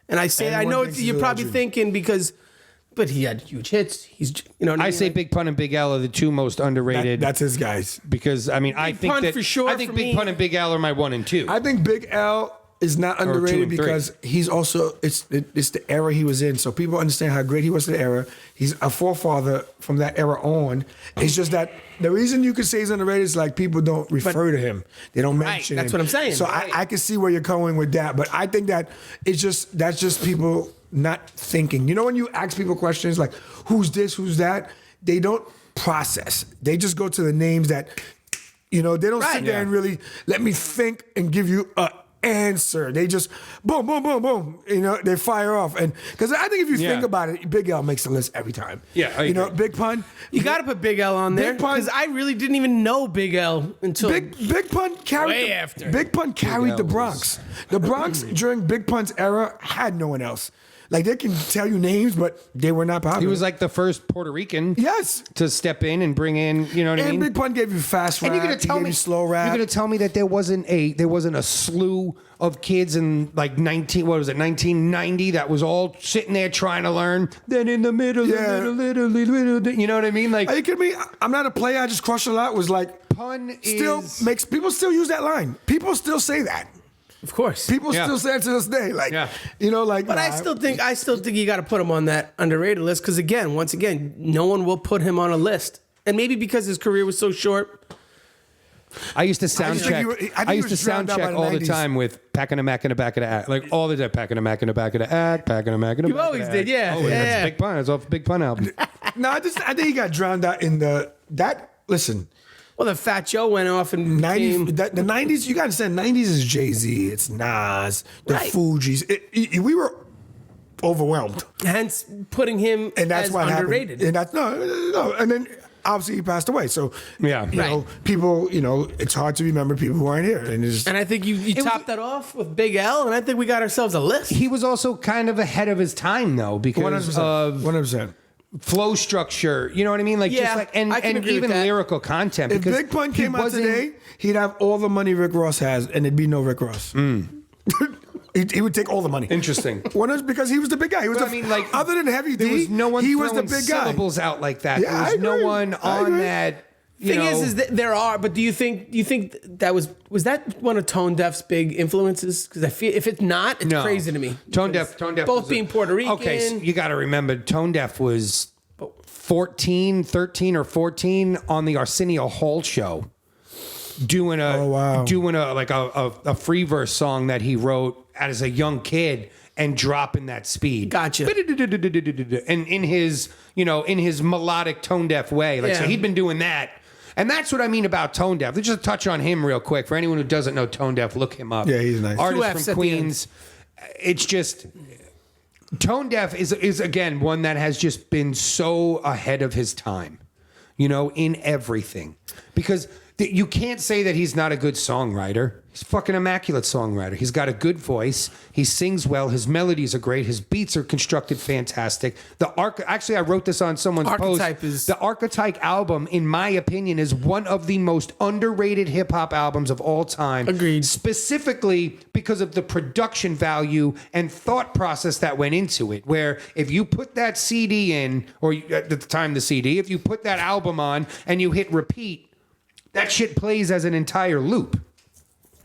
and I say I Everyone know thinks you're he's a probably legend. thinking because but he had huge hits. He's, you know what I I mean? say Big Pun and Big L are the two most underrated. That's his guys. Because I mean, I think Pun that for sure I think for Big me. Pun and Big L are my 1 and 2. I think Big L is not 2 underrated and 3. because he's also it's the era he was in, so people understand how great he was to the era. He's a forefather from that era on. It's just that the reason you could say he's underrated is like people don't refer to him, they don't mention that's him. what I'm saying. So Right. I can see where you're going with that, but I think that that's just people not thinking. You know, when you ask people questions like who's this, who's that, they don't process. They just go to the names that. You know, they don't sit there and really let me think and give you a answer. They just boom, boom, boom, boom. You know, they fire off. And because I think if you think about it, Big L makes the list every time. Yeah, I you know, agree. Big Pun. You got to put Big L on there Big Pun- because I really didn't even know Big L until Big Pun carried Way after. Big Pun carried L the Bronx. The Bronx during Big Pun's era had no one else. Like they can tell you names, but they were not popular. He was like the first Puerto Rican yes. to step in and bring in, you know what I And mean? Big Pun gave you fast rap. And you're gonna he tell gave me you slow rap. You're gonna tell me that there wasn't a slew of kids in like 1990 that was all sitting there trying to learn. Then in the middle, Yeah. little, you know what I mean? Like Are you kidding me? I'm not a player. I just crush a lot. Was like Pun still is makes people still use that line. People still say that. of course. People Yeah. still say it to this day. Like Yeah. you know, like. But I still think you got to put him on that underrated list because once again, no one will put him on a list, and maybe because his career was so short. I used to sound think check. he was- I think I he used to was sound drowned out by check the all the 90s. time with packing a Mac in the back of the act, like all the time. Packing a Mac in the back of the act, packing a Mac in the You back. always of the did, act. yeah. Always. Yeah, That's yeah. Big Pun. It's off the Big Pun album. No, I think he got drowned out in that. Listen, Well, the Fat Joe went off and 90s. became, The 90s. You got to say 90s is Jay-Z. It's Nas. The Right. Fugees. We were overwhelmed, hence putting him and that's as why underrated. And that's no. And then obviously he passed away. So Yeah. you know, people. You know, it's hard to remember people who aren't here, and it's And I think you was- topped that off with Big L, and I think we got ourselves a list. He was also kind of ahead of his time though, because 100%. of 100%. flow structure. You know what I mean? Like Yeah, just like and I can agree with even that. lyrical content. If because Big Pun he came out wasn't- today, he'd have all the money Rick Ross has, and there'd be no Rick Ross. He would take all the money. Interesting. Because he was the big guy. He was But I mean, like, other than Heavy There D, was no one he was the throwing big guy. syllables out like that. Yeah, there I was no agree. one I on agree. that. You Thing know, is that there are, but do you think that was that one of Tone Deaf's big influences? Because I feel if it's not, it's no. crazy to me. Tone Deaf, Both was being Puerto Rican. Okay, so you got to remember, Tone Deaf was 13 or 14 on the Arsenio Hall show, doing a like a free verse song that he wrote as a young kid and dropping that speed. Gotcha. And in his melodic Tone Deaf way, like so Yeah. he'd been doing that. And that's what I mean about Tone Deaf. Let's just touch on him real quick. For anyone who doesn't know Tone Deaf, look him up. Yeah, he's nice. 2 Artist Fs from at the end. Queens. It's just Tone Deaf is again one that has just been so ahead of his time, you know, in everything. Because you can't say that he's not a good songwriter. He's a fucking immaculate songwriter. He's got a good voice. He sings well. His melodies are great. His beats are constructed fantastic. Actually, I wrote this on someone's Archetype post. is- The Archetype album, in my opinion, is one of the most underrated hip hop albums of all time. Agreed. Specifically because of the production value and thought process that went into it. Where if you put that CD in, or at the time the CD, if you put that album on and you hit repeat, that shit plays as an entire loop.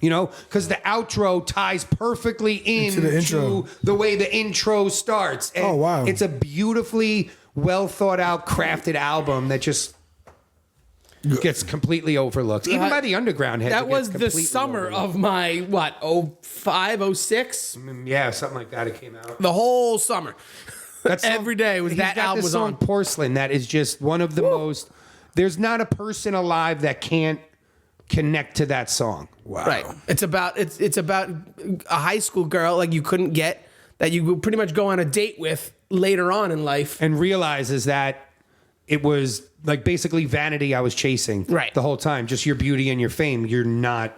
You know, because the outro ties perfectly into the intro. the way the intro starts. And Oh, wow. It's a beautifully well thought out, crafted album that just gets completely overlooked. Even by the underground heads. That it was gets the completely summer overlooked. of my 05, 06? Yeah, something like that. It came out. The whole summer. That's Every day was he's that got album this was song, on. Porcelain, that is just one of the most. There's not a person alive that can't connect to that song. wow. Right. It's about a high school girl like you couldn't get that you would pretty much go on a date with later on in life. And realizes that it was like basically vanity I was chasing Right. the whole time. Just your beauty and your fame. You're like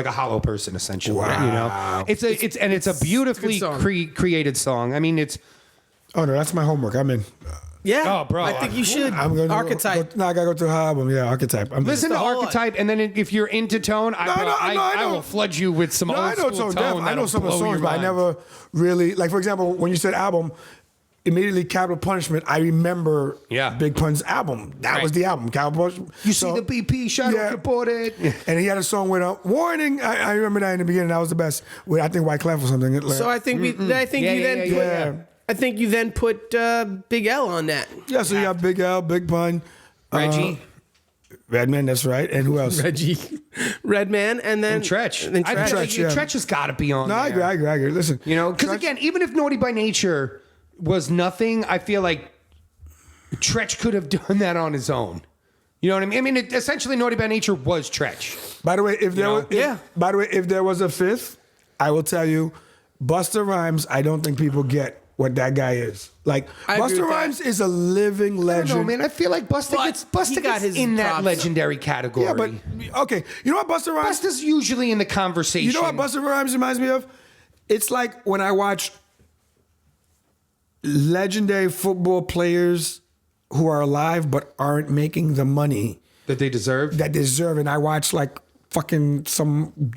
a hollow person essentially. Wow. You know, it's a beautifully song. created song. I mean, it's Oh no, that's my homework. I'm in. Yeah. Oh, bro, I think you should. I'm gonna Archetype. No, I gotta go to her album. Yeah, Archetype. listen to the whole- Archetype, and then if you're into Tone, I know. will flood you with some No, old I know school Tone Deaf. I know that'll some of the blow your songs, but I mind. never really like. For example, when you said album, immediately Capital Punishment. I remember Yeah. Big Pun's album. That was the album, Capital Punishment. You see the BP shuttle reported. And he had a song with warning. I remember that in the beginning. That was the best. With I think White Clef or something. So I think I think you then put Big L on that. Yeah, so you got Big L, Big Pun, Reggie. Redman. That's right. And who else? Reggie, Redman, and then Tretch. And then I think Tretch, yeah. Tretch has got to be on No, there. I agree. Listen, You know, because again, even if Naughty by Nature was nothing, I feel like Tretch could have done that on his own. You know what I mean? I mean, essentially, Naughty by Nature was Tretch. By the way, if there was, Yeah. By the way, if there was a fifth, I will tell you, Busta Rhymes. I don't think people get what that guy is. Like I agree Busta with that. Rhymes is a living I legend. don't know, man. I feel like Busta But he got gets his in that props. legendary category. Yeah, but okay. You know what Busta Rhymes? Busta's usually in the conversation. You know what Busta Rhymes reminds me of? It's like when I watch legendary football players who are alive but aren't making the money that they deserve. that deserve, and I watch like fucking some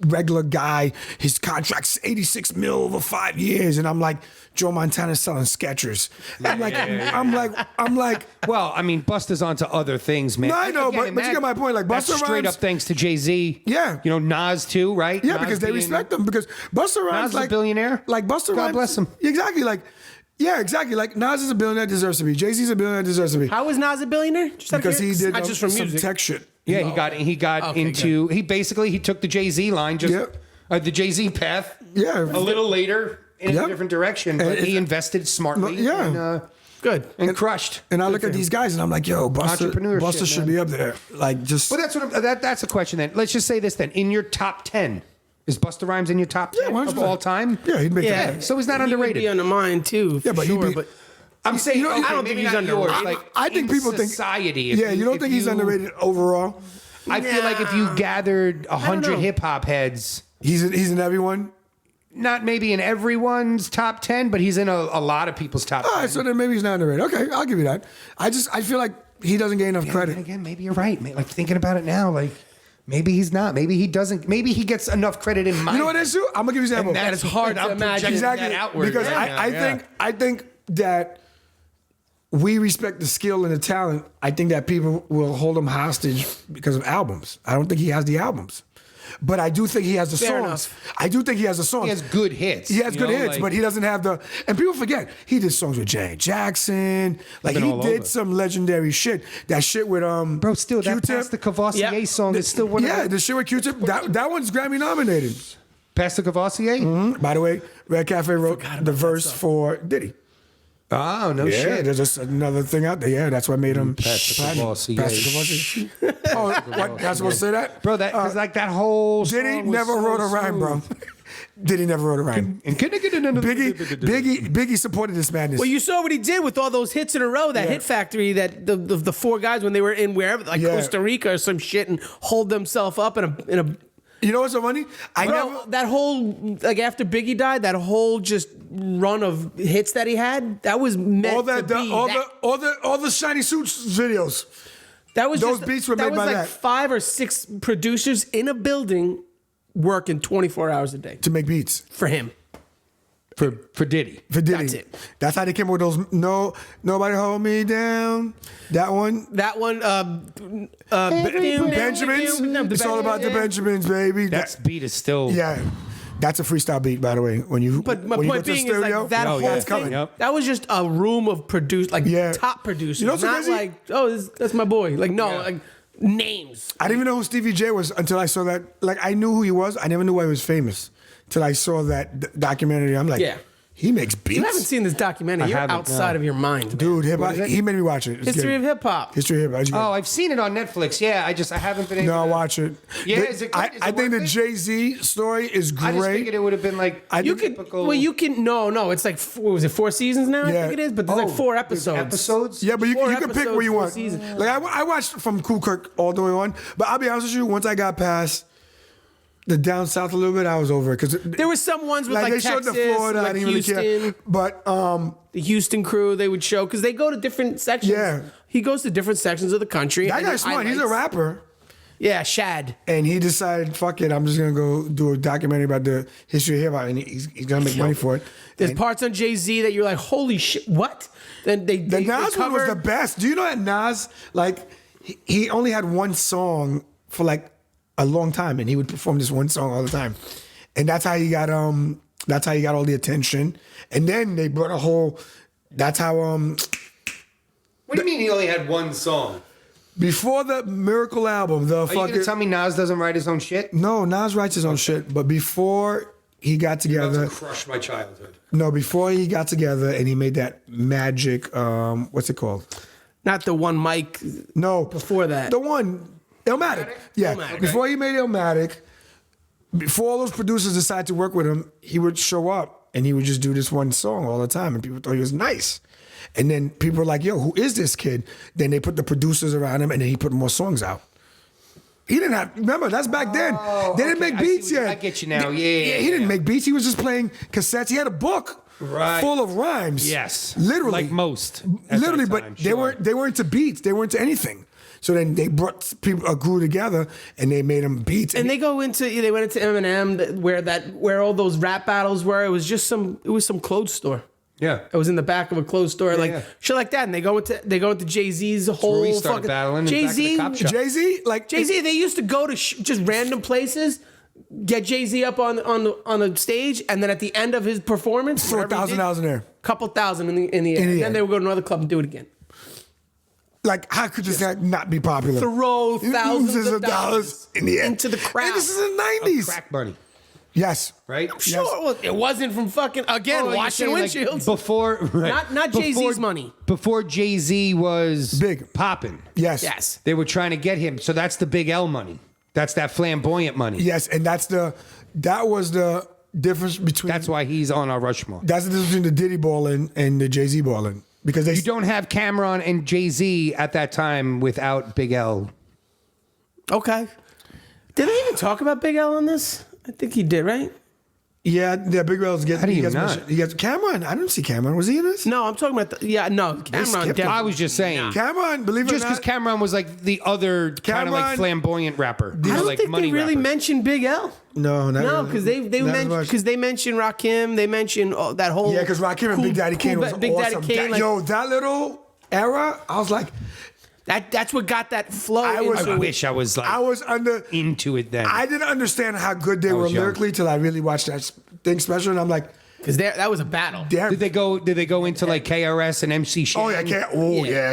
regular guy, his contract's 86 mil over 5 years, and I'm like, Joe Montana selling Skechers. I'm like, Well, I mean, Busta's onto other things, man. No, I know, Again, but you get my point. Like, that's Busta straight Rhymes- up thanks to Jay-Z. Yeah. You know, Nas too, right? yeah, Nas because they being- respect him. Because Busta Rhymes, Nas is a like billionaire. like Busta God Rhymes, bless him. Exactly, like. Yeah, exactly. Like Nas is a billionaire, deserves to be. Jay-Z's a billionaire, deserves to be. How is Nas a billionaire? Just out of Because he curiosity. did not just from some music. tech shit. Yeah, he got Okay, into he took the Jay-Z line, just Yep. the Jay-Z path. Yeah. A little later in Yep. a different direction, but And he invested smartly. Yeah. and, Good. crushed. And I look at these guys and I'm like, yo, Entrepreneurship, Busta should man. be up there. Like, just. Well, that's what that's a question then. Let's just say this then. In your top 10, is Busta Rhymes in your top 10 of 100%. all time? Yeah, he'd make Yeah. that. So he's not He would underrated. be under mine too. Yeah, but he'd sure, be- but I'm saying, You know, okay, I don't maybe think he's not yours. underrated. Like, I think in people think. society. If Yeah, you don't if think he's underrated overall? I feel like if you gathered 100 know. hip hop heads, He's in everyone. not maybe in everyone's top 10, but he's in a lot of people's top 10. All right, so then maybe he's not underrated. Okay, I'll give you that. I feel like he doesn't get enough And credit. again, maybe you're right. Like thinking about it now, like maybe he's not. Maybe he doesn't. Maybe he gets enough credit in my. You know what it is, too? I'm gonna give you an example. That is hard to imagine. Exactly, that outward. because Yeah. I think that we respect the skill and the talent. I think that people will hold him hostage because of albums. I don't think he has the albums, but I do think he has the Fair songs. enough. I do think he has the songs. He has good hits. He has you good know, hits, like- but he doesn't have the. And people forget he did songs with Janet Jackson. Like been he all did over. some legendary shit. That shit with Bro, still that Q-Tip. Pastor Cavassier Yep. song is still one Yeah, of the shit with Q-Tip. That one's Grammy nominated. Pastor Cavassier. By the way, Red Cafe wrote the verse for Diddy. Oh no Yeah, shit. there's just another thing out there. Yeah, that's what made him Pastor platinum. Cavassier. Pastor Cavassier. Oh, what? That's supposed to say that, Bro, that because like that whole Diddy song was never so wrote a rhyme, bro. smooth. Diddy never wrote a rhyme. And can I get another Biggie supported this madness. Well, you saw what he did with all those hits in a row. That Yeah. Hit Factory, that the four guys when they were in wherever, like Yeah. Costa Rica or some shit, and hold themselves up in a. You know what's so funny? Bro, that whole like after Biggie died, that whole just run of hits that he had, that was meant all that to be all the shiny suits videos. that was those just, beats were that made was by like that. 5 or 6 producers in a building working 24 hours a day To make beats for him. for Diddy. for Diddy. That's it. That's how they came up with those. Nobody hold me down. That one. That one, Benjamins. No, the It's all about the Benjamins, baby. That beat is still. Yeah, that's a freestyle beat, by the way. When you But my when you point get to the being is studio, like that whole that's thing. coming. Yep. That was just a room of Yeah. top producers. You know what's so not crazy? like, oh, that's my boy. Like no, like names. I didn't even know who Stevie J was until I saw that. Like I knew who he was. I never knew why he was famous till I saw that documentary. I'm like, Yeah. he makes beats. You haven't seen this documentary. You're haven't, outside no. of your mind, Dude, hip hop. is it? He made me watch it. It's History good. of hip hop. History of hip hop. Oh, I've seen it on Netflix. Yeah, I haven't been able No, to watch it. Yeah, is it good? Is I it think worth the it? Jay-Z story is I just great. figured it would have been like You could, typical. well, you can. No, it's like what was it? 4 seasons now. I Yeah. think it is, but there's Oh, like 4 there's episodes. episodes. Yeah, but you 4 can pick episodes, what you 4 want. seasons. Like I watched from Cool Kirk all the way on, but I'll be honest with you. Once I got past the down south a little bit, I was over it because There were some ones with like, they showed Texas, the Florida. I like didn't really Houston, care. But the Houston crew. They would show because they go to different sections. Yeah. he goes to different sections of the country. that and guy's smart. He's a highlights. rapper. Yeah, Shad. And he decided, fuck it, I'm just gonna go do a documentary about the history of hip hop, and he's gonna make money for it. There's parts on Jay-Z that you're like, holy shit, what? Then The Nas one was the best. Do you know that Nas, like, he only had one song for like a long time, and he would perform this one song all the time, and that's how he got all the attention. And then they brought a whole. That's how What do you mean he only had one song? Before the Miracle album, the Are you fucking. gonna tell me Nas doesn't write his own shit? No, Nas writes his own shit, but before he got together. Crush my childhood. No, before he got together and he made that magic. What's it called? Not the one Mike. No, Before that. the one Illmatic. Yeah, Illmatic. before he made Illmatic, before all those producers decided to work with him, he would show up and he would just do this one song all the time, and people thought he was nice. And then people were like, "Yo, who is this kid?" Then they put the producers around him, and then he put more songs out. He didn't have. Remember, that's back then. They didn't make beats yet. I get you now. Yeah. He didn't make beats. He was just playing cassettes. He had a book full of rhymes. Yes. Literally. Like most. at Literally, that but time, they sure. weren't to beats. They weren't to anything. So then they brought people a crew together and they made them beats. And they went into Eminem, where all those rap battles were. It was some clothes store. Yeah. It was in the back of a clothes store, yeah. shit like that. And they go into Jay-Z's whole where we started fucking battling in the back of the Jay-Z. cop shop. Jay-Z, They used to go to just random places, get Jay-Z up on the stage, and then at the end of his performance, throw $1,000 in there. couple thousand in the air. And then they would go to another club and do it again. Like, how could this not be popular? Throw thousands of dollars in the air into the crowd. And this is in the 90s. Crack money. Yes. Right? Sure, well, it wasn't from fucking washing windshields. Before, right. Not Jay-Z's money. Before Jay-Z was Big. popping. Yes. They were trying to get him. So that's the Big L money. That's that flamboyant money. Yes, and that was the difference between. That's why he's on our Rushmore. That's the difference between the Diddy balling and the Jay-Z balling. Because You don't have Cameron and Jay-Z at that time without Big L. Okay. Did they even talk about Big L on this? I think he did, right? Yeah, Big L's get. How do you gets not? mentioned. He gets Cameron. I didn't see Cameron. Was he in this? No, I'm talking about Cameron. skipped Definitely. I was just saying. Cameron, believe it or Just because not. Cameron was like the other kind of like Cameron- flamboyant rapper. I don't like think money they really rapper. mentioned Big L. No, No, because they mentioned Rakim. They mentioned that whole Yeah, because Rakim and Big Daddy Kane was Big Daddy awesome. Kane, like, that little era, I was like, that's what got that flow. I wish I was like I was under. into it then. I didn't understand how good they were was young. lyrically till I really watched that thing special, and I'm like, because that was a battle. damn. Did they go into like KRS and MC Shan? Oh yeah,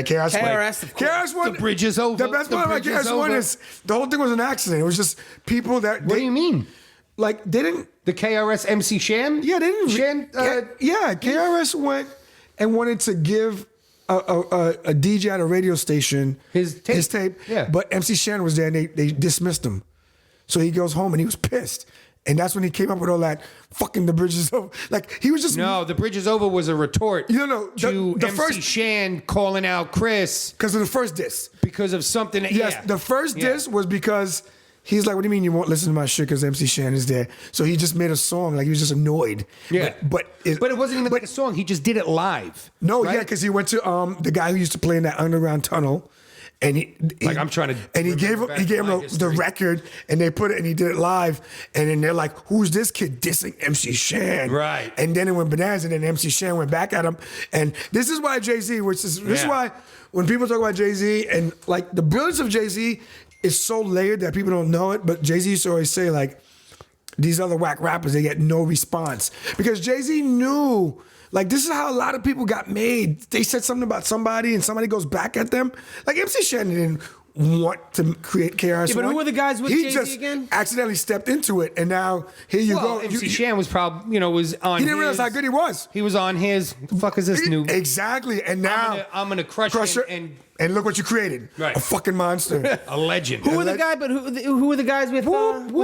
KRS. KRS, of course. KRS one. The bridge is over. The best The part about bridge is KRS one over. is the whole thing was an accident. It was just people that. What do you mean? Like they didn't. The KRS MC Shan? Yeah, they didn't. Shan, yeah, KRS went and wanted to give a DJ at a radio station His tape. Yeah. But MC Shan was there and they dismissed him. So he goes home and he was pissed. And that's when he came up with all that fucking the bridges over. Like he was just No, the bridge is over was a retort No, to the MC first- Shan calling out Chris because of the first diss. because of something. Yes, yeah. the first Yeah. diss was because he's like, "What do you mean you won't listen to my shit?" Because MC Shan is there. So he just made a song. Like he was just annoyed. Yeah. but it wasn't even like a song. He just did it live. No, right? yeah, because he went to the guy who used to play in that underground tunnel, and I'm trying to and he gave remember him back to my the history. record, and they put it, and he did it live, and then they're like, "Who's this kid dissing MC Shan?" Right. And then it went bananas, and then MC Shan went back at him, and this is why Jay-Z, this is why when people talk about Jay-Z and like the brilliance of Jay-Z is so layered that people don't know it, but Jay-Z used to always say like, these other whack rappers, they get no response because Jay-Z knew. Like, this is how a lot of people got made. They said something about somebody and somebody goes back at them. Like, MC Shan didn't want to create KRS. Yeah, but who were the guys with He Jay-Z just again? accidentally stepped into it, and now here you Well, go. MC Shan was probably, was on He didn't realize his- how good he was. He was on his, what the fuck is this new? Exactly, and now I'm gonna crush it, and and look what you created. Right. A fucking monster. a legend. Who were the guy? But who were the guys with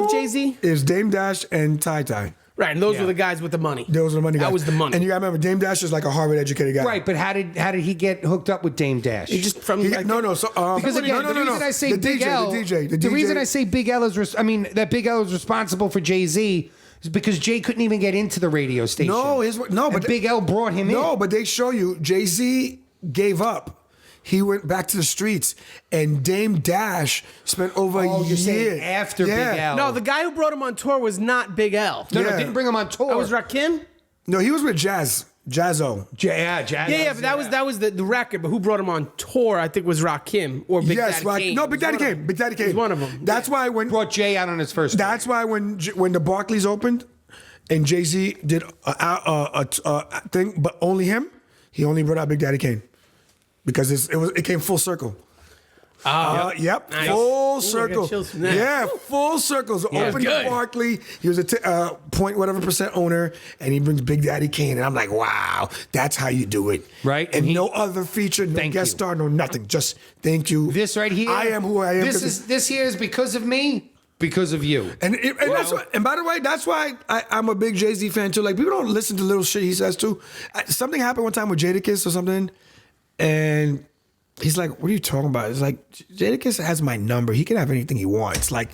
Jay-Z? Is Dame Dash and Ty Ty. Right, and those were the guys with the money. Those were the money guys. That was the money. And you gotta remember, Dame Dash is like a Harvard educated guy. Right, but how did he get hooked up with Dame Dash? He just from He, like, no, so Because again, the reason I say the Big DJ, L, the DJ, the reason I say Big L is, that Big L is responsible for Jay-Z is because Jay couldn't even get into the radio station. but Big L brought him in. No, but they show you Jay-Z gave up. he went back to the streets, and Dame Dash spent over a you're saying year after Big L. No, the guy who brought him on tour was not Big L. No, Yeah. didn't bring him on tour. That was Rakim? No, he was with Jazzo. Jazz. Yeah, but that was the record. But who brought him on tour? I think was Rakim or Big Yes, Daddy Kane. no, Big Daddy Kane. Big Daddy Kane. He's one of them. That's why when brought Jay out on his first. That's why when the Barclays opened, and Jay-Z did a thing, but only him, he only brought out Big Daddy Kane because it came full circle. Yep, Nice. full Ooh, I circle. got chills from that. Yeah, full circles. Opened good. the Barclay. He was a point whatever % owner, and he brings Big Daddy Kane, and I'm like, wow, that's how you do it, Right? And And no other feature, no Thank guest you. star, no nothing. Just thank you. This right here. I am who I am. This here is because of me, because of you. And that's why, and by the way, that's why I'm a big Jay-Z fan too. Like people don't listen to little shit he says too. Something happened one time with Jadakiss or something, and he's like, "What are you talking about?" It's like Jadakiss has my number. He can have anything he wants. Like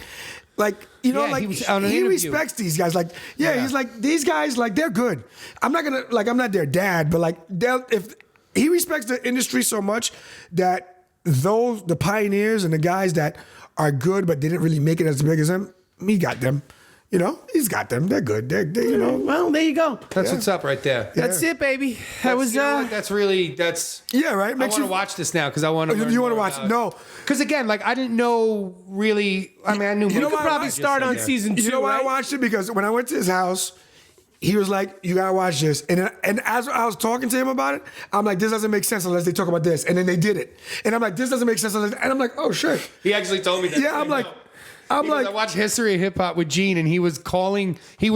you know, Yeah, like he was on an he interview. respects these guys. Like he's like these guys. Like they're good. I'm not their dad, but like if he respects the industry so much that the pioneers and the guys that are good but didn't really make it as big as him, he got them. You know, he's got them. They're good. They're you know. Well, there you go. That's what's up right there. That's it, baby. That was You know what? That's Yeah, right. I Makes want to watch this now because I want to. You want to watch? No. Because again, like I didn't know really. I mean, I knew. You know could why I probably watched start it? on season 2. You know why right? I watched it? Because when I went to his house, he was like, "You gotta watch this," and as I was talking to him about it, I'm like, "This doesn't make sense unless they talk about this," and then they did it, and I'm like, "This doesn't make sense unless," and I'm like, "Oh shit." He actually told me that. Yeah, I'm like, I watched History of Hip Hop with Gene, and he was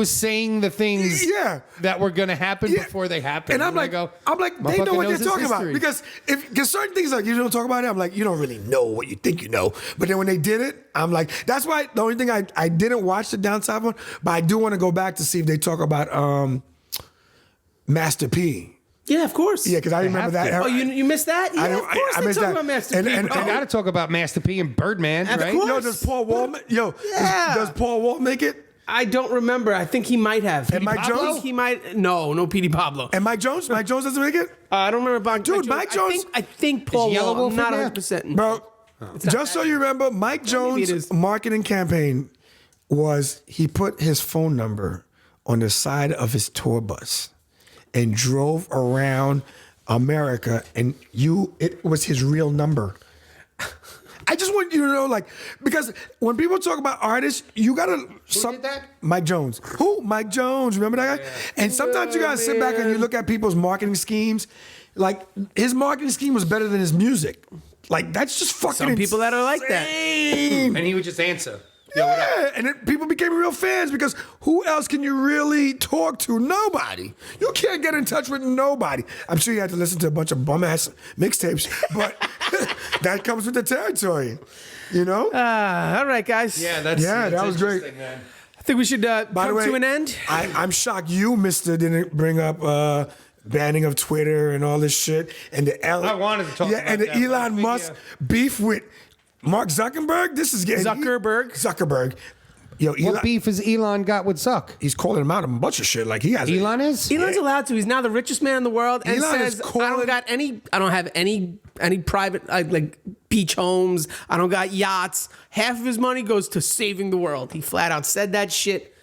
saying the things that were going to happen before they happened. And I'm like, they know what they're talking about. Because certain things like you don't talk about it, I'm like, you don't really know what you think you know. But then when they did it, I'm like, that's why the only thing I didn't watch the downside one, but I do want to go back to see if they talk about Master P. Yeah, of course. Yeah, because I remember that. Oh, you missed that? Yeah, of course they talk about Master P. And They got to talk about Master P and Birdman, Of right? course. Yo, does Paul Wall? Yeah. Does Paul Wall make it? I don't remember. I think he might have. And Mike Pablo? Jones? He might. No, Petey Pablo. And Mike Jones? Mike Jones doesn't make it? I don't remember. Dude, Mike Jones- I think Paul Yellow Wall. Wolf I'm not in there? 100%. Bro, just so you remember, Mike maybe it Jones' is. marketing campaign was he put his phone number on the side of his tour bus and drove around America, and it was his real number. I just want you to know, like, because when people talk about artists, you gotta. Who did that? Mike Jones. Who? Mike Jones. Remember that guy? Yeah. And sometimes you gotta sit back and you look at people's marketing schemes. Like his marketing scheme was better than his music. Like that's just fucking. Some people that are like that. insane. And he would just answer. Yeah, and then people became real fans because who else can you really talk to? Nobody. You can't get in touch with nobody. I'm sure you had to listen to a bunch of bum ass mixtapes, but that comes with the territory, you know. All right, guys. That was great. Man. I think we should By the come way, to an end. I'm shocked you, Mister, didn't bring up banning of Twitter and all this shit, and I wanted to talk about and the that, Elon but Musk beef with Mark Zuckerberg. This is getting Zuckerberg. Yo, What beef has Elon got with Zuck? He's calling him out on a bunch of shit. Like he has. Elon is? Elon's allowed to. He's now the richest man in the world, and Elon is says, calling- I don't have any private like beach homes. I don't got yachts. Half of his money goes to saving the world. He flat out said that shit.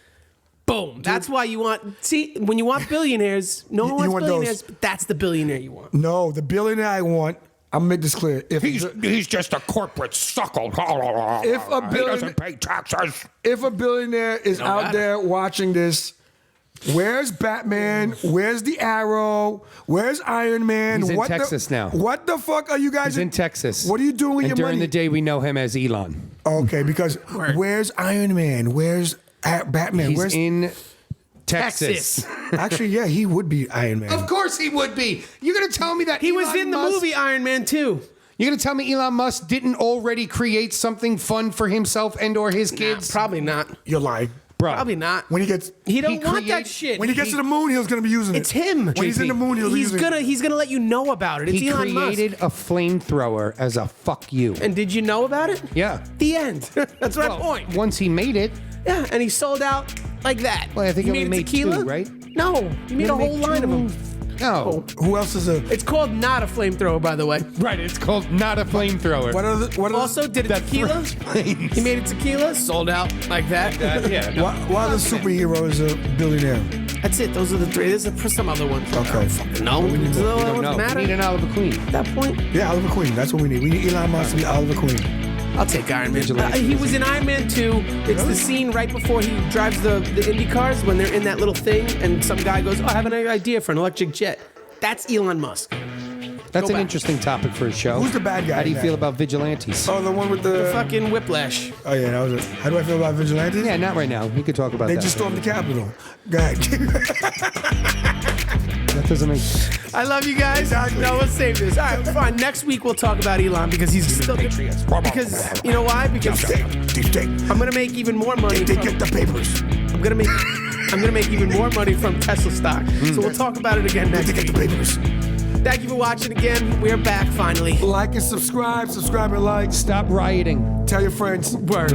Boom. That's why you want. See, when you want billionaires, no one wants want billionaires, those. but that's the billionaire you want. No, the billionaire I want. I'm gonna make this clear. If He's just a corporate suckle. If a He doesn't pay taxes. if a billionaire is out there watching this, where's Batman? Where's the Arrow? Where's Iron Man? He's in What Texas now. What the fuck are you guys He's in Texas. What are you doing with and your during money? the day, we know him as Elon. Okay, because where's Iron Man? Where's Batman? He's Where's in Texas. actually? Yeah, he would be Iron Man. Of course he would be. You're going to tell me that He was Elon in the Musk- movie Iron Man 2. You're going to tell me Elon Musk didn't already create something fun for himself and or his kids? Probably not. You're lying. Bro. Probably not. When he gets He don't He want that create- shit. when he gets to the moon, he's gonna be using it. It's him. When he's in the moon, he'll be using it. He's gonna let you know about it. It's He Elon Musk. created a flamethrower as a fuck you. And did you know about it? Yeah. The end. That's my Well, point. Once he made it, Yeah, and he sold out like that. Well, I think he he only made tequila? two, right? No, he made a whole line of them. No. Who else is a? It's called not a flamethrower, by the way. Right, it's called not a flamethrower. What are the? Also, did it tequila? He made it tequila, sold out like that. Yeah. No. Why the superhero is a billionaire? That's it. Those are the three. There's some other ones. Okay. No, We does don't that know. matter We need an Oliver Queen. at that point? Yeah, Oliver Queen. That's what we need. We need Elon Musk and Oliver Queen. I'll take Iron Man. Vigilante. He was in Iron Man 2. It's the scene right before he drives the Indy cars when they're in that little thing, and some guy goes, "Oh, I have an idea for an electric jet." That's Elon Musk. That's Go an back. interesting topic for a show. Who's the bad guy How do you in feel that? about vigilantes? Oh, the one with The the. fucking Whiplash. Oh yeah, that was it. How do I feel about vigilantes? Yeah, not right now. We could talk about They that. just stormed the Capitol. Go ahead. That doesn't make I love you guys. Exactly. No, let's save this. All right, fine. Next week we'll talk about Elon because he's still. Because you know why? Because Deep state. I'm gonna make even more money. They from- get the papers. I'm gonna make even more money from Tesla stock. So we'll talk about it again next They get week. the papers. Thank you for watching again. We're back finally. Like and subscribe. Subscribe and like. Stop rioting. Tell your friends. Word.